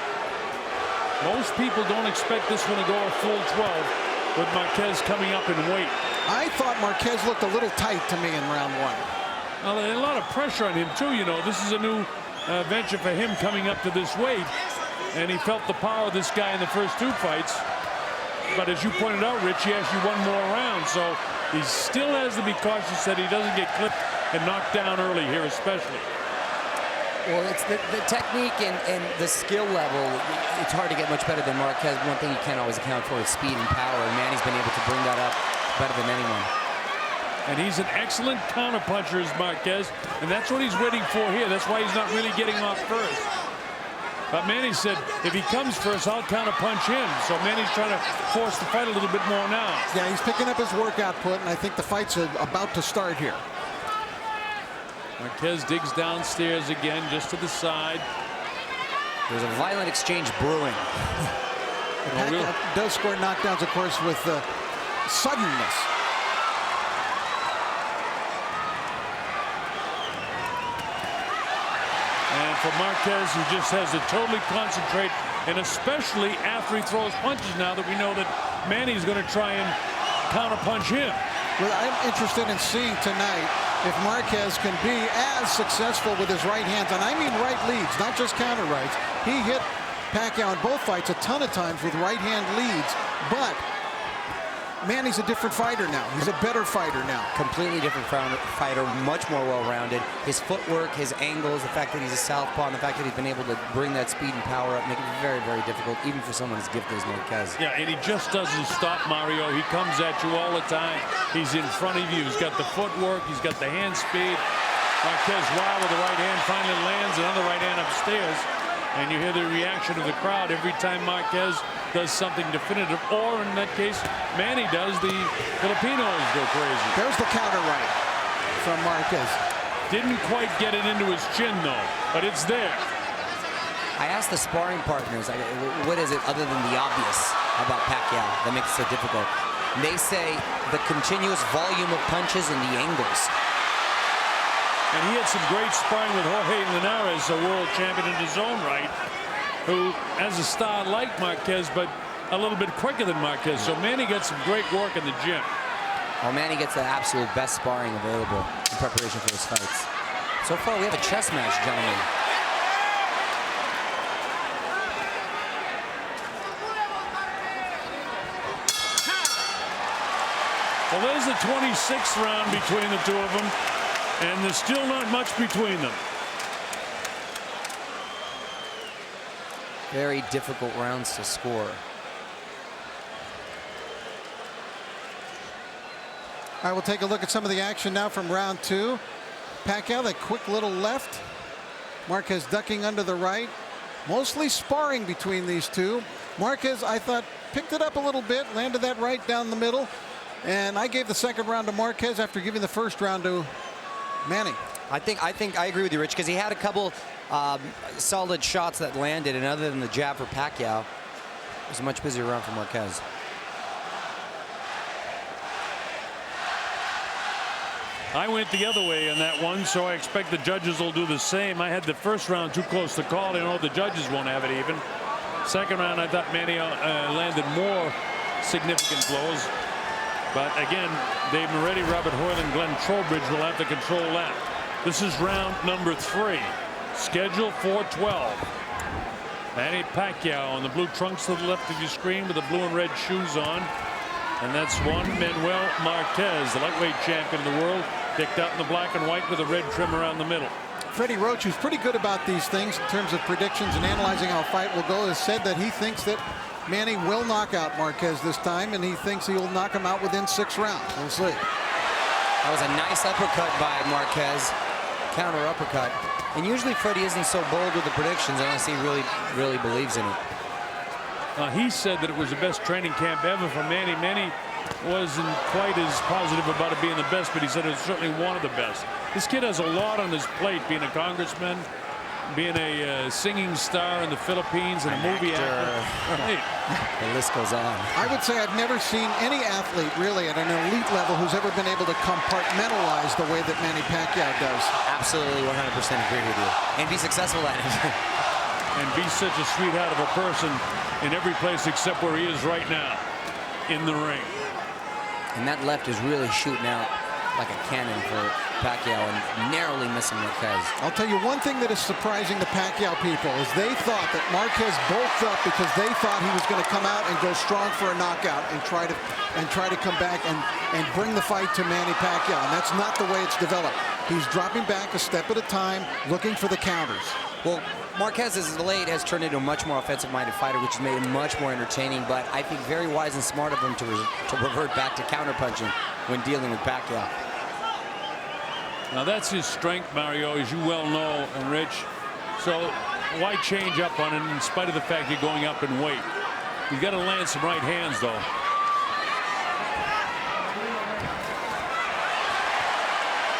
Most people don't expect this one to go a full 12. With Marquez coming up in weight. I thought Marquez looked a little tight to me in round 1. Well, a lot of pressure on him, too. You know, this is a new venture for him coming up to this weight. And he felt the power of this guy in the first 2 fights. But as you pointed out, Rich, he actually won more rounds. So he still has to be cautious that he doesn't get clipped and knocked down early here, especially. Well, it's the technique and the skill level. It's hard to get much better than Marquez. One thing you can't always account for is speed and power, and Manny's been able to bring that up better than anyone. And he's an excellent counterpuncher, is Marquez, and that's what he's waiting for here. That's why he's not really getting off first. But Manny said, if he comes first, I'll counterpunch him. So Manny's trying to force the fight a little bit more now. Yeah, he's picking up his work output, and I think the fight's about to start here. Marquez digs downstairs again, just to the side. There's a violent exchange brewing. Pacquiao does score knockdowns, of course, with suddenness. And for Marquez, he just has to totally concentrate, and especially after he throws punches now that we know that Manny's going to try and counterpunch him. Well, I'm interested in seeing tonight if Marquez can be as successful with his right hands, and I mean right leads, not just counter rights. He hit Pacquiao in both fights a ton of times with right hand leads, but Manny's a different fighter now. He's a better fighter now. Completely different fighter, much more well-rounded. His footwork, his angles, the fact that he's a southpaw, and the fact that he's been able to bring that speed and power up, make it very, very difficult, even for someone as gifted as Marquez. Yeah, and he just doesn't stop, Mario. He comes at you all the time. He's in front of you. He's got the footwork. He's got the hand speed. Marquez wild with the right hand, finally lands another right hand upstairs. And you hear the reaction of the crowd every time Marquez does something definitive, or in that case, Manny does, the Filipinos go crazy. There's the counter right from Marquez. Didn't quite get it into his chin, though, but it's there. I asked the sparring partners, what is it other than the obvious about Pacquiao that makes it so difficult? And they say the continuous volume of punches and the angles. And he had some great sparring with Jorge Linares, a world champion in his own right, who has a style like Marquez, but a little bit quicker than Marquez. So Manny gets some great work in the gym. Well, Manny gets the absolute best sparring available in preparation for his fights. So far, we have a chess match, gentlemen. Well, there's the 26th round between the two of them, and there's still not much between them. Very difficult rounds to score. I will take a look at some of the action now from round two. Pacquiao, that quick little left. Marquez ducking under the right. Mostly sparring between these two. Marquez, I thought, picked it up a little bit, landed that right down the middle. And I gave the second round to Marquez after giving the first round to Manny. I think I agree with you, Rich, because he had a couple solid shots that landed, and other than the jab for Pacquiao, it was a much busier round for Marquez. I went the other way in that one, so I expect the judges will do the same. I had the first round too close to call. I know the judges won't have it even. Second round, I thought Manny landed more significant blows. But again, Dave Moretti, Robert Hoyle, and Glenn Trowbridge will have to control that. This is round number 3, scheduled for 12. Manny Pacquiao on the blue trunks to the left of your screen with the blue and red shoes on. And that's Juan Manuel Marquez, the lightweight champion of the world, picked out in the black and white with a red trim around the middle. Freddie Roach, who's pretty good about these things in terms of predictions and analyzing how a fight will go, has said that he thinks that Manny will knock out Marquez this time, and he thinks he'll knock him out within 6 rounds. We'll see. That was a nice uppercut by Marquez, counter uppercut. And usually Freddie isn't so bold with the predictions unless he really believes in it. He said that it was the best training camp ever for Manny. Manny wasn't quite as positive about it being the best, but he said it was certainly one of the best. This kid has a lot on his plate, being a congressman, being a singing star in the Philippines, and a movie actor. Right. The list goes on. I would say I've never seen any athlete really at an elite level who's ever been able to compartmentalize the way that Manny Pacquiao does. Absolutely 100% agree with you. And be successful at it. And be such a sweetheart of a person in every place except where he is right now, in the ring. And that left is really shooting out like a cannon for Pacquiao and narrowly missing Marquez. I'll tell you one thing that is surprising the Pacquiao people is they thought that Marquez bulked up because they thought he was going to come out and go strong for a knockout and try to come back and bring the fight to Manny Pacquiao, and that's not the way it's developed. He's dropping back a step at a time, looking for the counters. Well, Marquez as of late has turned into a much more offensive-minded fighter, which has made him much more entertaining, but I think very wise and smart of him to revert back to counterpunching when dealing with Pacquiao. Now that's his strength, Mario, as you well know, and Rich. So why change up on it in spite of the fact you're going up in weight? You've got to land some right hands, though.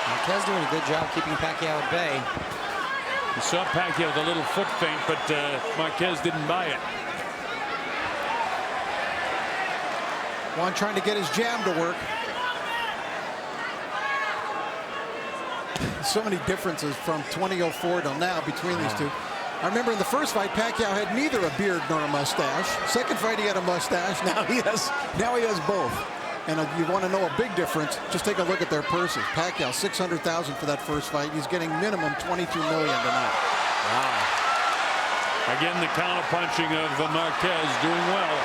Marquez doing a good job keeping Pacquiao at bay. You saw Pacquiao with a little foot feint, but Marquez didn't buy it. Juan trying to get his jab to work. So many differences from 2004 till now between these two. I remember in the first fight, Pacquiao had neither a beard nor a mustache. Second fight, he had a mustache. Now he has both. And you want to know a big difference, just take a look at their purses. Pacquiao, $600,000 for that first fight. He's getting minimum $22 million tonight. Wow. Again, the counter-punching of Marquez doing well.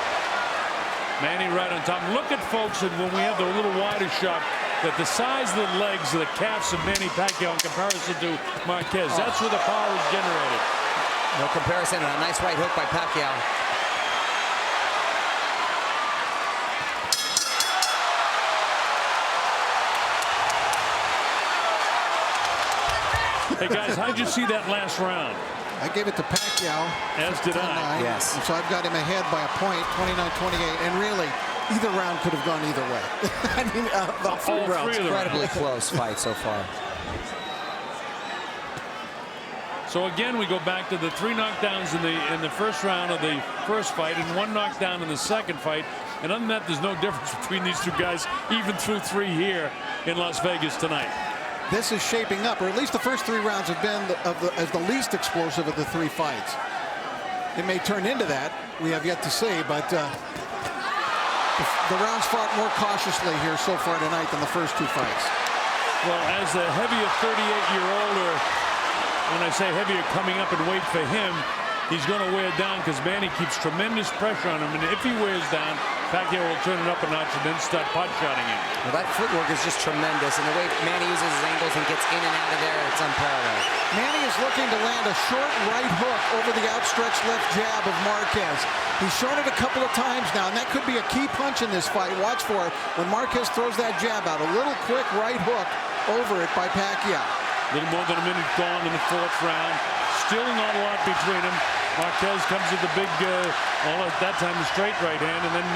Manny right on top. Look at, folks, and when we have the little wider shot, that the size of the legs of the calves of Manny Pacquiao in comparison to Marquez, that's where the power is generated. No comparison, and a nice right hook by Pacquiao. Hey, guys, how'd you see that last round? I gave it to Pacquiao. As did I. Yes. And so I've got him ahead by a point, 29-28. And really, either round could have gone either way. I mean, the all three rounds. Incredibly close fight so far. So again, we go back to the 3 knockdowns in the first round of the first fight and 1 knockdown in the second fight. And other than that, there's no difference between these two guys, even through 3 here in Las Vegas tonight. This is shaping up, or at least the first 3 rounds have been as the least explosive of the 3 fights. It may turn into that. We have yet to see, but the rounds fought more cautiously here so far tonight than the first 2 fights. Well, as the heavier 38-year-old, or when I say heavier coming up in weight for him, he's going to wear down because Manny keeps tremendous pressure on him. And if he wears down, Pacquiao will turn it up a notch and then start pot-shotting him. Well, that footwork is just tremendous. And the way Manny uses his angles and gets in and out of there, it's unparalleled. Manny is looking to land a short right hook over the outstretched left jab of Marquez. He's shown it a couple of times now, and that could be a key punch in this fight. Watch for it when Marquez throws that jab out. A little quick right hook over it by Pacquiao. A little more than a minute gone in the 4th round. Still not a lot between them. Marquez comes with the big, at that time, the straight right hand, and then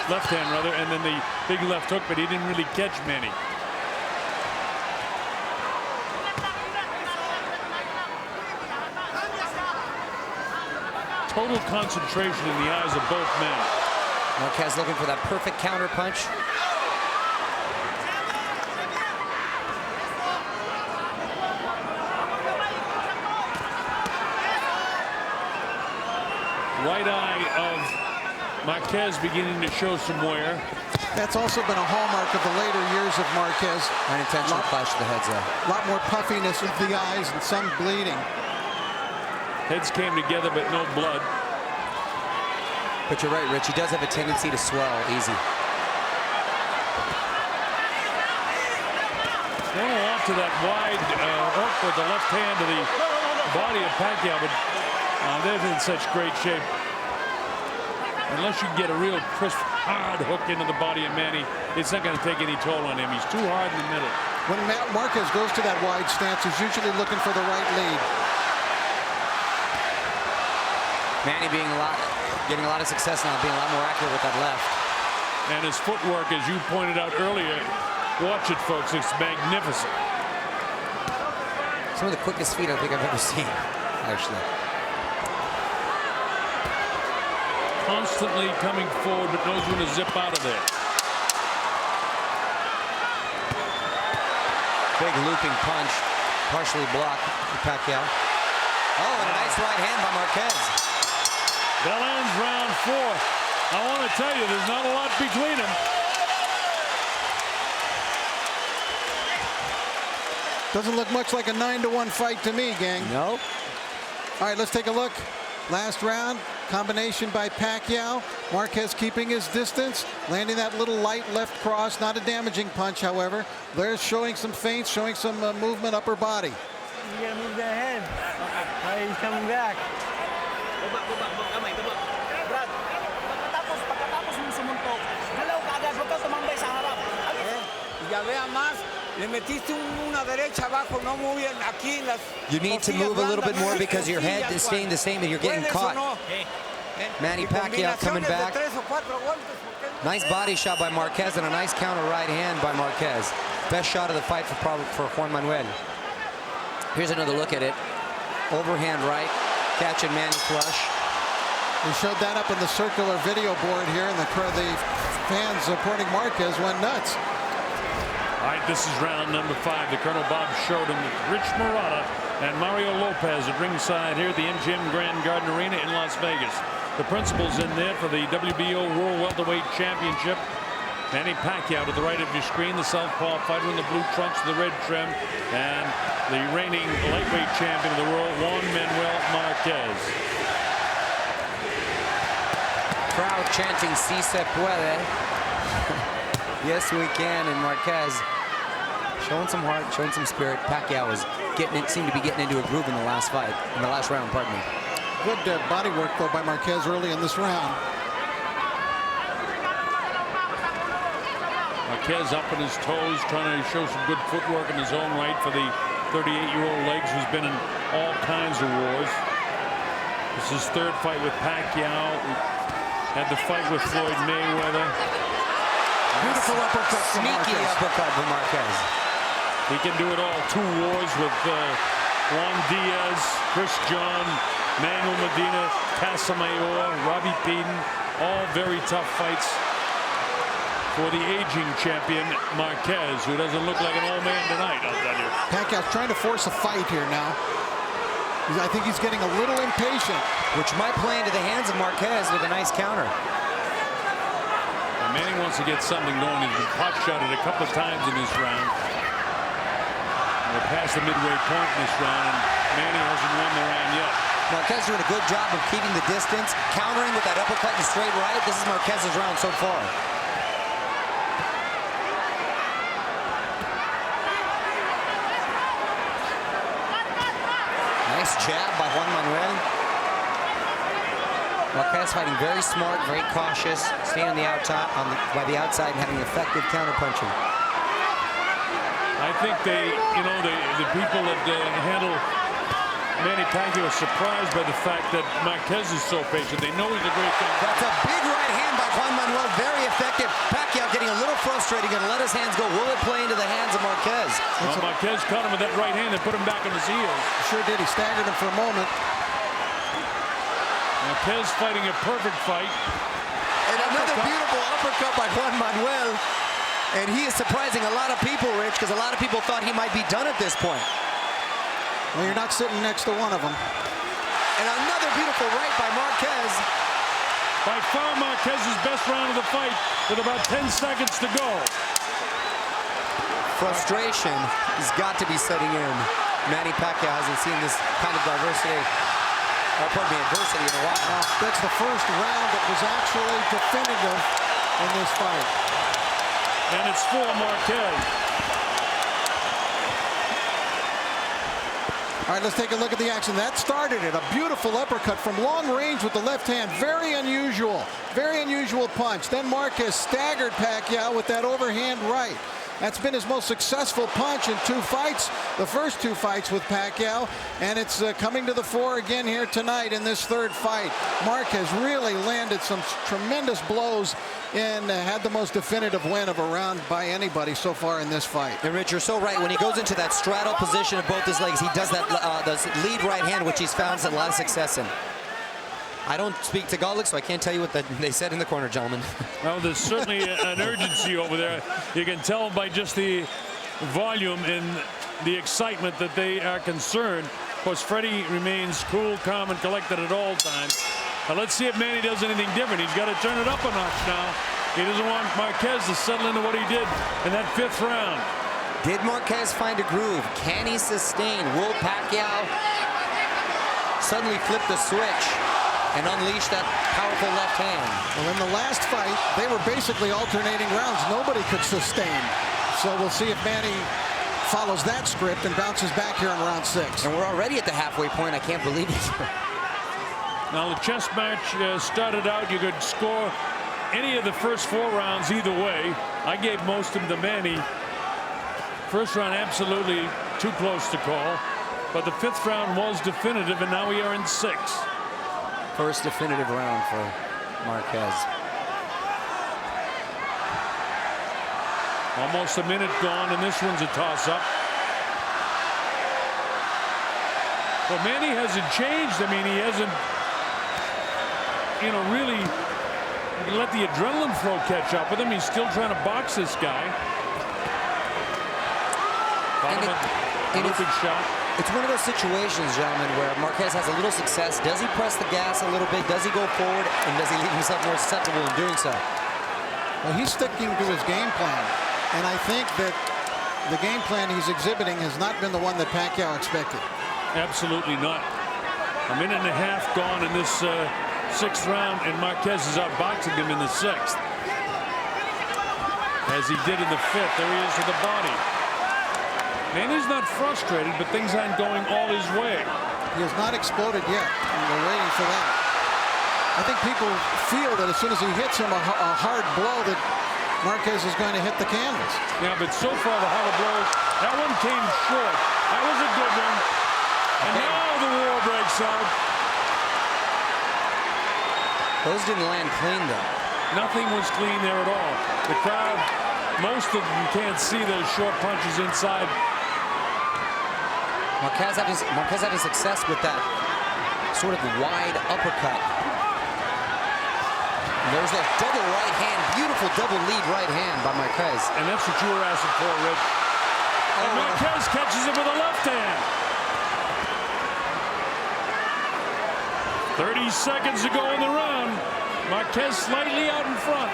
left hand, rather, and then the big left hook, but he didn't really catch Manny. Total concentration in the eyes of both men. Marquez looking for that perfect counter punch. Right eye of Marquez beginning to show some wear. That's also been a hallmark of the later years of Marquez. Unintentional clash of the heads there. A lot more puffiness of the eyes and some bleeding. Heads came together, but no blood. But you're right, Rich. He does have a tendency to swell easy. Going off to that wide hook with the left hand to the body of Pacquiao, but they're in such great shape. Unless you get a real crisp, hard hook into the body of Manny, it's not going to take any toll on him. He's too hard in the middle. When Marquez goes to that wide stance, he's usually looking for the right lead. Manny getting a lot of success now, being a lot more accurate with that left. And his footwork, as you pointed out earlier, watch it, folks, it's magnificent. Some of the quickest feet I think I've ever seen, actually. Constantly coming forward, but knows when to zip out of there. Big looping punch, partially blocked for Pacquiao. Oh, and a nice right hand by Marquez. That ends round 4. I want to tell you, there's not a lot between them. Doesn't look much like a 9-1 fight to me, gang. Nope. All right, let's take a look. Last round. Combination by Pacquiao. Marquez keeping his distance, landing that little light left cross. Not a damaging punch, however. There's showing some feints, showing some movement upper body. You gotta move that head. He's coming back. Ya vea más, le metiste una derecha abajo, no muy bien aquí en las. You need to move a little bit more because your head is staying the same and you're getting caught. Manny Pacquiao coming back. Nice body shot by Marquez and a nice counter right hand by Marquez. Best shot of the fight for Juan Manuel. Here's another look at it. Overhand right, catching Manny flush. We showed that up on the circular video board here, and the fans supporting Marquez went nuts. All right, this is round number 5. The Colonel Bob showed him Rich Murata and Mario Lopez at ringside here at the MGM Grand Garden Arena in Las Vegas. The principals in there for the WBO World Welterweight Championship. Manny Pacquiao to the right of your screen, the southpaw fighter in the blue trunks, the red trim, and the reigning lightweight champion of the world, Juan Manuel Marquez. Crowd chanting "Si se puede." Yes, we can. And Marquez showing some heart, showing some spirit. Pacquiao was seemed to be getting into a groove in the last fight, in the last round, pardon me. Good body work, though, by Marquez early in this round. Marquez up on his toes, trying to show some good footwork in his own right for the 38-year-old legs who's been in all kinds of wars. This is his third fight with Pacquiao. Had the fight with Floyd Mayweather. Beautiful uppercut from Sneaky Marquez. uppercut from Marquez. He can do it all. 2 wars with Juan Diaz, Chris John, Manuel Medina, Casamayor, Robbie Peden. All very tough fights for the aging champion Marquez, who doesn't look like an old man tonight, I'll tell you. Pacquiao's trying to force a fight here now. I think he's getting a little impatient. Which might play into the hands of Marquez with a nice counter. And Manny wants to get something going. He's been pot shotted a couple of times in this round. We're past the midway point in this round, and Manny hasn't won the round yet. Marquez doing a good job of keeping the distance, countering with that uppercut and straight right. This is Marquez's round so far. Nice jab by Juan Manuel. Marquez fighting very smart, very cautious, staying on the outside, by the outside and having effective counter punching. I think the people that handle Manny Pacquiao are surprised by the fact that Marquez is so patient. They know he's a great guy. That's a big right hand by Juan Manuel, very effective. Pacquiao getting a little frustrated, going to let his hands go. Will it play into the hands of Marquez? Well, Marquez caught him with that right hand and put him back on his heels. Sure did. He staggered him for a moment. Marquez fighting a perfect fight. And another beautiful uppercut by Juan Manuel. And he is surprising a lot of people, Rich, because a lot of people thought he might be done at this point. Well, you're not sitting next to one of them. And another beautiful right by Marquez. By far Marquez's best round of the fight with about 10 seconds to go. Frustration has got to be setting in. Manny Pacquiao hasn't seen this kind of adversity in a while. That's the first round that was actually definitive in this fight. And it's for Marquez. All right, let's take a look at the action. That started it. A beautiful uppercut from long range with the left hand. Very unusual punch. Then Marquez staggered Pacquiao with that overhand right. That's been his most successful punch in 2 fights, the first 2 fights with Pacquiao, and it's coming to the fore again here tonight in this 3rd fight. Marquez really landed some tremendous blows and had the most definitive win of a round by anybody so far in this fight. And Rich, you're so right. When he goes into that straddle position of both his legs, he does that the lead right hand, which he's found a lot of success in. I don't speak Tagalog, so I can't tell you what they said in the corner, gentlemen. Well, there's certainly an urgency over there. You can tell by just the volume and the excitement that they are concerned. Of course, Freddie remains cool, calm, and collected at all times. Now, let's see if Manny does anything different. He's got to turn it up a notch now. He doesn't want Marquez to settle into what he did in that 5th round. Did Marquez find a groove? Can he sustain? Will Pacquiao suddenly flip the switch? and unleash that powerful left hand. Well, in the last fight, they were basically alternating rounds. Nobody could sustain. So we'll see if Manny follows that script and bounces back here in round 6. And we're already at the halfway point. I can't believe it. Now, the chess match started out, you could score any of the first 4 rounds either way. I gave most of them to Manny. First round, absolutely too close to call. But the 5th round was definitive, and now we are in 6. First definitive round for Marquez. Almost a minute gone, and this one's a toss-up. Well, Manny hasn't changed. I mean, he hasn't, really let the adrenaline flow catch up with him. He's still trying to box this guy. Big shot. It's one of those situations, gentlemen, where Marquez has a little success. Does he press the gas a little bit? Does he go forward? And does he leave himself more susceptible in doing so? Well, he's sticking to his game plan. And I think that the game plan he's exhibiting has not been the one that Pacquiao expected. Absolutely not. A minute and a half gone in this 6th round, and Marquez is outboxing him in the 6th. As he did in the 5th. There he is to the body. Manny's not frustrated, but things aren't going all his way. He has not exploded yet, and we're waiting for that. I think people feel that as soon as he hits him a hard blow that Marquez is going to hit the canvas. Yeah, but so far the harder blows, that one came short. That was a good one. And now the war breaks out. Those didn't land clean, though. Nothing was clean there at all. The crowd, most of them can't see those short punches inside. Marquez having success with that sort of wide uppercut. And there's that double right hand, beautiful double lead right hand by Marquez. And that's what you were asking for, Rich. And Marquez catches it with a left hand. 30 seconds to go in the round. Marquez slightly out in front.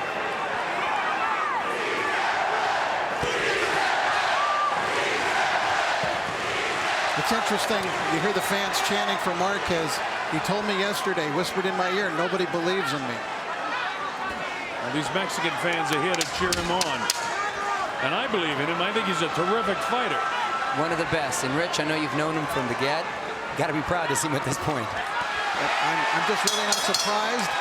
It's interesting, you hear the fans chanting for Marquez. He told me yesterday, whispered in my ear, nobody believes in me. Well, these Mexican fans are here to cheer him on. And I believe in him. I think he's a terrific fighter. One of the best. And Rich, I know you've known him from the get. Got to be proud to see him at this point. I'm just really not surprised.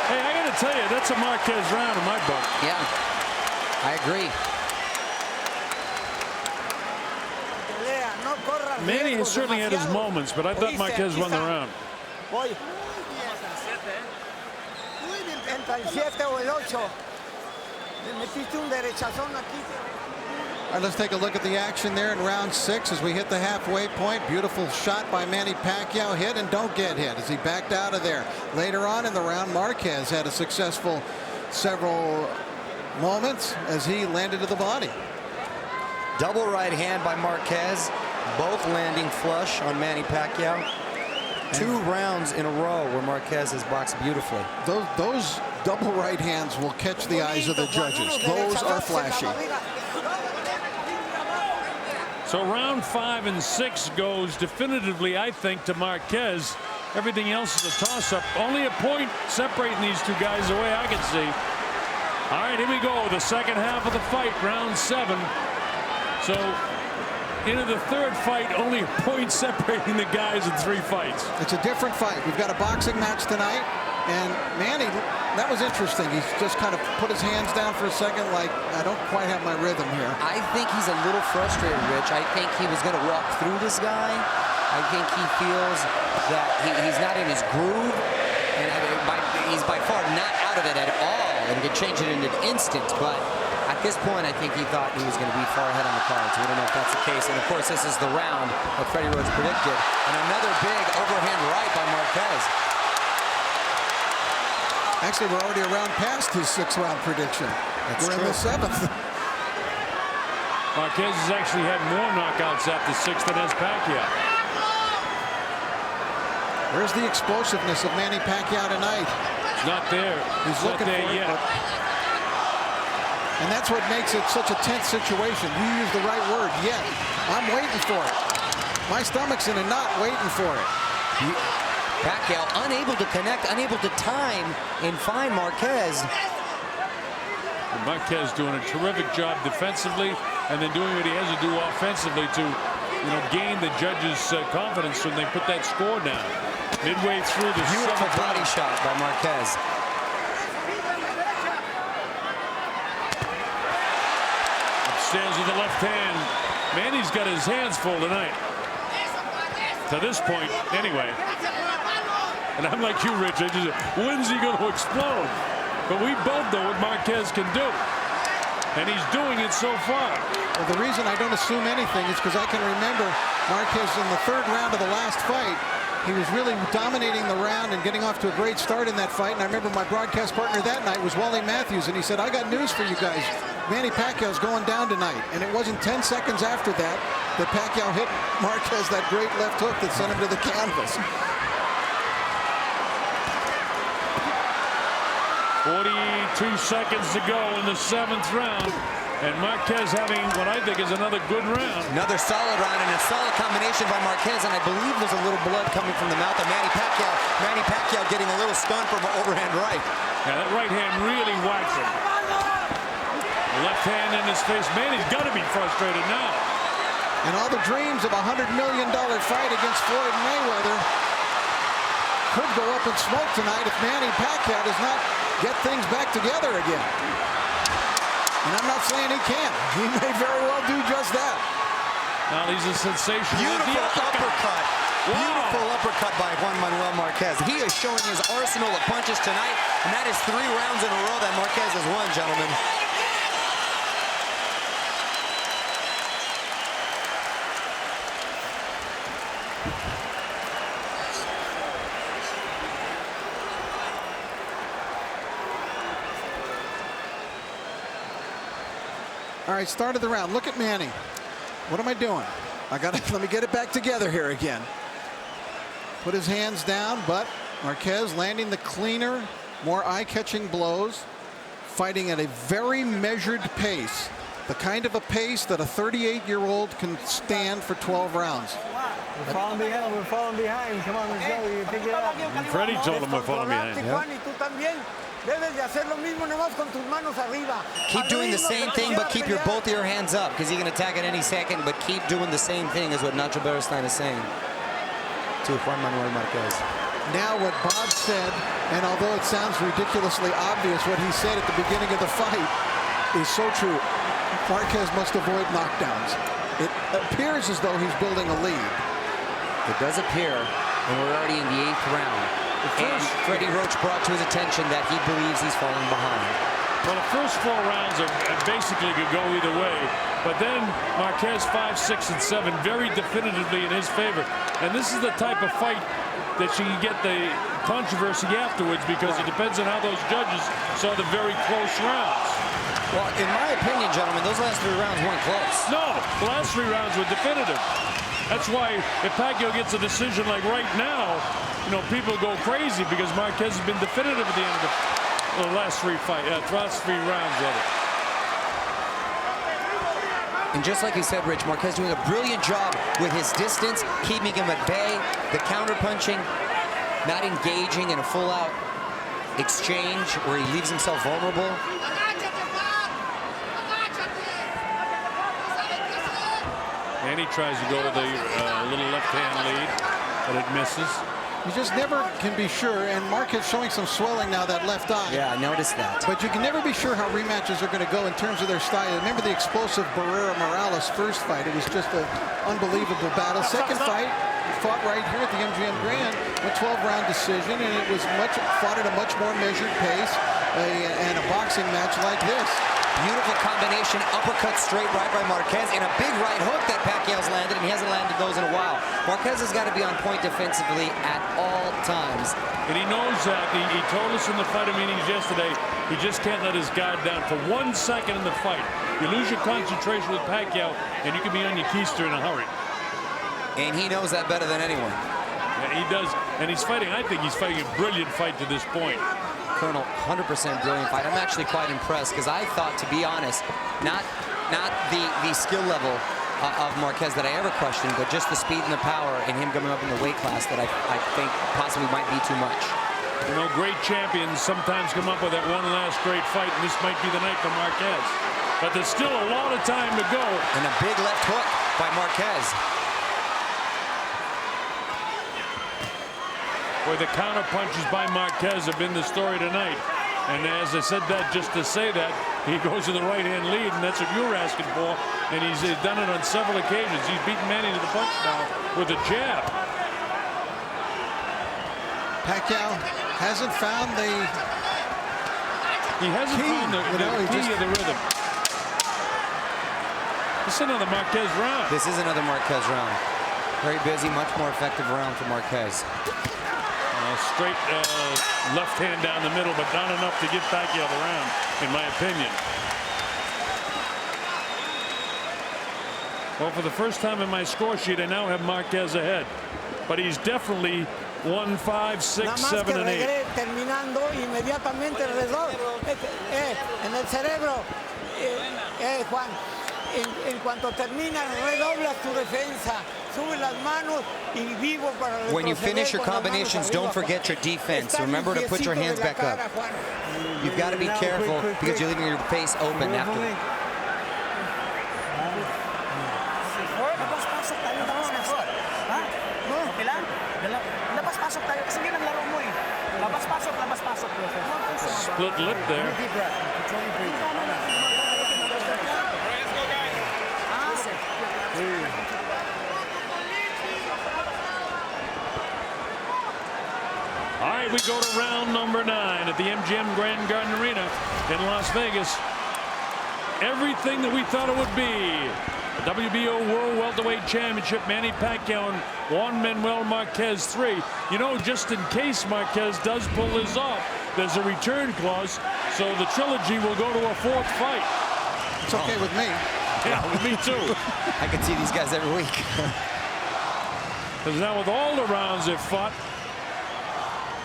Hey, I got to tell you, that's a Marquez round in my book. Yeah, I agree. Manny has certainly had his moments, but I thought Marquez won the round. All right, let's take a look at the action there in round 6 as we hit the halfway point. Beautiful shot by Manny Pacquiao. Hit and don't get hit as he backed out of there. Later on in the round, Marquez had a successful several moments as he landed to the body. Double right hand by Marquez, both landing flush on Manny Pacquiao. 2 rounds in a row where Marquez has boxed beautifully. Those double right hands will catch the eyes of the judges. Those are flashy. So round 5 and 6 goes definitively, I think, to Marquez. Everything else is a toss-up. Only a point separating these 2 guys the way I can see. All right, here we go. The second half of the fight, round 7. So into the 3rd fight, only a point separating the guys in 3 fights. It's a different fight. We've got a boxing match tonight. And Manny, that was interesting. He's just kind of put his hands down for a second like, I don't quite have my rhythm here. I think he's a little frustrated, Rich. I think he was going to walk through this guy. I think he feels that he's not in his groove. And he's by far not out of it at all and could change it in an instant. But at this point, I think he thought he was going to be far ahead on the cards. We don't know if that's the case. And, of course, this is the round that Freddie Rhodes predicted. And another big overhand right by Marquez. Actually, we're already around past his 6th-round prediction. We're in the 7th. Marquez has actually had more knockouts at the 6th than has Pacquiao. Where's the explosiveness of Manny Pacquiao tonight? It's not there. He's looking for it yet. And that's what makes it such a tense situation. You use the right word, yet. I'm waiting for it. My stomach's in a knot waiting for it. Pacquiao unable to connect, unable to time and find Marquez. Marquez doing a terrific job defensively and then doing what he has to do offensively to, gain the judges' confidence when they put that score down. Midway through the beautiful body shot by Marquez. Upstairs with the left hand. Manny's got his hands full tonight. To this point, anyway. And I'm like you, Rich. When's he going to explode? But we both know what Marquez can do. And he's doing it so far. Well, the reason I don't assume anything is because I can remember Marquez in the third round of the last fight. He was really dominating the round and getting off to a great start in that fight. And I remember my broadcast partner that night was Wally Matthews. And he said, I got news for you guys. Manny Pacquiao's going down tonight. And it wasn't 10 seconds after that that Pacquiao hit Marquez that great left hook that sent him to the canvas. 42 seconds to go in the 7th round. And Marquez having what I think is another good round. Another solid round and a solid combination by Marquez. And I believe there's a little blood coming from the mouth of Manny Pacquiao. Manny Pacquiao getting a little stunned from an overhand right. Yeah, that right hand really whacked him. The left hand in his face. Manny's got to be frustrated now. And all the dreams of a $100 million fight against Floyd Mayweather could go up in smoke tonight if Manny Pacquiao does not get things back together again. And I'm not saying he can't. He may very well do just that. Now he's a sensation. Beautiful uppercut. Wow. Beautiful uppercut by Juan Manuel Marquez. He is showing his arsenal of punches tonight, and that is 3 rounds in a row that Marquez has won, gentlemen. All right, start of the round. Look at Manny. What am I doing? Let me get it back together here again. Put his hands down, but Marquez landing the cleaner, more eye-catching blows, fighting at a very measured pace. The kind of a pace that a 38-year-old can stand for 12 rounds. We're falling behind. We're falling behind. Come on, let's go. You pick it up. And Freddie told him we're falling behind. Keep doing the same thing, but keep both of your hands up, because he can attack at any second, but keep doing the same thing is what Nacho Beristain is saying to Juan Manuel Marquez. Now what Bob said, and although it sounds ridiculously obvious what he said at the beginning of the fight, is so true. Marquez must avoid knockdowns. It appears as though he's building a lead. It does appear, and we're already in the 8th round. And Freddie Roach brought to his attention that he believes he's falling behind. Well, the first 4 rounds are basically could go either way. But then Marquez 5, 6, and 7 very definitively in his favor. And this is the type of fight that you can get the controversy afterwards, because it depends on how those judges saw the very close rounds. Well, in my opinion, gentlemen, those last 3 rounds weren't close. No, the last 3 rounds were definitive. That's why if Pacquiao gets a decision like right now, people go crazy, because Marquez has been definitive at the end of the last 3 rounds of it. And just like you said, Rich, Marquez doing a brilliant job with his distance, keeping him at bay, the counter-punching, not engaging in a full-out exchange where he leaves himself vulnerable. And he tries to go with a little left-hand lead, but it misses. You just never can be sure, and Marquez showing some swelling now, that left eye. Yeah, I noticed that. But you can never be sure how rematches are going to go in terms of their style. Remember the explosive Barrera-Morales first fight. It was just an unbelievable battle. Second fight, fought right here at the MGM Grand, a 12-round decision, and it was fought at a much more measured pace and a boxing match like this. Beautiful combination, uppercut straight right by Marquez, and a big right hook that Pacquiao's landed, and he hasn't landed those in a while. Marquez has got to be on point defensively at all times. And he knows that. He told us in the fighter meetings yesterday, he just can't let his guard down for 1 second in the fight. You lose your concentration with Pacquiao, and you can be on your keister in a hurry. And he knows that better than anyone. Yeah, he does. And he's fighting, I think he's fighting a brilliant fight to this point. Colonel, 100% brilliant fight. I'm actually quite impressed, because I thought, to be honest, not the skill level of Marquez that I ever questioned, but just the speed and the power and him coming up in the weight class that I think possibly might be too much. You know, great champions sometimes come up with that one last great fight, and this might be the night for Marquez. But there's still a lot of time to go. And a big left hook by Marquez. Boy, the counter punches by Marquez have been the story tonight. And as I said that just to say that, he goes to the right-hand lead, and that's what you were asking for. And he's done it on several occasions. He's beaten Manny to the punch now with a jab. Pacquiao hasn't found the He hasn't found the key of the rhythm. This is another Marquez round. This is another Marquez round. Very busy, much more effective round for Marquez. Straight left hand down the middle, but not enough to give Pacquiao the round, in my opinion. Well, for the first time in my score sheet, I now have Marquez ahead. But he's definitely 1, 5, 6, 7, and 8. Terminando inmediatamente alrededor. En el cerebro, Juan, en cuanto termina, redobla tu defensa. Sube las manos y vivo para retroceder. When you finish your combinations, don't forget your defense. Remember to put your hands back up. You've got to be careful because you're leaving your face open after. Split lip there. All right, we go to round number 9 at the MGM Grand Garden Arena in Las Vegas. Everything that we thought it would be. The WBO World Welterweight Championship, Manny Pacquiao and Juan Manuel Marquez 3. You know, just in case Marquez does pull this off, there's a return clause, so the trilogy will go to a 4th fight. It's okay with me. Yeah, with me too. I can see these guys every week. Because now with all the rounds they've fought,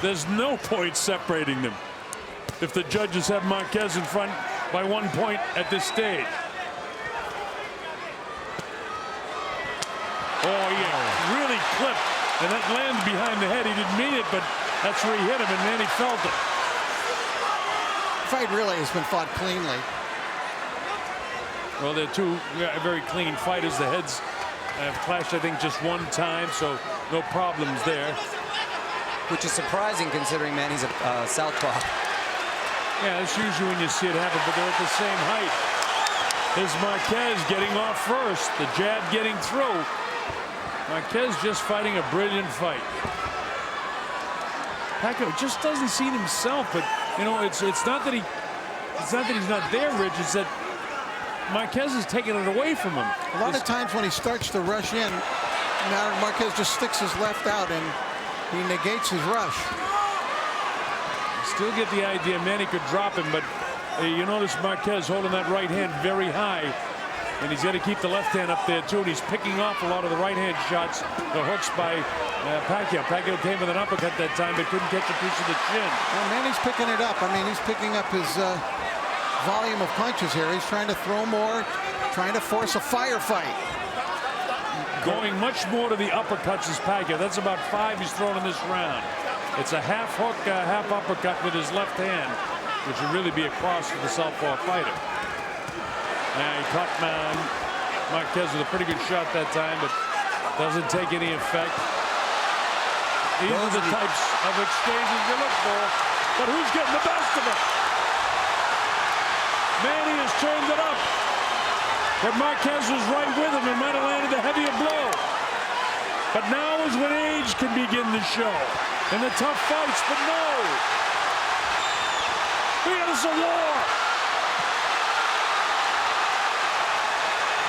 there's no point separating them if the judges have Marquez in front by 1 point at this stage. Oh, yeah, really clipped. And that landed behind the head. He didn't mean it, but that's where he hit him, and Manny felt it. The fight really has been fought cleanly. Well, they're two very clean fighters. The heads have clashed, I think, just one time, so no problems there. Which is surprising considering Manny's a southpaw. Yeah, that's usually when you see it happen, but they're at the same height. Here's Marquez getting off first, the jab getting through. Marquez just fighting a brilliant fight. Pacquiao just doesn't see it himself, but you know, it's not that he's not there, Rich. It's that Marquez is taking it away from him. A lot of times when he starts to rush in, now Marquez just sticks his left out and he negates his rush. Still get the idea Manny could drop him, but you notice Marquez holding that right hand very high, and he's got to keep the left hand up there too, and he's picking off a lot of the right hand shots, the hooks by Pacquiao. Pacquiao came with an uppercut that time, but couldn't catch a piece of the chin. Well, Manny's picking it up. I mean, he's picking up his volume of punches here. He's trying to throw more, trying to force a firefight. Going much more to the uppercuts as Pacquiao. That's about 5 he's thrown in this round. It's a half hook, half uppercut with his left hand, which would really be a cross for the southpaw fighter. Now he caught Marquez with a pretty good shot that time, but doesn't take any effect. These are the types of exchanges you look for, but who's getting the best of it? Manny has turned it up. But Marquez was right with him and might have landed a heavier blow. But now is when age can begin to show. And the tough fights, but no. There's a war.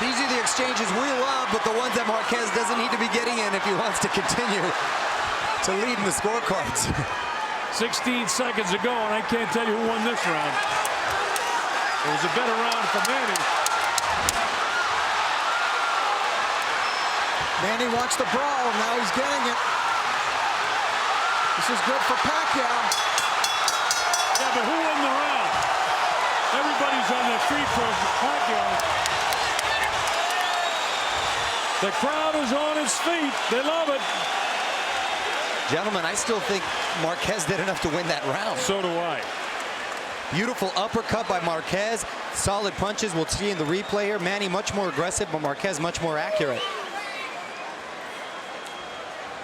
These are the exchanges we love, but the ones that Marquez doesn't need to be getting in if he wants to continue to lead in the scorecards. 16 seconds ago, and I can't tell you who won this round. It was a better round for Manny. Manny wants the brawl, now he's getting it. This is good for Pacquiao. Yeah, but who won the round? Everybody's on their feet for Pacquiao. The crowd is on its feet. They love it. Gentlemen, I still think Marquez did enough to win that round. So do I. Beautiful uppercut by Marquez. Solid punches. We'll see in the replay here. Manny much more aggressive, but Marquez much more accurate.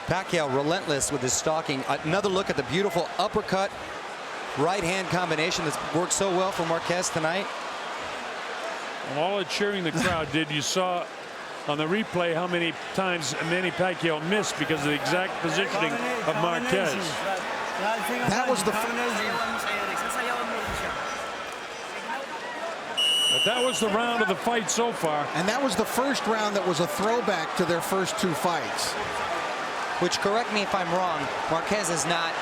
Pacquiao relentless with his stalking. Another look at the beautiful uppercut, right-hand combination that's worked so well for Marquez tonight. And all the cheering the crowd did, you saw on the replay how many times Manny Pacquiao missed because of the exact positioning of Marquez. That was the But that was the round of the fight so far. And that was the first round that was a throwback to their first two fights. Which, correct me if I'm wrong, Marquez is not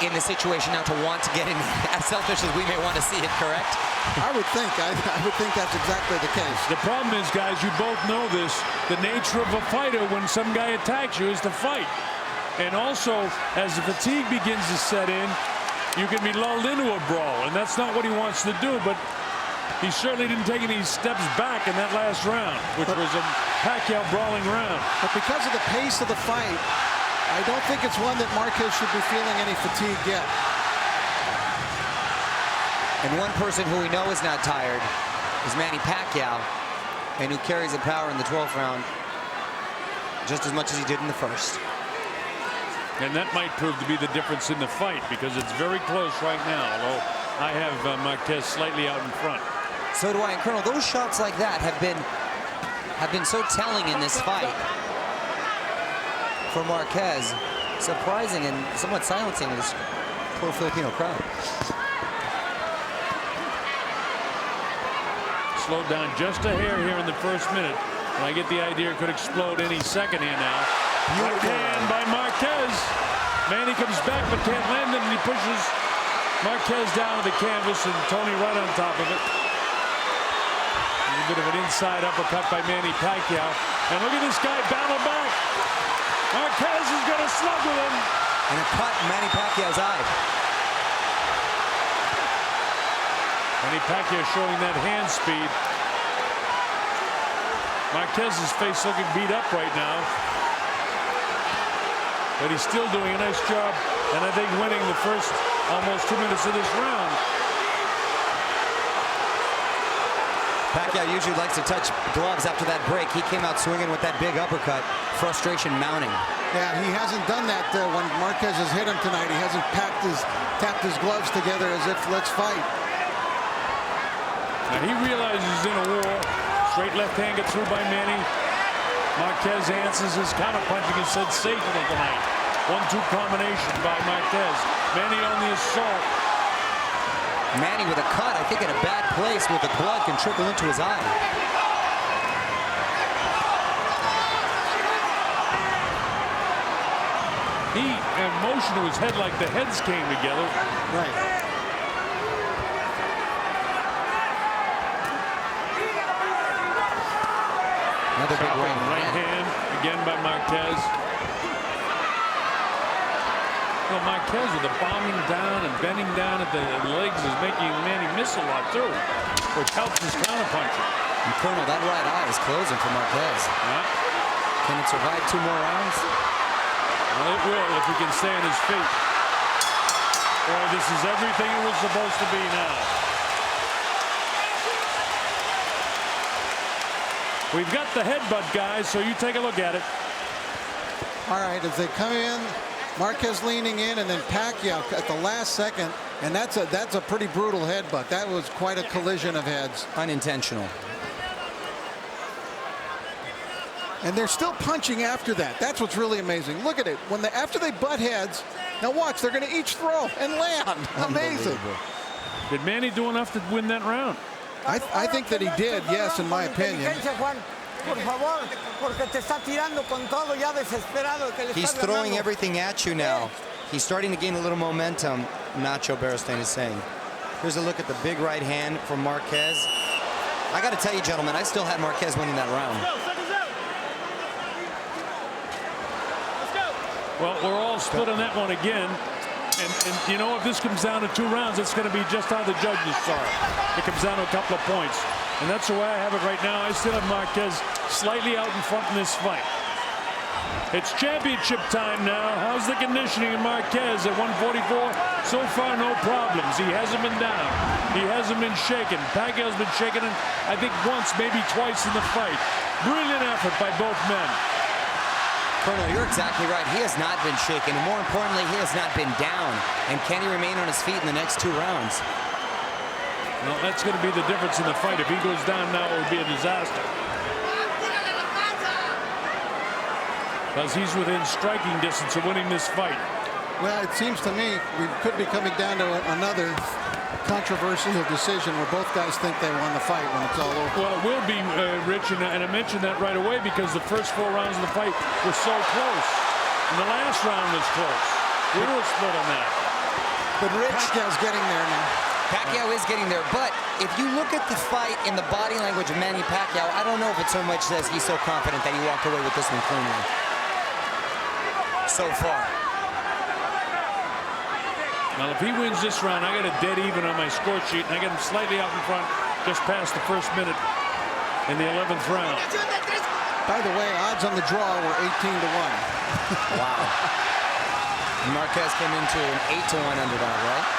in the situation now to want to get in as selfish as we may want to see it, correct? I would think. I would think that's exactly the case. The problem is, guys, you both know this. The nature of a fighter when some guy attacks you is to fight. And also, as the fatigue begins to set in, you can be lulled into a brawl. And that's not what he wants to do. But he certainly didn't take any steps back in that last round, which was a Pacquiao brawling round. But because of the pace of the fight, I don't think it's one that Marquez should be feeling any fatigue yet. And one person who we know is not tired is Manny Pacquiao, and who carries the power in the 12th round just as much as he did in the first. And that might prove to be the difference in the fight, because it's very close right now, although I have Marquez slightly out in front. So do I. And Colonel, those shots like that have been so telling in this fight for Marquez. Surprising and somewhat silencing this poor Filipino crowd. Slowed down just a hair here in the first minute. And I get the idea it could explode any second here now. Right hand by Marquez. Manny comes back but can't land it, and he pushes Marquez down to the canvas, and Tony right on top of it. A little bit of an inside uppercut by Manny Pacquiao. And look at this guy battle back. Marquez is going to slug with him. And it caught Manny Pacquiao's eye. Manny Pacquiao showing that hand speed. Marquez's face looking beat up right now. But he's still doing a nice job, and I think winning the first almost 2 minutes of this round. Pacquiao usually likes to touch gloves after that break. He came out swinging with that big uppercut. Frustration mounting. Yeah, he hasn't done that when Marquez has hit him tonight. He hasn't tapped his gloves together as if let's fight. Now he realizes he's in a war. Straight left hand gets through by Manny. Marquez answers his counterpunching is sensational tonight. 1-2 combination by Marquez. Manny on the assault. Manny with a cut, I think in a bad place, where the blood can trickle into his eye. He had motion to his head like the heads came together. Right. Another big right hand again by Marquez. Well, Marquez with the bombing down and bending down at the legs is making Manny miss a lot too, which helps his counterpunching. And Colonel, that right eye is closing for Marquez. Yeah. Can it survive 2 more rounds? Well, it will if he can stay on his feet. Boy, this is everything it was supposed to be now. We've got the headbutt, guys, so you take a look at it. All right, as they come in, Marquez leaning in, and then Pacquiao at the last second, and that's a pretty brutal headbutt. That was quite a collision of heads. Unintentional. And they're still punching after that. That's what's really amazing. Look at it. After they butt heads, now watch, they're going to each throw and land. Amazing. Did Manny do enough to win that round? I think that he did, yes, in my opinion. He's throwing everything at you now. He's starting to gain a little momentum, Nacho Beristain is saying. Here's a look at the big right hand from Marquez. I got to tell you, gentlemen, I still had Marquez winning that round. Well, we're all split on that one again. And you know, if this comes down to 2 rounds, it's going to be just how the judges saw it. It comes down to a couple of points. And that's the way I have it right now. I still have Marquez slightly out in front in this fight. It's championship time now. How's the conditioning of Marquez at 144? So far, no problems. He hasn't been down. He hasn't been shaken. Pacquiao's been shaken, I think, once, maybe twice in the fight. Brilliant effort by both men. Colonel, you're exactly right. He has not been shaken. And more importantly, he has not been down. And can he remain on his feet in the next 2 rounds? Well, that's going to be the difference in the fight. If he goes down now, it would be a disaster. Because he's within striking distance of winning this fight. Well, it seems to me we could be coming down to another controversial decision where both guys think they won the fight when it's all over. Well, it will be, Rich, and I mentioned that right away because the first 4 rounds of the fight were so close. And the last round was close. We were split on that. But Rich, Pacquiao's getting there now. Pacquiao is getting there, but if you look at the fight in the body language of Manny Pacquiao, I don't know if it's so much as he's so confident that he walked away with this one cleanly. So far. Well, if he wins this round, I got a dead even on my score sheet, and I got him slightly out in front just past the first minute in the 11th round. By the way, odds on the draw were 18-1. Wow. Marquez came into an 8-1 underdog, right?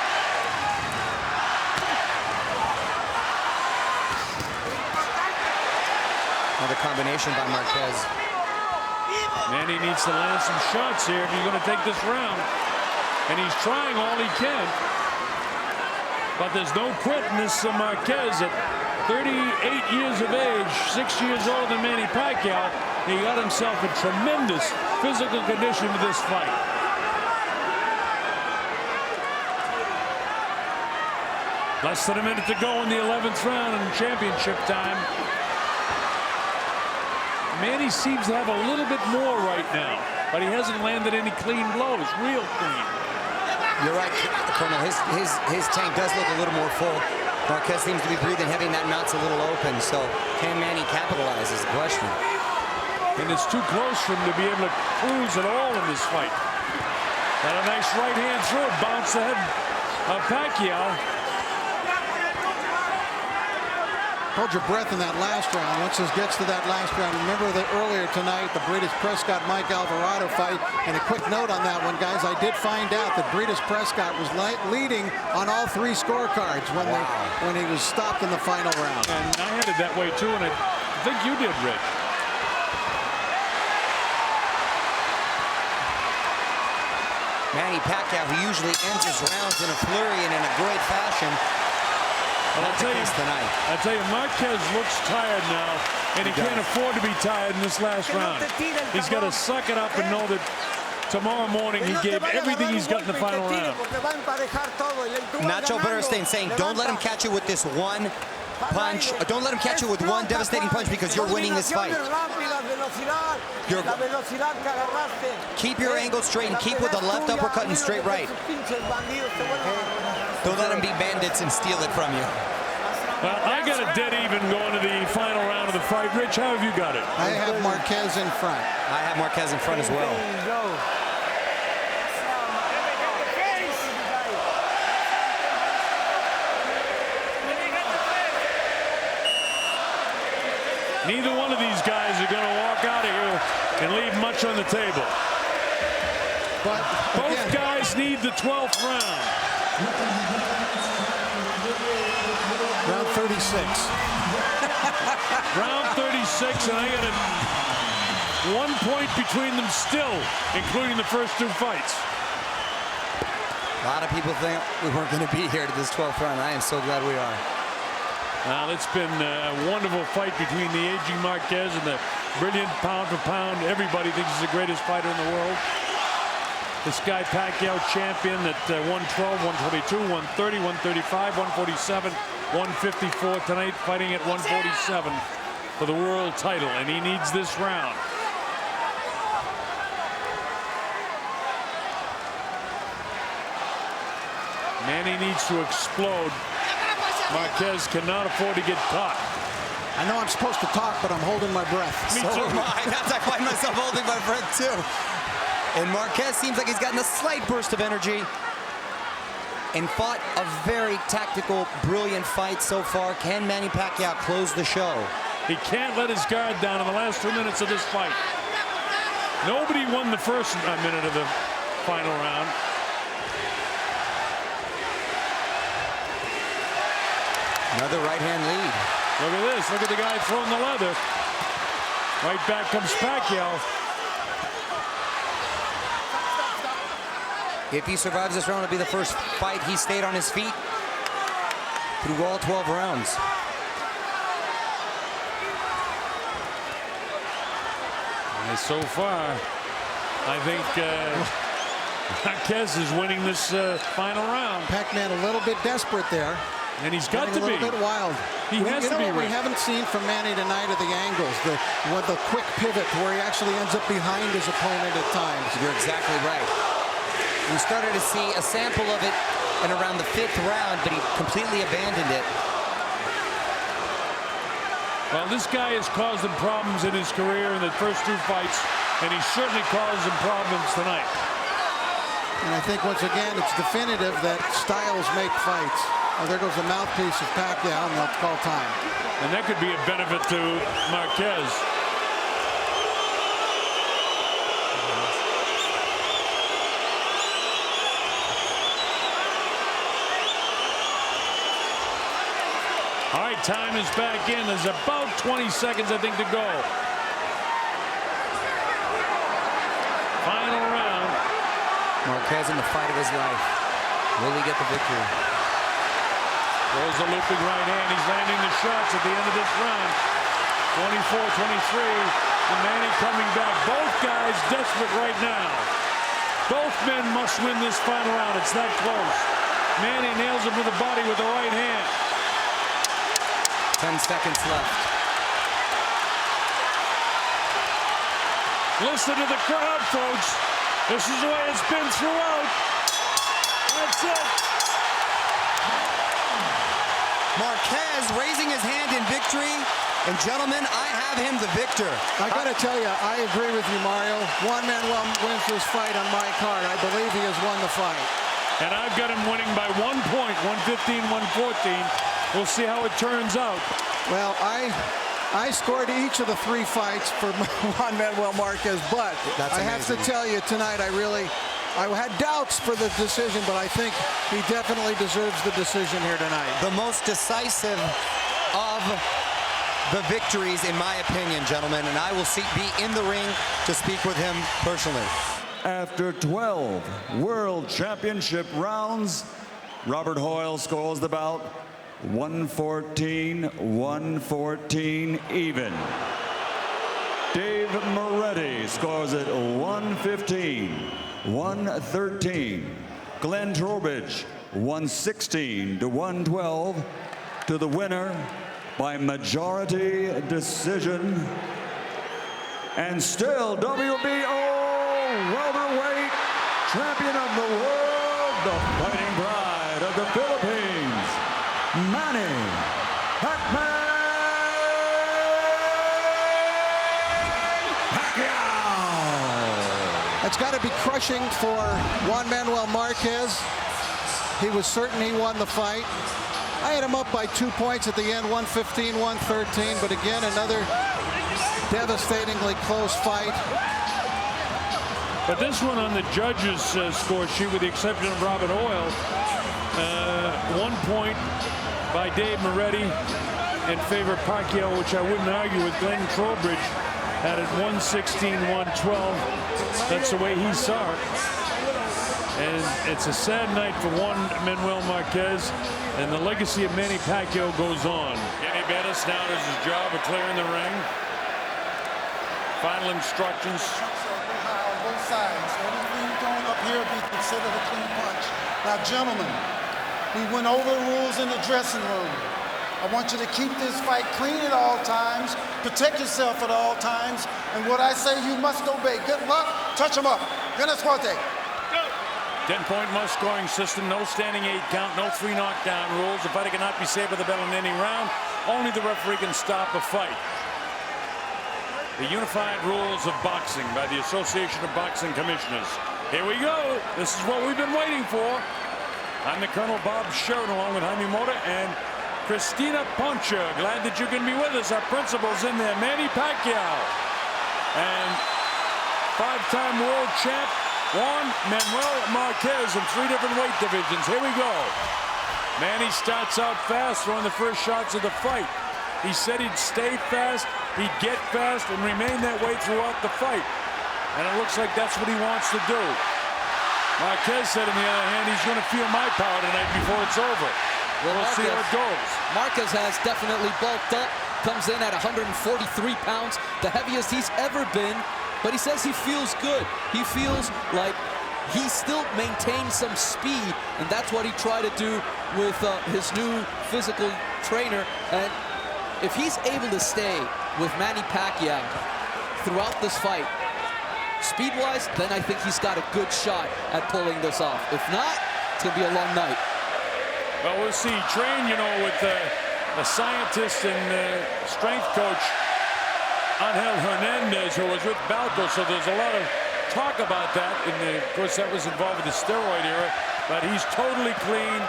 Another combination by Marquez. Manny needs to land some shots here if he's going to take this round. And he's trying all he can. But there's no quit in this Marquez at 38 years of age, 6 years older than Manny Pacquiao. He got himself in tremendous physical condition to this fight. Less than a minute to go in the 11th round in championship time. Manny seems to have a little bit more right now, but he hasn't landed any clean blows, real clean. You're right, Colonel. His tank does look a little more full. Marquez seems to be breathing heavy, and that mouth's a little open. So can Manny capitalize is the question. And it's too close for him to be able to cruise at all in this fight. Got a nice right hand through it, bounced the head of Pacquiao. Hold your breath in that last round. Once this gets to that last round, remember that earlier tonight, the Britas Prescott-Mike Alvarado fight. And a quick note on that one, guys. I did find out that Britas Prescott was leading on all 3 scorecards when he was stopped in the final round. And I had it that way too, and I think you did, Rick. Manny Pacquiao, who usually ends his rounds in a flurry and in a great fashion. Well, I'll tell you, Marquez looks tired now, and he can't afford to be tired in this last round. He's got to suck it up and know that tomorrow morning he gave everything he's got in the final round. Nacho Bernstein saying, don't let him catch you with this one punch. Don't let him catch you with one devastating punch because you're winning this fight. Keep your angle straight and keep with the left uppercut and straight right. Don't let them be bandits and steal it from you. Well, I got a dead even going to the final round of the fight. Rich, how have you got it? I have Marquez in front. I have Marquez in front as well. Neither one of these guys are going to walk out of here and leave much on the table. But both guys need the 12th round. Round 36. Round 36, and I got it 1 point between them still, including the first 2 fights. A lot of people think we weren't going to be here to this 12th round. I am so glad we are. Well, it's been a wonderful fight between the aging Marquez and the brilliant pound for pound. Everybody thinks he's the greatest fighter in the world. This guy Pacquiao, champion at 112, 122, 130, 135, 147, 154 tonight, fighting at 147 for the world title, and he needs this round. Manny needs to explode. Marquez cannot afford to get caught. I know I'm supposed to talk, but I'm holding my breath. Me too. I find myself holding my breath too. And Marquez seems like he's gotten a slight burst of energy. and fought a very tactical, brilliant fight so far. Can Manny Pacquiao close the show? He can't let his guard down in the last 2 minutes of this fight. Nobody won the first minute of the final round. Another right-hand lead. Look at this. Look at the guy throwing the leather. Right back comes Pacquiao. If he survives this round, it'll be the first fight he stayed on his feet through all 12 rounds. And so far, I think Marquez is winning this final round. Pac-Man a little bit desperate there. And he's got to be. A little bit wild. He has to be. What we haven't seen from Manny tonight are the angles, the quick pivot where he actually ends up behind his opponent at times. You're exactly right. We started to see a sample of it in around the 5th round, but he completely abandoned it. Well, this guy has caused him problems in his career in the first 2 fights, and he certainly caused him problems tonight. And I think, once again, it's definitive that styles make fights. Oh, there goes the mouthpiece of Pacquiao, and they'll call time. And that could be a benefit to Marquez. All right, time is back in. There's about 20 seconds, I think, to go. Final round. Marquez in the fight of his life. Will he get the victory? Throws a looping right hand. He's landing the shots at the end of this round. 24-23. And Manny coming back. Both guys desperate right now. Both men must win this final round. It's that close. Manny nails him with the body with the right hand. 10 seconds left. Listen to the crowd, folks. This is the way it's been throughout. That's it. Marquez raising his hand in victory. And gentlemen, I have him the victor. I got to tell you, I agree with you, Mario. Juan Manuel wins this fight on my card. I believe he has won the fight. And I've got him winning by 1 point, 115-114. We'll see how it turns out. Well, I scored each of the 3 fights for Juan Manuel Marquez, but I have to tell you tonight, I had doubts for the decision, but I think he definitely deserves the decision here tonight. The most decisive of the victories, in my opinion, gentlemen, and I will be in the ring to speak with him personally. After 12 World Championship rounds, Robert Hoyle scores the bout 114-114 even. Dave Moretti scores it 115-113. Glenn Trowbridge 116-112 to the winner by majority decision. And still WBO welterweight champion of the world, the fighting pride of the Philippines, Manny Pacquiao. It's got to be crushing for Juan Manuel Marquez. He was certain he won the fight. I had him up by 2 points at the end, 115-113, but again, another devastatingly close fight. But this one on the judges' score sheet, with the exception of Robert Hoyle, 1 point by Dave Moretti in favor of Pacquiao, which I wouldn't argue with. Glenn Trowbridge had it 116-112. That's the way he saw it. And it's a sad night for Juan Manuel Marquez, and the legacy of Manny Pacquiao goes on. Manny Pacquiao now does his job of clearing the ring. Final instructions. On both sides. Anything going up here be considered a clean punch. Now, gentlemen, we went over the rules in the dressing room. I want you to keep this fight clean at all times, protect yourself at all times, and what I say you must obey. Good luck. Touch them up. Buenas suerte. 10-point must scoring system, no standing 8 count, no 3 knockdown rules. The fighter cannot be saved with the bell in any round. Only the referee can stop a fight. The unified rules of boxing by the Association of Boxing Commissioners. Here we go. This is what we've been waiting for. I'm the Colonel Bob Sheridan, along with Jaime Mota and Cristina Poncha. Glad that you can be with us. Our principal's in there, Manny Pacquiao. And five-time world champ, Juan Manuel Marquez in 3 different weight divisions. Here we go. Manny starts out fast, throwing the first shots of the fight. He said he'd stay fast, he'd get fast, and remain that way throughout the fight. And it looks like that's what he wants to do. Marquez said, on the other hand, he's going to feel my power tonight before it's over. We'll see how it goes. Marquez has definitely bulked up, comes in at 143 pounds, the heaviest he's ever been, but he says he feels good. He feels like he still maintains some speed, and that's what he tried to do with his new physical trainer. And if he's able to stay with Manny Pacquiao throughout this fight, speed-wise, then I think he's got a good shot at pulling this off. If not, it's going to be a long night. Well, we'll see. Trained, you know, with a scientist and strength coach, Angel Hernandez, who was with Balco, so there's a lot of talk about that. And of course, that was involved with the steroid era. But he's totally clean.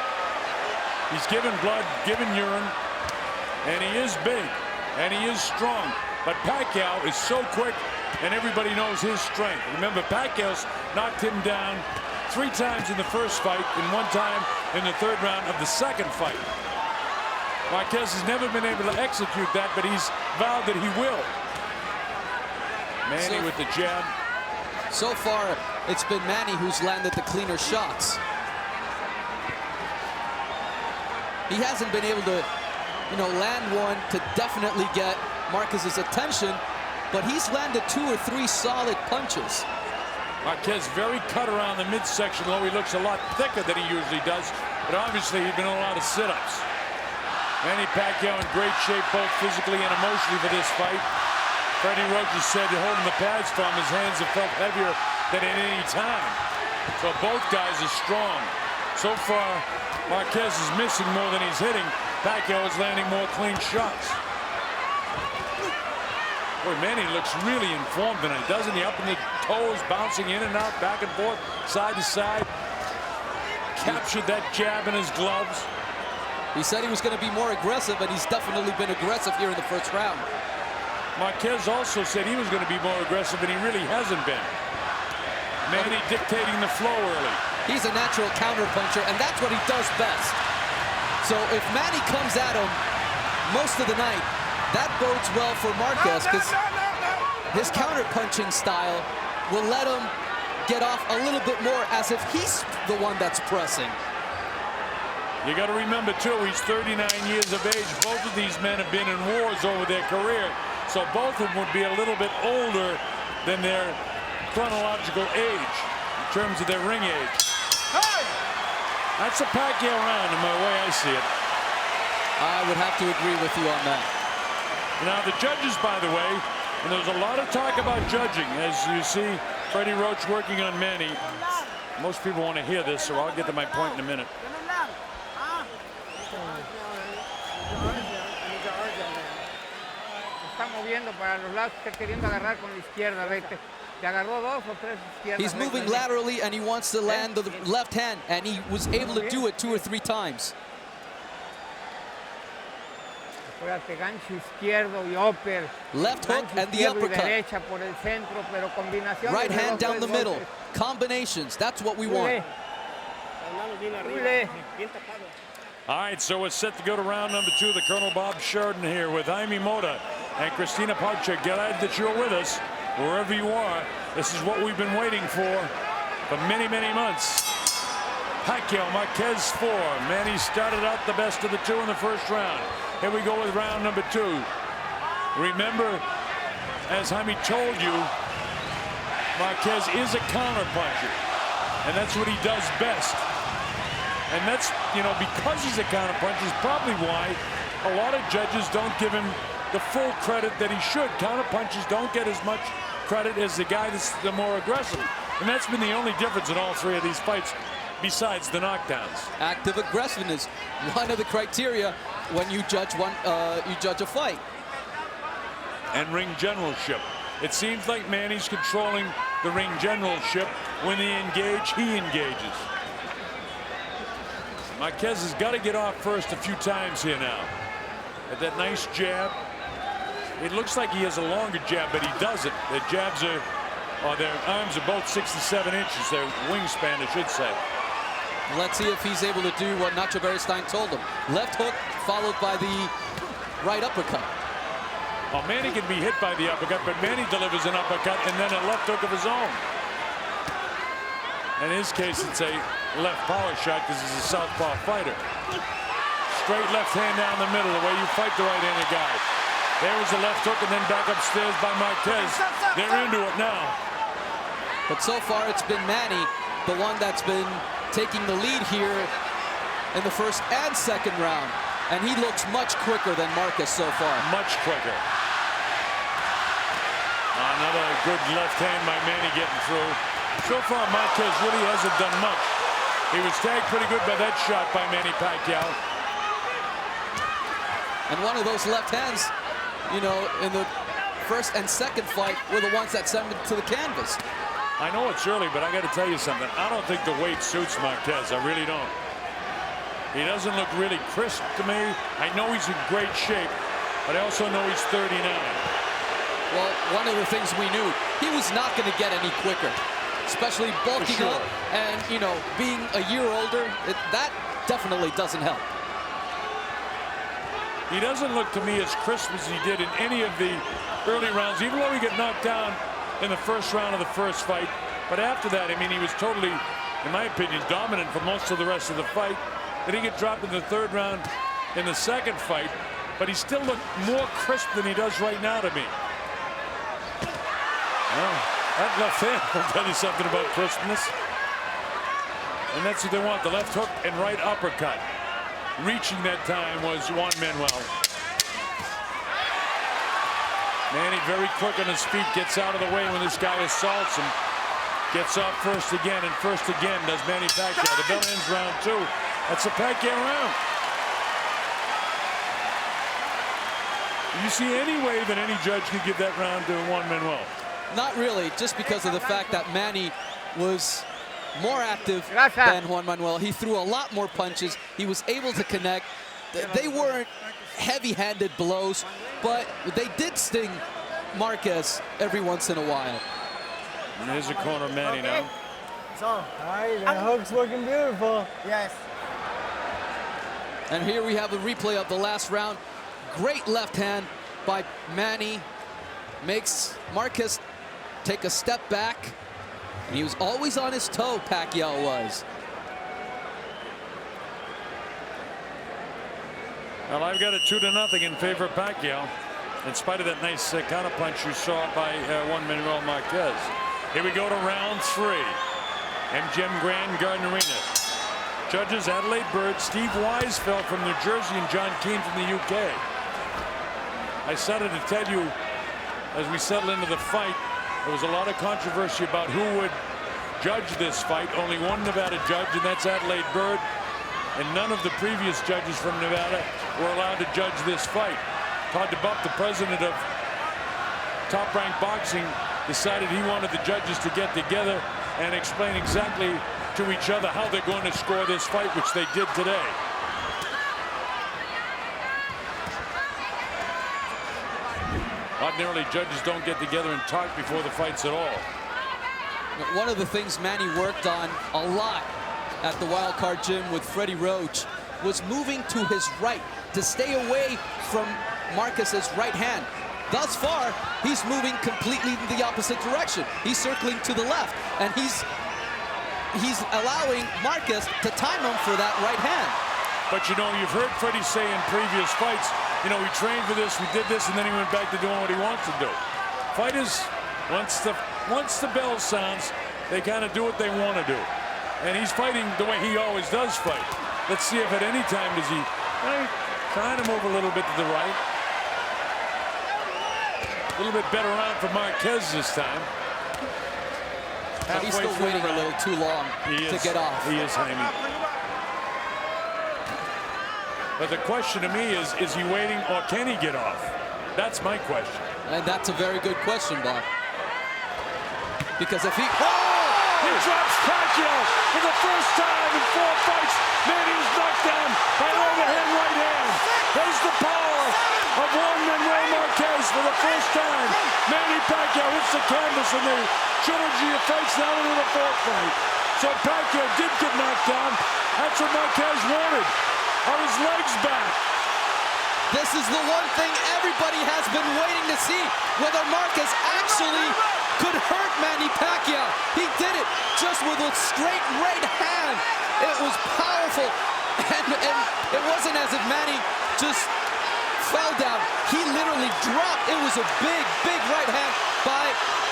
He's given blood, given urine, and he is big, and he is strong. But Pacquiao is so quick, and everybody knows his strength. Remember, Pacquiao's knocked him down 3 times in the first fight and 1 time in the 3rd round of the 2nd fight. Marquez has never been able to execute that, but he's vowed that he will. Manny with the jab. So far, it's been Manny who's landed the cleaner shots. He hasn't been able to, you know, land one to definitely get Marquez's attention, but he's landed 2 or 3 solid punches. Marquez very cut around the midsection, though he looks a lot thicker than he usually does, but obviously he's been in a lot of sit-ups. Manny Pacquiao in great shape, both physically and emotionally, for this fight. Freddie Roach said that holding the pads from his hands have felt heavier than at any time. So both guys are strong. So far, Marquez is missing more than he's hitting. Pacquiao is landing more clean shots. Boy, Manny looks really informed tonight, doesn't he? Up in the toes, bouncing in and out, back and forth, side to side. Captured that jab in his gloves. He said he was going to be more aggressive, and he's definitely been aggressive here in the 1st round. Marquez also said he was going to be more aggressive, and he really hasn't been. Manny dictating the flow early. He's a natural counterpuncher, and that's what he does best. So if Manny comes at him most of the night, that bodes well for Marquez, because his counterpunching style will let him get off a little bit more as if he's the one that's pressing. You got to remember, too, he's 39 years of age. Both of these men have been in wars over their career, so both of them would be a little bit older than their chronological age in terms of their ring age. Hey! That's a Pacquiao round in the way I see it. I would have to agree with you on that. Now, the judges, by the way, and there's a lot of talk about judging, as you see Freddie Roach working on Manny. Most people want to hear this, so I'll get to my point in a minute. He's moving laterally, and he wants to land the left hand, and he was able to do it 2 or 3 times. Left hook and the uppercut. Right hand down the middle. Combinations, that's what we want. All right, so we're set to go to round number 2. The Colonel Bob Sheridan here with Jaime Mota and Cristina Poncha. Glad that you're with us wherever you are. This is what we've been waiting for many, many months. Pacquiao, Marquez 4. Manny started out the best of the 2 in the 1st round. Here we go with round number 2. Remember, as Jaime told you, Marquez is a counterpuncher, and that's what he does best. And that's, you know, because he's a counterpuncher is probably why a lot of judges don't give him the full credit that he should. Counterpunchers don't get as much credit as the guy that's the more aggressive. And that's been the only difference in all 3 of these fights, besides the knockdowns. Active aggressiveness, one of the criteria when you judge a fight. And ring generalship. It seems like Manny's controlling the ring generalship. When they engage, he engages. Marquez has got to get off first a few times here now. At that nice jab. It looks like he has a longer jab, but he doesn't. The jabs are, or their arms are both 6 to 7 inches. Their wingspan, I should say. Let's see if he's able to do what Nacho Beristain told him. Left hook followed by the right uppercut. Well, Manny can be hit by the uppercut, but Manny delivers an uppercut and then a left hook of his own. In his case, it's a left power shot because he's a southpaw fighter. Straight left hand down the middle, the way you fight the right-handed guy. There was a left hook and then back upstairs by Marquez. They're into it now. But so far, it's been Manny, the one that's been taking the lead here in the first and second round. And he looks much quicker than Marquez so far. Much quicker. Another good left hand by Manny getting through. So far, Marquez really hasn't done much. He was tagged pretty good by that shot by Manny Pacquiao. And one of those left hands, you know, in the first and second fight were the ones that sent him to the canvas. I know it's early, but I got to tell you something. I don't think the weight suits Marquez. I really don't. He doesn't look really crisp to me. I know he's in great shape, but I also know he's 39. Well, one of the things we knew, he was not going to get any quicker, especially bulking up and, you know, being a year older. That definitely doesn't help. He doesn't look to me as crisp as he did in any of the early rounds, even though he got knocked down in the first round of the first fight. But after that, I mean, he was totally, in my opinion, dominant for most of the rest of the fight. Then he get dropped in the third round in the second fight, but he still looked more crisp than he does right now to me. Well, that left hand will tell you something about crispness. And that's what they want, the left hook and right uppercut. Reaching that time was Juan Manuel. Manny very quick on his feet, gets out of the way when this guy assaults him. Gets off first again, and first again does Manny Pacquiao. The bell ends round 2. That's a Pacquiao round. You see any way that any judge could give that round to Juan Manuel? Not really, just because of the fact that Manny was more active than Juan Manuel. He threw a lot more punches. He was able to connect. They weren't heavy-handed blows, but they did sting Marquez every once in a while. And here's a corner of Manny now. So, all right, that hook's looking beautiful. Yes. And here we have a replay of the last round. Great left hand by Manny. Makes Marquez take a step back. And he was always on his toe, Pacquiao was. Well, I've got it 2-0 in favor of Pacquiao, in spite of that nice counter punch you saw by Juan Manuel Marquez. Here we go to round 3. MGM Grand Garden Arena. Judges Adelaide Bird, Steve Weisfeld from New Jersey, and John Keane from the UK. I started to tell you, as we settle into the fight, there was a lot of controversy about who would judge this fight. Only one Nevada judge, and that's Adelaide Bird. And none of the previous judges from Nevada were allowed to judge this fight. Todd DeBuff, the president of Top Rank Boxing, decided he wanted the judges to get together and explain exactly to each other how they're going to score this fight, which they did today. Ordinarily, judges don't get together and talk before the fights at all. One of the things Manny worked on a lot at the Wild Card Gym with Freddie Roach was moving to his right to stay away from Marquez's right hand. Thus far, he's moving completely in the opposite direction. He's circling to the left, and he's allowing Marquez to time him for that right hand. But you know, you've heard Freddie say in previous fights, you know, we trained for this, we did this, and then he went back to doing what he wants to do. Fighters, once the bell sounds, they kind of do what they want to do. And he's fighting the way he always does fight. Let's see if at any time does he trying to move a little bit to the right. A little bit better round for Marquez this time. But he's still waiting a little too long to get off. He is, Jaime. But the question to me is he waiting or can he get off? That's my question. And that's a very good question, Bob. Because if he... He drops Pacquiao for the first time in 4 fights. Manny was knocked knockdown by an overhand right hand. There's the power of Juan Manuel Marquez for the first time. Manny Pacquiao hits the canvas in the trilogy of fights now into the fourth fight. So Pacquiao did get knocked down. That's what Marquez wanted. Are his legs back? This is the one thing everybody has been waiting to see, whether Marquez actually could hurt Manny Pacquiao. He did it just with a straight right hand. It was powerful, and it wasn't as if Manny just fell down. He literally dropped. It was a big, big right hand by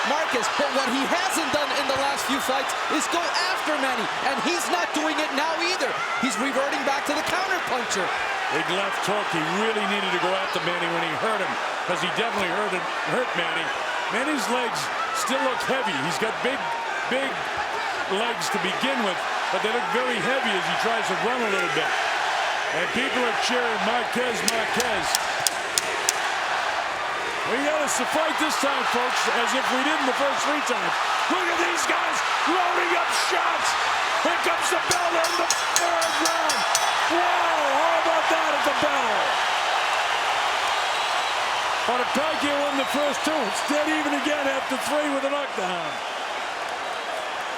Marquez. But what he hasn't done in the last few fights is go after Manny, and he's not doing it now either. He's reverting back to the counterpuncher. Big left hook. He really needed to go after Manny when he hurt him, because he definitely hurt Manny. Manny's legs still look heavy. He's got big legs to begin with, but they look very heavy as he tries to run a little bit. And people are cheering Marquez, Marquez. We got us to fight this time, folks, as if we didn't the first 3 times. Look at these guys loading up shots. Here comes the bell in the 3rd round. Wow, how about that at the bell? But Pacquiao won the first 2. It's dead even again after 3 with a knockdown.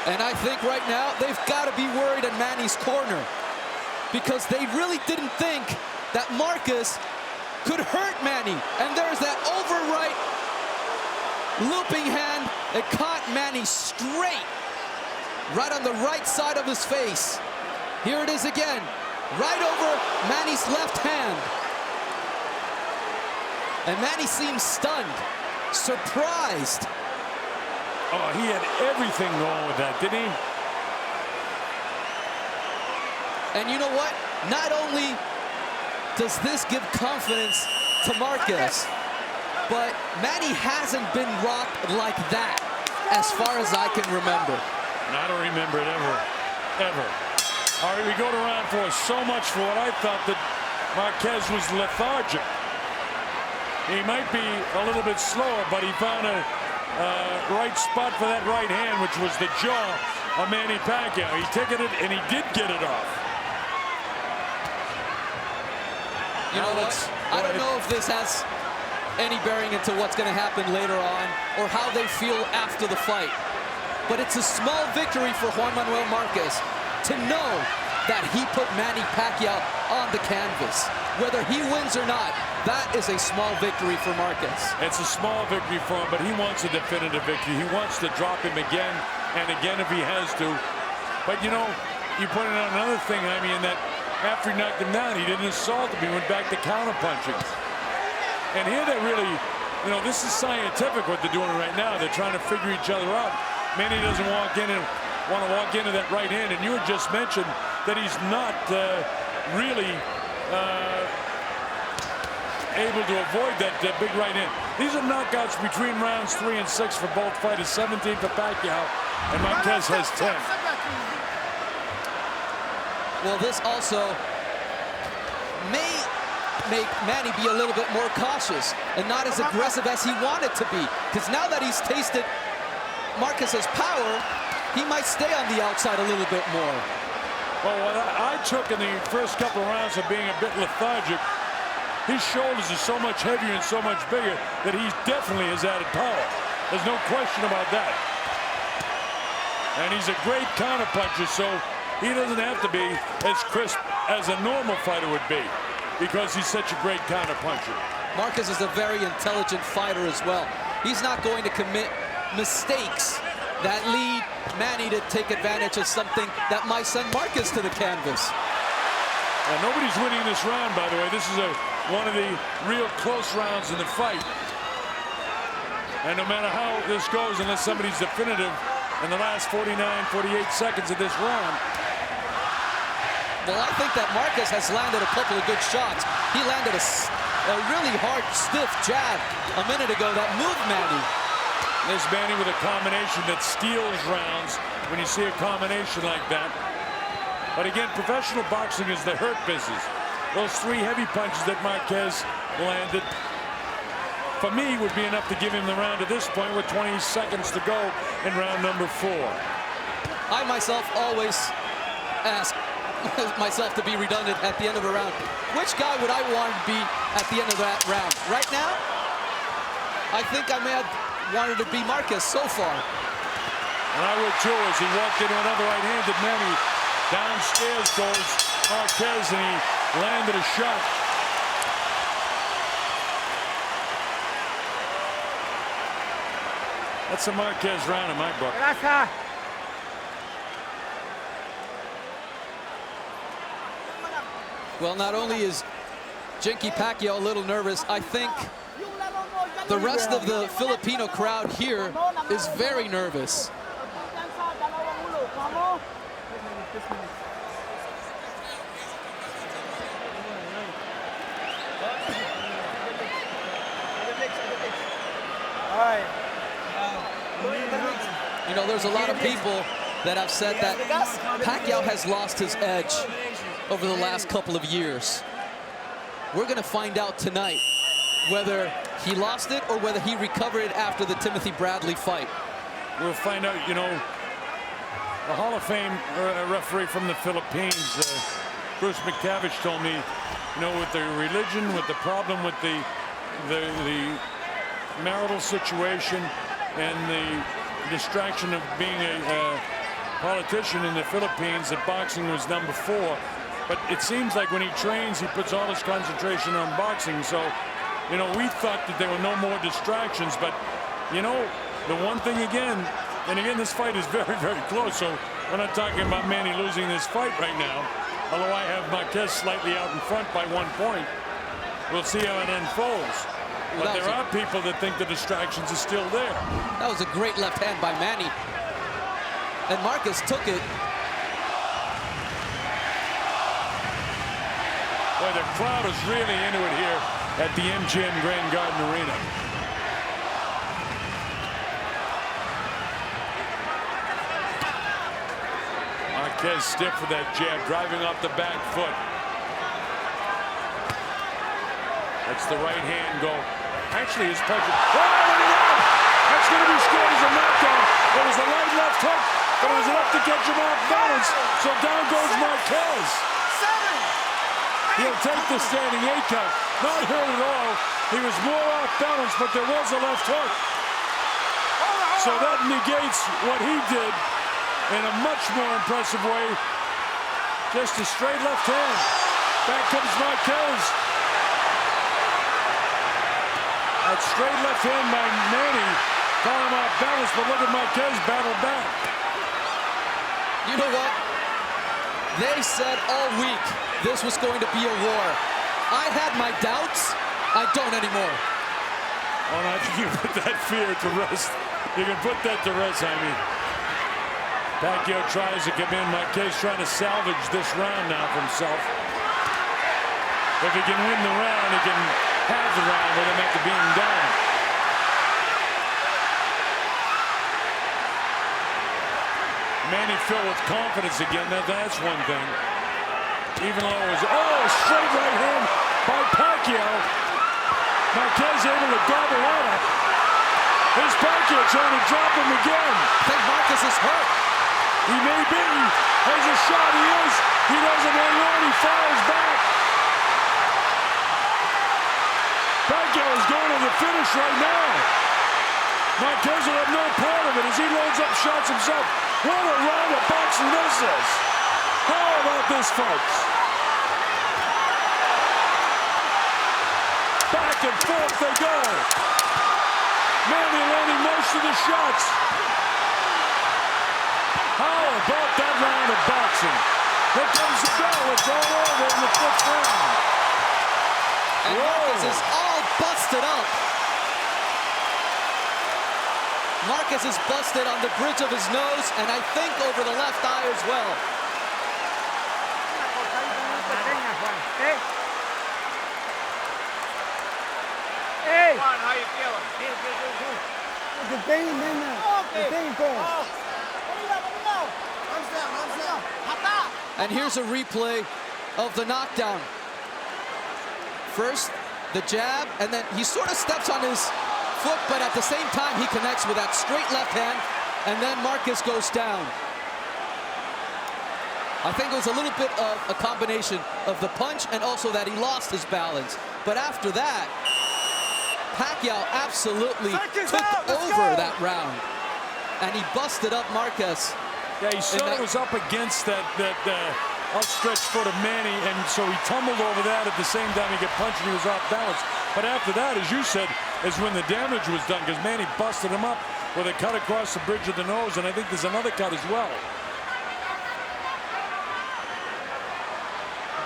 And I think right now they've got to be worried in Manny's corner, because they really didn't think that Marquez could hurt Manny. And there's that over right looping hand that caught Manny straight, right on the right side of his face. Here it is again, right over Manny's left hand. And Manny seems stunned, surprised. Oh, he had everything going with that, didn't he? And you know what? Not only does this give confidence to Marquez, but Manny hasn't been rocked like that as far as I can remember. I don't remember it ever. All right, we go to round 4. So much for what I thought that Marquez was lethargic. He might be a little bit slower, but he found a right spot for that right hand, which was the jaw of Manny Pacquiao. He ticketed it, and he did get it off. You know what? I don't know if this has any bearing into what's going to happen later on or how they feel after the fight. But it's a small victory for Juan Manuel Marquez to know that he put Manny Pacquiao on the canvas. Whether he wins or not, that is a small victory for Marquez. It's a small victory for him, but he wants a definitive victory. He wants to drop him again and again if he has to. But, you know, you pointed out another thing, I mean, that after he knocked him down, he didn't assault him. He went back to counterpunching. And here they really, you know, this is scientific what they're doing right now. They're trying to figure each other out. Manny doesn't want to walk into that right hand, and you had just mentioned that he's not really able to avoid that big right hand. These are knockouts between rounds 3 and 6 for both fighters. 17 for Pacquiao, and Marquez has 10. Well, this also may make Manny be a little bit more cautious and not as aggressive as he wanted to be. Because now that he's tasted Marquez's power, he might stay on the outside a little bit more. Well, what I took in the first couple of rounds of being a bit lethargic, his shoulders are so much heavier and so much bigger that he definitely has added power. There's no question about that. And he's a great counterpuncher, so he doesn't have to be as crisp as a normal fighter would be because he's such a great counterpuncher. Marquez is a very intelligent fighter as well. He's not going to commit mistakes that lead Manny to take advantage of something that might send Marquez to the canvas. Nobody's winning this round, by the way. This is one of the real close rounds in the fight. And no matter how this goes, unless somebody's definitive in the last 49, 48 seconds of this round. Well, I think that Marquez has landed a couple of good shots. He landed a really hard, stiff jab a minute ago that moved Manny. There's Manny with a combination that steals rounds when you see a combination like that. But again, professional boxing is the hurt business. Those 3 heavy punches that Marquez landed, for me, would be enough to give him the round at this point with 20 seconds to go in round number 4. I myself always ask, myself to be redundant at the end of a round. Which guy would I want to be at the end of that round? Right now, I think I may have wanted to be Marquez so far. And I would too, as he walked into another right-handed Manny. Downstairs goes Marquez, and he landed a shot. That's a Marquez round in my book. Well, not only is Jinky Pacquiao a little nervous, I think the rest of the Filipino crowd here is very nervous. You know, there's a lot of people that have said that Pacquiao has lost his edge over the last couple of years. We're going to find out tonight whether he lost it or whether he recovered it after the Timothy Bradley fight. We'll find out. You know, the Hall of Fame referee from the Philippines, Bruce McTavish, told me, you know, with the religion, with the problem with the marital situation and the distraction of being a politician in the Philippines, that boxing was number 4. But it seems like when he trains, he puts all his concentration on boxing. So, you know, we thought that there were no more distractions. But, you know, the one thing again, and again, this fight is very, very close. So we're not talking about Manny losing this fight right now. Although I have Marquez slightly out in front by 1 point. We'll see how it unfolds. But there are people that think the distractions are still there. That was a great left hand by Manny. And Marquez took it. Boy, the crowd is really into it here at the MGM Grand Garden Arena. Marquez stiff with that jab, driving off the back foot. That's the right hand go. Actually, his punch. Oh, that's going to be scored as a knockdown. It was a right left hook, but it was enough to catch him off balance. So down goes Marquez. He'll take the standing 8 count. Not hurt at all. He was more off balance, but there was a left hook. So that negates what he did in a much more impressive way. Just a straight left hand. Back comes Marquez. That straight left hand by Manny caught him off balance, but look at Marquez battle back. You know what? They said all week this was going to be a war. I had my doubts. I don't anymore. Well, I think you put that fear to rest. You can put that to rest, Jaime. Pacquiao tries to come in. Marquez trying to salvage this round now for himself. If he can win the round, he can have the round with him after being down. Manny filled with confidence again. That's one thing. Even though it was, straight right hand by Pacquiao. Marquez able to gobble that up. Here's Pacquiao trying to drop him again. I think Marquez is hurt. He may be. There's a shot. He is. He doesn't hang on. He fires back. Pacquiao is going to the finish right now. Marquez will have no part of it as he loads up shots himself. What a round of boxing this is. How about this, folks? Back and forth they go. Manny landing most of the shots. How about that round of boxing? Here comes the bell. It's all over in the 5th round. And Marquez is all busted up. Marquez is busted on the bridge of his nose, and I think over the left eye as well. Hey! Juan, how you feeling? The pain, man. The pain, coach. And here's a replay of the knockdown. First, the jab, and then he sort of steps on his foot, but at the same time, he connects with that straight left hand, and then Marquez goes down. I think it was a little bit of a combination of the punch and also that he lost his balance. But after that, Pacquiao absolutely took over that round. And he busted up Marquez. Yeah, he saw it was up against that outstretched foot of Manny, and so he tumbled over that. At the same time, he got punched and he was off balance. But after that, as you said, is when the damage was done, because Manny busted him up with a cut across the bridge of the nose, and I think there's another cut as well.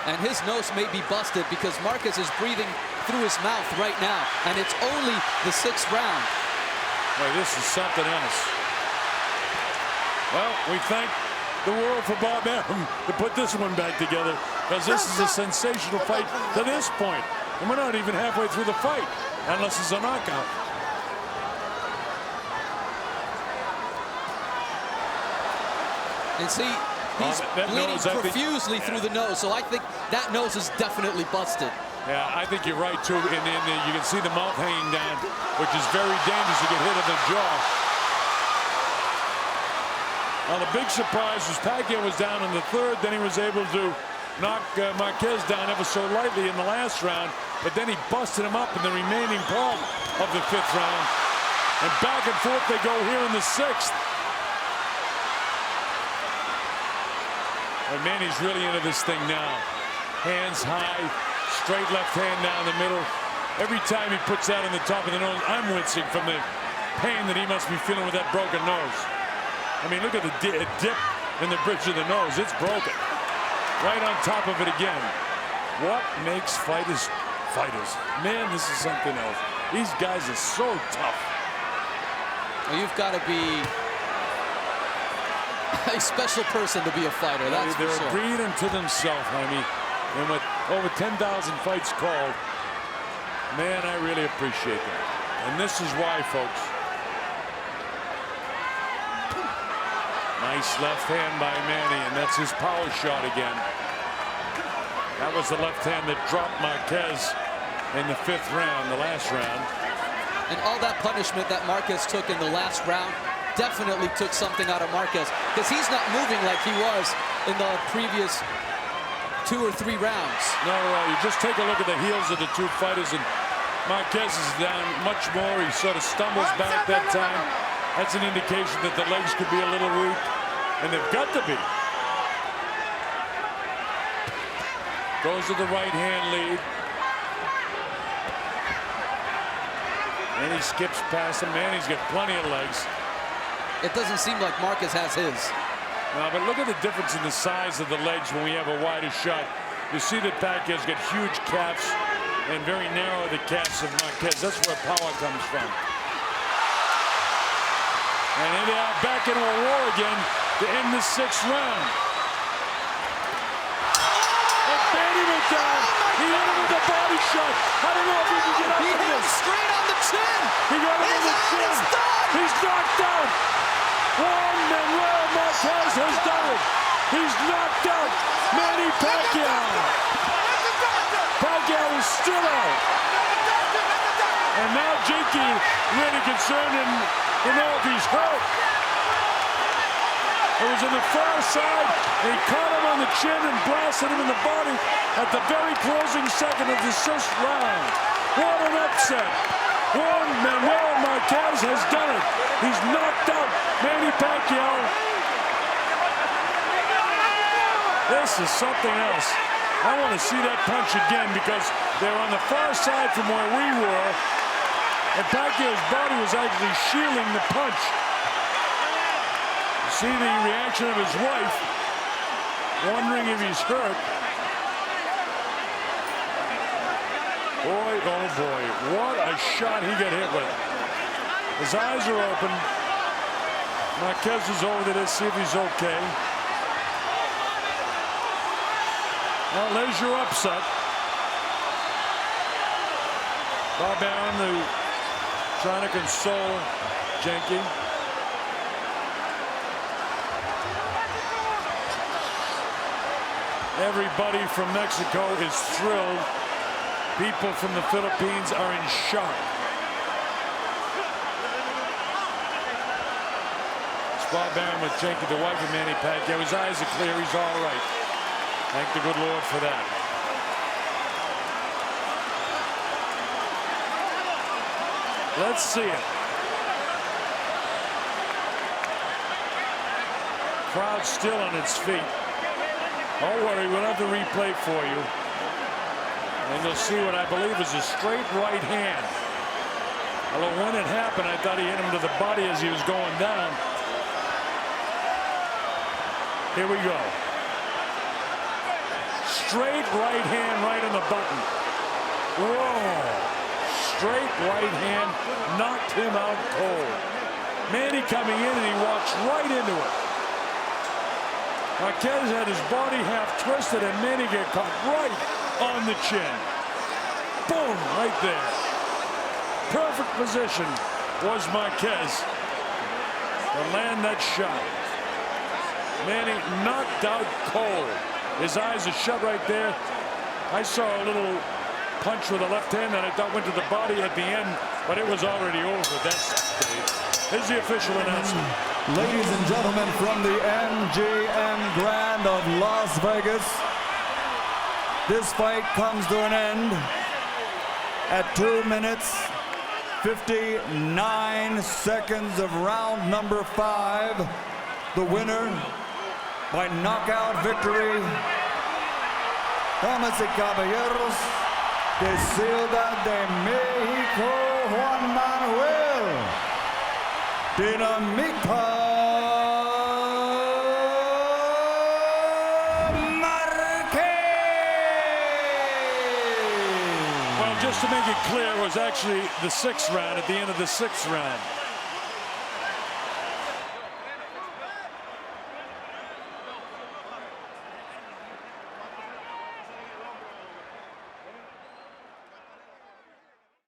And his nose may be busted because Marquez is breathing through his mouth right now, and it's only the 6th round. Boy, this is something else. Well, we thank the world for Bob Arum to put this one back together, because this is a sensational fight to this point. And we're not even halfway through the fight, unless it's a knockout. And see, he's bleeding profusely through the nose, so I think that nose is definitely busted. Yeah, I think you're right, too. And then you can see the mouth hanging down, which is very dangerous to get hit in the jaw. Now, the big surprise was Pacquiao was down in the 3rd. Then he was able to knock Marquez down ever so lightly in the last round. But then he busted him up in the remaining part of the 5th round. And back and forth they go here in the 6th. And Manny's really into this thing now. Hands high, straight left hand down the middle. Every time he puts that on the top of the nose, I'm wincing from the pain that he must be feeling with that broken nose. I mean, look at the dip in the bridge of the nose. It's broken. Right on top of it again. What makes fighters fighters? Man, this is something else. These guys are so tough. Well, you've got to be a special person to be a fighter. That's for sure. They're a breed unto themselves, honey. And with over 10,000 fights called, man, I really appreciate that. And this is why, folks. Nice left hand by Manny, and that's his power shot again. That was the left hand that dropped Marquez in the 5th round, the last round. And all that punishment that Marquez took in the last round definitely took something out of Marquez, because he's not moving like he was in the previous 2 or 3 rounds. No, you just take a look at the heels of the two fighters, and Marquez is down much more. He sort of stumbles back that time. That's an indication that the legs could be a little weak, and they've got to be. Goes to the right hand lead. And he skips past him. Manny's got plenty of legs. It doesn't seem like Marquez has his. No, but look at the difference in the size of the legs when we have a wider shot. You see that Pacquiao's got huge calves and very narrow the calves of Marquez. That's where power comes from. And they are back into a war again to end the 6th round. And Manny went down. He hit him with a body shot. I don't know if he can get up. He hit him straight on the chin. He got him on the chin. He's knocked out. Juan Manuel Marquez has done it. He's knocked out Manny Pacquiao. Pacquiao is still out. And now Jakey really concerned to know if he's hurt. It was in the far side. He caught him on the chin and blasted him in the body at the very closing second of the 6th round. What an upset. Juan Manuel Marquez has done it. He's knocked out Manny Pacquiao. This is something else. I want to see that punch again, because they're on the far side from where we were. And Pacquiao's body was actually shielding the punch. You see the reaction of his wife, wondering if he's hurt. Boy, oh boy, what a shot he got hit with. His eyes are open. Marquez is over there to see if he's okay. Well, there's your upset. Bob Arum trying to console Jenke. Everybody from Mexico is thrilled. People from the Philippines are in shock. Bob Arum with Jake, the wife of Manny Pacquiao. His eyes are clear. He's all right. Thank the good Lord for that. Let's see it. Crowd still on its feet. Don't worry, we'll have the replay for you. And you'll see what I believe is a straight right hand. Although when it happened, I thought he hit him to the body as he was going down. Here we go. Straight right hand right on the button. Whoa. Straight right hand knocked him out cold. Manny coming in and he walks right into it. Marquez had his body half twisted and Manny get caught right on the chin. Boom, right there. Perfect position was Marquez to land that shot. Manny knocked out cold. His eyes are shut right there. I saw a little punch with the left hand that I thought went to the body at the end, but it was already over. Here's the official announcement. Ladies and gentlemen, from the MGM Grand of Las Vegas, this fight comes to an end at 2 minutes, 59 seconds of round number 5. The winner by knockout victory, damas y caballeros, de Ciudad de México, Juan Manuel Dinamita Marquez. Well, just to make it clear, it was actually the 6th round at the end of the 6th round.